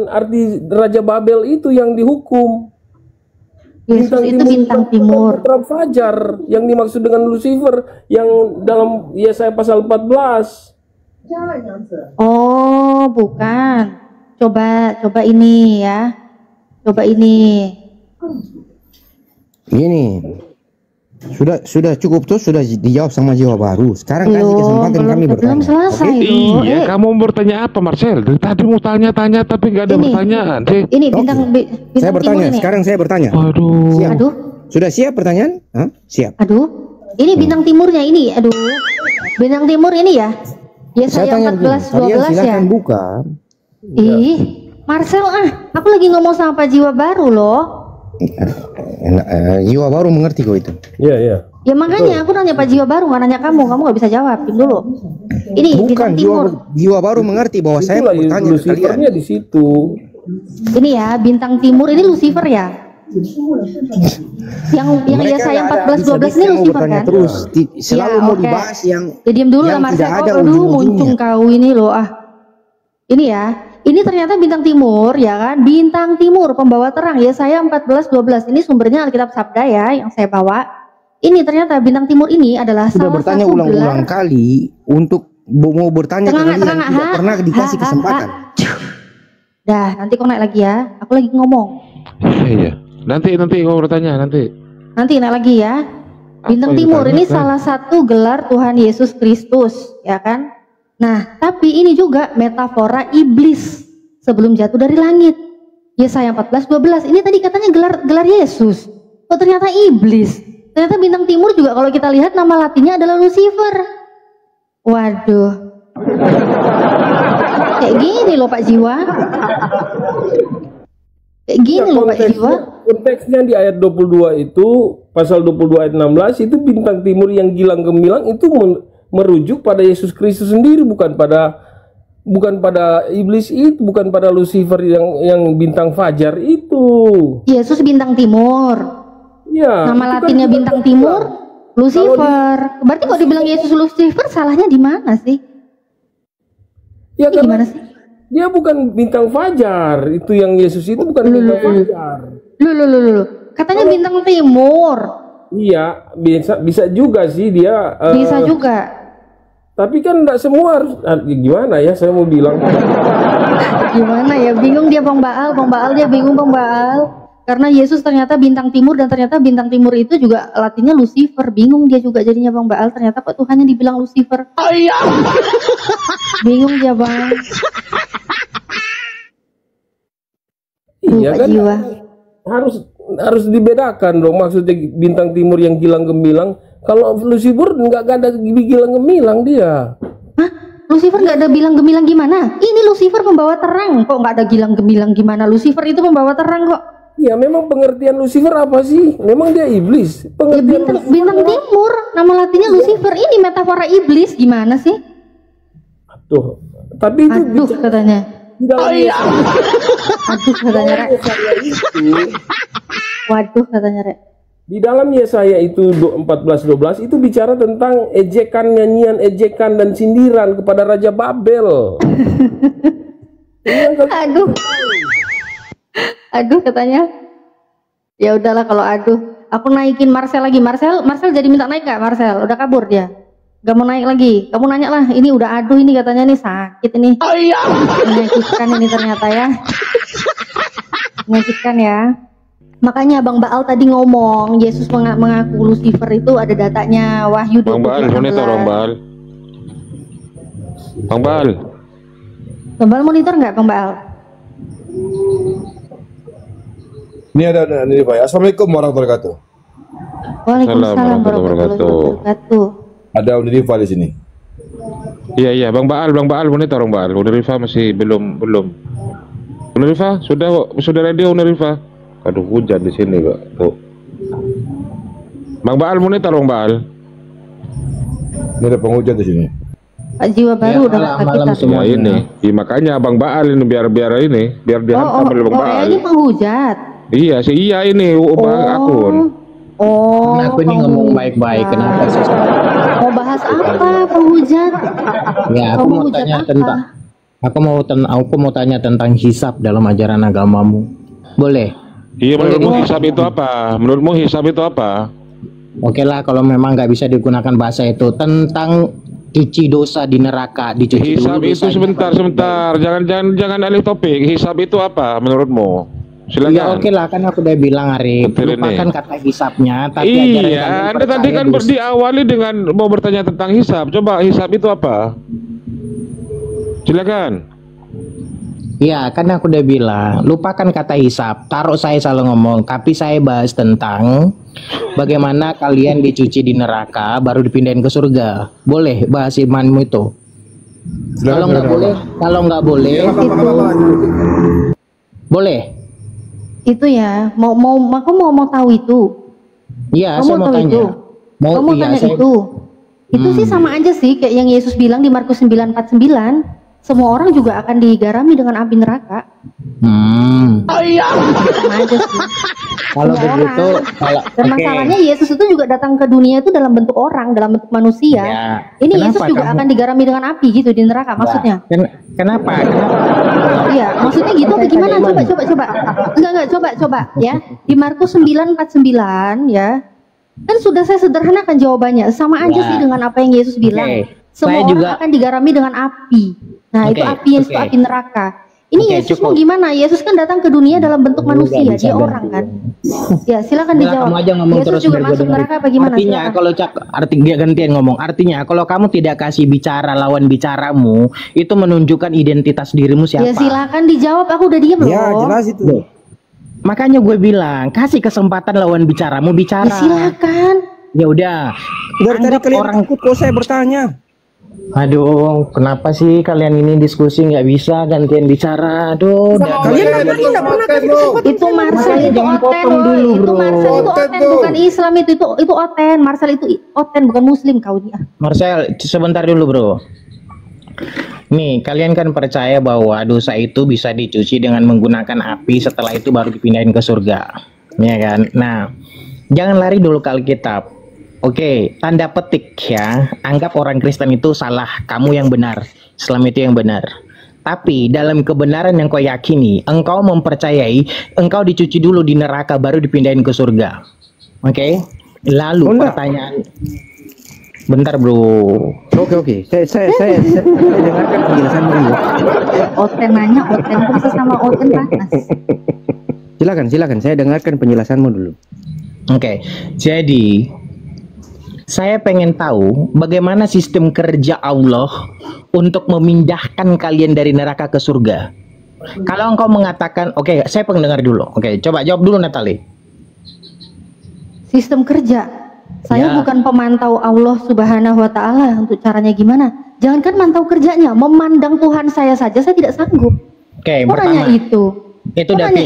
Speaker 8: arti Raja Babel itu yang dihukum.
Speaker 4: Yesus itu bintang timur.
Speaker 8: Putra fajar yang dimaksud dengan Lucifer yang dalam Yesaya pasal 14.
Speaker 4: Oh, bukan. Coba ini ya. Coba ini.
Speaker 9: Gini, sudah cukup tuh, sudah dijawab sama Jiwa Baru. Sekarang kasih kesempatan kami bertanya.
Speaker 4: Belum selesai
Speaker 3: Iya, kamu bertanya apa Marcel? Dari tadi mau tanya-tanya tapi nggak ada pertanyaan sih.
Speaker 4: Ini bintang
Speaker 9: Saya bertanya,
Speaker 4: timur ini.
Speaker 9: sekarang saya bertanya.
Speaker 3: Waduh.
Speaker 9: Siap.
Speaker 4: Aduh.
Speaker 9: Sudah siap pertanyaan? Hah? Siap.
Speaker 4: Aduh. Ini bintang timurnya ini. Aduh. Bintang timur ini ya.
Speaker 9: Saya
Speaker 4: Yesaya
Speaker 9: tanya begini,
Speaker 4: 14:12 ya.
Speaker 9: silakan buka.
Speaker 4: Ih, Marcel aku lagi ngomong sama Pak Jiwa Baru loh.
Speaker 9: Jiwa Baru mengerti kok itu.
Speaker 8: Iya, iya.
Speaker 4: Ya makanya aku nanya Pak Jiwa Baru, nggak nanya kamu nggak bisa jawab. Diam dulu. Ini
Speaker 9: Bukan,
Speaker 4: bintang timur.
Speaker 9: Jiwa Baru mengerti bahwa saya
Speaker 8: Itulah
Speaker 9: bertanya ke kalian.
Speaker 8: Lucifernya di situ.
Speaker 4: Ini ya bintang timur ini Lucifer ya. Yang
Speaker 9: Mereka
Speaker 4: Yesaya
Speaker 9: nggak ada
Speaker 4: 14:12 ini
Speaker 9: habis-habisnya mau
Speaker 4: Lucifer
Speaker 9: bertanya
Speaker 4: kan?
Speaker 9: terus. Selalu
Speaker 4: Ya,
Speaker 9: mau
Speaker 4: oke.
Speaker 9: dibahas yang
Speaker 4: Ya diam dulu lah
Speaker 9: yang
Speaker 4: Marcel.
Speaker 9: tidak ada
Speaker 4: Aduh
Speaker 9: ujung-ujungnya.
Speaker 4: muncung kau ini loh Ini ya. Ini ternyata bintang timur ya kan? Bintang timur pembawa terang Yesaya 14:12. Ini sumbernya Alkitab Sabda ya yang saya bawa. Ini ternyata bintang timur ini adalah
Speaker 9: sudah
Speaker 4: salah
Speaker 9: bertanya
Speaker 4: satu
Speaker 9: ulang-ulang
Speaker 4: gelar.
Speaker 9: kali untuk mau bertanya ke kalian tidak pernah dikasih kesempatan.
Speaker 4: Dah, nanti kau naik lagi ya. Aku lagi ngomong.
Speaker 3: Iya. Nanti kau bertanya nanti.
Speaker 4: Nanti naik lagi ya. Bintang
Speaker 3: yang
Speaker 4: timur ini
Speaker 3: ditanyakan?
Speaker 4: salah satu gelar Tuhan Yesus Kristus, ya kan? Nah, tapi ini juga metafora iblis sebelum jatuh dari langit. Yesaya 14:12. Ini tadi katanya gelar Yesus. Oh, ternyata iblis. Ternyata bintang timur juga kalau kita lihat nama latinnya adalah Lucifer. Waduh. Kayak gini loh Pak Jiwa. Kayak gini loh Pak Jiwa.
Speaker 8: Konteksnya di ayat 22 itu, pasal 22 ayat 16 itu bintang timur yang gilang gemilang itu merujuk pada Yesus Kristus sendiri, bukan pada iblis itu, bukan pada Lucifer yang bintang fajar itu.
Speaker 4: Yesus bintang timur.
Speaker 8: Ya,
Speaker 4: Nama
Speaker 8: itu kan
Speaker 4: latinnya bintang timur, Lucifer.
Speaker 8: Kalau
Speaker 4: Berarti kok dibilang Yesus Lucifer, salahnya di mana sih?
Speaker 8: Ya,
Speaker 4: Ini gimana
Speaker 8: karena
Speaker 4: sih?
Speaker 8: dia bukan bintang fajar. Itu yang Yesus itu bukan bintang fajar.
Speaker 4: Loh. Katanya bintang timur.
Speaker 8: Iya, bisa juga sih dia.
Speaker 4: Bisa juga.
Speaker 8: Tapi kan tidak semua harus. Gimana ya? Saya mau bilang.
Speaker 4: Gimana ya? Bingung dia Bang Baal dia bingung Bang Baal. Karena Yesus ternyata bintang timur dan ternyata bintang timur itu juga latinnya Lucifer. Bingung dia juga jadinya Bang Baal. Ternyata kok Tuhannya dibilang Lucifer. Oh iya. Bingung dia Bang.
Speaker 8: Iya
Speaker 4: Pak
Speaker 8: kan?
Speaker 4: Jiwa.
Speaker 8: Harus dibedakan dong, maksudnya bintang timur yang gilang gemilang. Kalau Lucifer nggak ada gilang gemilang dia.
Speaker 4: Hah? Lucifer nggak ada bilang gemilang gimana? Ini Lucifer pembawa terang. Kok nggak ada gilang gemilang gimana? Lucifer itu pembawa terang kok.
Speaker 8: Ya memang pengertian Lucifer apa sih? Memang dia iblis.
Speaker 4: Ya, bintang timur, nama latinnya Lucifer. Ini metafora iblis gimana sih?
Speaker 8: Tuh, tapi itu
Speaker 4: Aduh katanya.
Speaker 8: di dalam
Speaker 4: Aduh katanya Rek.
Speaker 8: Yesaya itu
Speaker 4: Waduh, katanya Rek.
Speaker 8: Di dalam Yesaya itu 14:12 itu bicara tentang ejekan, nyanyian, ejekan dan sindiran kepada Raja Babel.
Speaker 4: Aduh. Aduh katanya. Ya udahlah kalau aduh. Aku naikin Marcel lagi. Marcel jadi minta naik gak Marcel? Udah kabur dia. Gak mau naik lagi. Kamu nanya lah, ini udah aduh ini katanya nih sakit ini. Menyakitkan ini ternyata ya. Menyakitkan ya. Makanya Bang Baal tadi ngomong Yesus mengaku Lucifer itu ada datanya Wahyu 20:16.
Speaker 3: Bang Baal, monitor Bang Baal. Bang Baal.
Speaker 4: Bang Baal monitor nggak Bang Baal?
Speaker 11: Ini ada Pak. Assalamualaikum warahmatullahi wabarakatuh.
Speaker 4: Waalaikumsalam warahmatullahi wabarakatuh.
Speaker 11: Ada Unirifa di sini.
Speaker 3: Iya Bang Baal monitor Bang Baal. Unirifa masih belum. Unirifa sudah radio Unirifa. Aduh hujan di sini Pak. Tuh. Bang Baal monitor Bang Baal.
Speaker 11: Ini ada penghujan di sini.
Speaker 4: Pak Jiwa Baru udah
Speaker 3: malam semua ini. Ya, makanya Bang Baal ini biar dihantam oleh Bang Baal.
Speaker 4: Ini penghujat.
Speaker 3: Iya sih ini akun.
Speaker 12: Nah, aku ini ngomong baik-baik, kenapa sih?
Speaker 4: Mau bahas apa penghujat?
Speaker 12: Ya, aku mau tanya tentang hisab dalam ajaran agamamu. Boleh?
Speaker 3: Iya, menurutmu hisab itu apa?
Speaker 12: Oke lah, kalau memang nggak bisa digunakan bahasa itu tentang cuci dosa di neraka, dicuci
Speaker 3: hisab
Speaker 12: dulu
Speaker 3: itu sebentar. Jangan alih topik. Hisab itu apa menurutmu? Silakan.
Speaker 12: Ya oke lah, kan aku udah bilang Arif, lupakan kata hisabnya, tapi
Speaker 3: iya, Anda tadi kan diawali dengan mau bertanya tentang hisab. Coba hisab itu apa? Silakan.
Speaker 12: Iya, kan aku udah bilang, lupakan kata hisab. Taruh saya salah ngomong, tapi saya bahas tentang bagaimana kalian dicuci di neraka baru dipindahin ke surga. Boleh bahas imanmu itu? Kalau nggak boleh, boleh.
Speaker 4: Itu ya, aku mau tahu itu.
Speaker 12: Iya, saya mau tanya.
Speaker 4: Kamu mau tanya itu? Itu sih sama aja sih kayak yang Yesus bilang di Markus 9:49. Semua orang juga akan digarami dengan api neraka. Sama aja sih.
Speaker 12: Kalau begitu,
Speaker 4: dan masalahnya Yesus itu juga datang ke dunia itu dalam bentuk orang, dalam bentuk manusia.
Speaker 12: Ya,
Speaker 4: ini Yesus juga akan digarami dengan api gitu di neraka maksudnya.
Speaker 12: Kenapa?
Speaker 4: Iya, maksudnya gitu atau gimana? Coba. Enggak, coba ya. Di Markus 9:49 ya. Kan sudah saya sederhanakan jawabannya. Sama aja sih dengan apa yang Yesus bilang. Semua orang akan digarami dengan api. Nah, itu apinya itu api neraka. Ini Yesus mau gimana? Yesus kan datang ke dunia dalam bentuk manusia, dia orang kan. Ya, silakan dijawab.
Speaker 12: Kamu aja ngomong
Speaker 4: Yesus
Speaker 12: terus
Speaker 4: juga masuk neraka apa gimana?
Speaker 12: Artinya kalau dia gantian ngomong. Artinya kalau kamu tidak kasih bicara lawan bicaramu, itu menunjukkan identitas dirimu siapa.
Speaker 4: Ya silakan dijawab, aku udah diam loh.
Speaker 12: Ya, jelas itu. Makanya gue bilang, kasih kesempatan lawan bicaramu bicara.
Speaker 4: Ya silakan.
Speaker 12: Ya udah.
Speaker 9: Dari tadi kalian orang ikut kok saya bertanya.
Speaker 12: Aduh, kenapa sih kalian ini diskusi nggak bisa gantian bicara? Aduh,
Speaker 9: kalian nggak pernah
Speaker 4: itu Marcel itu oten dulu, bro. Itu Marcel itu oten, bukan Islam itu oten. Marcel itu oten, bukan Muslim kau dia.
Speaker 12: Marcel, sebentar dulu, bro. Nih, kalian kan percaya bahwa dosa itu bisa dicuci dengan menggunakan api, setelah itu baru dipindahin ke surga, ya kan? Nah, jangan lari dulu ke Alkitab. Oke, tanda petik ya, anggap orang Kristen itu salah, kamu yang benar, Islam itu yang benar. Tapi dalam kebenaran yang kau yakini, engkau mempercayai, engkau dicuci dulu di neraka baru dipindahin ke surga. Oke, lalu pertanyaan, bentar bro.
Speaker 9: Oke, saya dengarkan penjelasanmu dulu.
Speaker 4: Oten nanya, oten pun sesama oten panas.
Speaker 9: Silakan, saya dengarkan penjelasanmu dulu.
Speaker 12: Oke, jadi saya pengen tahu bagaimana sistem kerja Allah untuk memindahkan kalian dari neraka ke surga. Kalau engkau mengatakan, oke, saya pendengar dulu. Oke, coba jawab dulu Natali.
Speaker 4: Sistem kerja. Saya bukan pemantau Allah Subhanahu wa Ta'ala untuk caranya gimana. Jangankan mantau kerjanya, memandang Tuhan saya saja saya tidak sanggup.
Speaker 12: Oke, pertama
Speaker 4: itu
Speaker 12: udah Oke.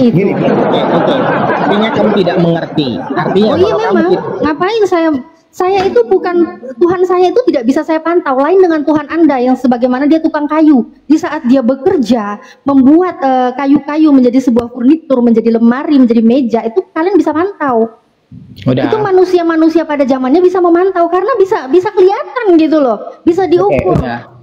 Speaker 12: Artinya kamu tidak mengerti. Artinya
Speaker 4: iya memang. Ngapain saya Saya itu bukan, Tuhan saya itu tidak bisa saya pantau, lain dengan Tuhan Anda yang sebagaimana dia tukang kayu. Di saat dia bekerja, membuat kayu-kayu menjadi sebuah furnitur, menjadi lemari, menjadi meja, itu kalian bisa pantau.
Speaker 12: Udah.
Speaker 4: Itu manusia-manusia pada zamannya bisa memantau, karena bisa kelihatan gitu loh, bisa diukur.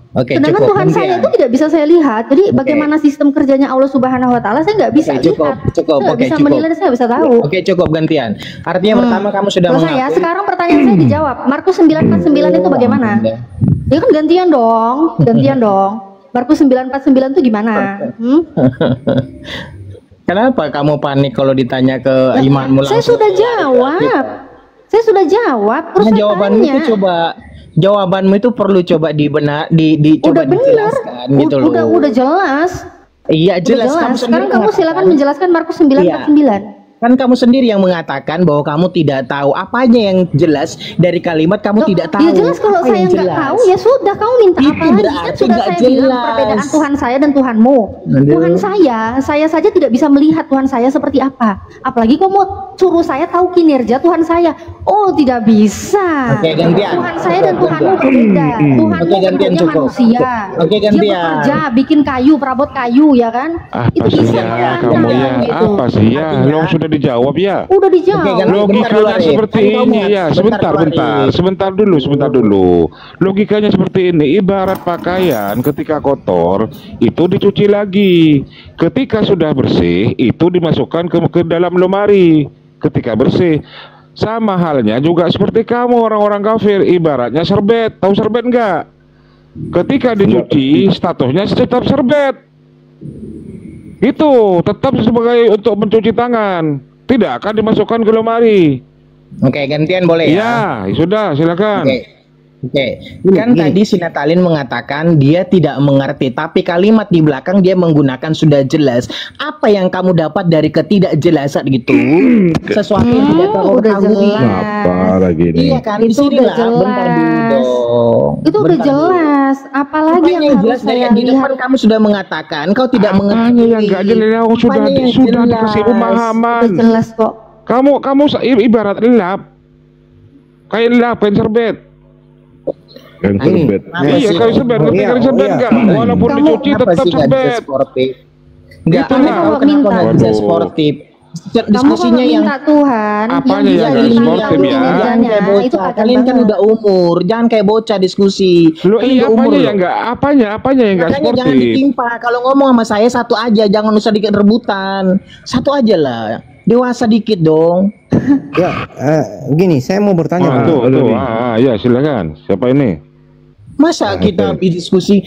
Speaker 4: Sedangkan
Speaker 12: cukup.
Speaker 4: Tuhan saya itu tidak bisa saya lihat. Jadi bagaimana sistem kerjanya Allah Subhanahu Wa Taala saya nggak bisa lihat. Saya nggak bisa menilai, saya nggak bisa tahu.
Speaker 12: Oke, cukup gantian. Artinya pertama kamu sudah
Speaker 4: Selesai ya. Sekarang pertanyaan saya dijawab. Markus 9:49 itu bagaimana? Ya kan gantian dong, gantian dong. Markus 9:49 itu gimana?
Speaker 12: Kenapa kamu panik kalau ditanya ke imanmu langsung?
Speaker 4: Saya sudah jawab. Saya sudah jawab. Terus
Speaker 12: Nah, jawabanmu itu jawabanmu itu perlu coba coba dijelaskan gitu loh.
Speaker 4: Udah jelas.
Speaker 12: Iya, jelas.
Speaker 4: Sekarang kamu silakan menjelaskan Markus 9:49.
Speaker 12: Kan kamu sendiri yang mengatakan bahwa kamu tidak tahu apanya yang jelas dari kalimat kamu tidak tahu.
Speaker 4: Ya jelas, kalau saya nggak tahu ya sudah, kamu minta apa lagi? Kan sudah saya bilang perbedaan Tuhan saya dan Tuhanmu. Tuhan saya saja tidak bisa melihat Tuhan saya seperti apa. Apalagi kamu suruh saya tahu kinerja Tuhan saya. Oh, tidak bisa.
Speaker 12: Oke, gantian.
Speaker 4: Tuhan saya dan Tuhanmu berbeda. Tuhanmu bentuknya manusia.
Speaker 12: Oke, gantian.
Speaker 4: Dia bekerja, bikin kayu, perabot kayu, ya kan?
Speaker 3: Apa sih ya kamu ya? Apa sih ya? Lo sudah dijawab ya?
Speaker 4: Udah dijawab.
Speaker 3: Logikanya seperti ini ya. Sebentar dulu. Logikanya seperti ini. Ibarat pakaian ketika kotor itu dicuci lagi. Ketika sudah bersih itu dimasukkan ke dalam lemari. Ketika bersih. Sama halnya juga seperti kamu orang-orang kafir. Ibaratnya serbet. Tahu serbet enggak? Ketika dicuci statusnya tetap serbet. Itu tetap sebagai untuk mencuci tangan, tidak akan dimasukkan ke lemari.
Speaker 12: Oke, gantian boleh
Speaker 3: ya? Ya, sudah, silakan.
Speaker 12: Oke. Kan tadi si Natalin mengatakan dia tidak mengerti, tapi kalimat di belakang dia menggunakan sudah jelas. Apa yang kamu dapat dari ketidakjelasan gitu? Sesuatu yang tidak kamu ketahui.
Speaker 3: Apa lagi ini?
Speaker 12: Iya kan, itu udah jelas. Bentar dulu dong.
Speaker 4: Itu udah jelas. Apalagi yang
Speaker 12: jelas dari di depan kamu sudah mengatakan kau tidak mengerti.
Speaker 3: Yang enggak jelas sudah dikasih pemahaman.
Speaker 4: Udah jelas kok.
Speaker 3: Kamu ibarat lap. Kayak lap, kain serbet. Kain serbet. Iya, kain serbet. Ngerti kain serbet enggak? Walaupun dicuci tetap serbet.
Speaker 12: Enggak, kamu kenapa nggak bisa sportif? Diskusinya yang
Speaker 4: minta Tuhan
Speaker 3: apanya yang sportif ya?
Speaker 12: Jangan kayak bocah. Kalian kan udah umur, jangan kayak bocah diskusi.
Speaker 3: Lo iya, apanya yang enggak? Apanya yang enggak sportif?
Speaker 12: Jangan ditimpa. Kalau ngomong sama saya satu aja, jangan usah dikit rebutan. Satu aja lah. Dewasa dikit dong.
Speaker 9: Ya, gini, saya mau bertanya.
Speaker 3: Ya silakan. Siapa ini?
Speaker 12: Masa kita diskusi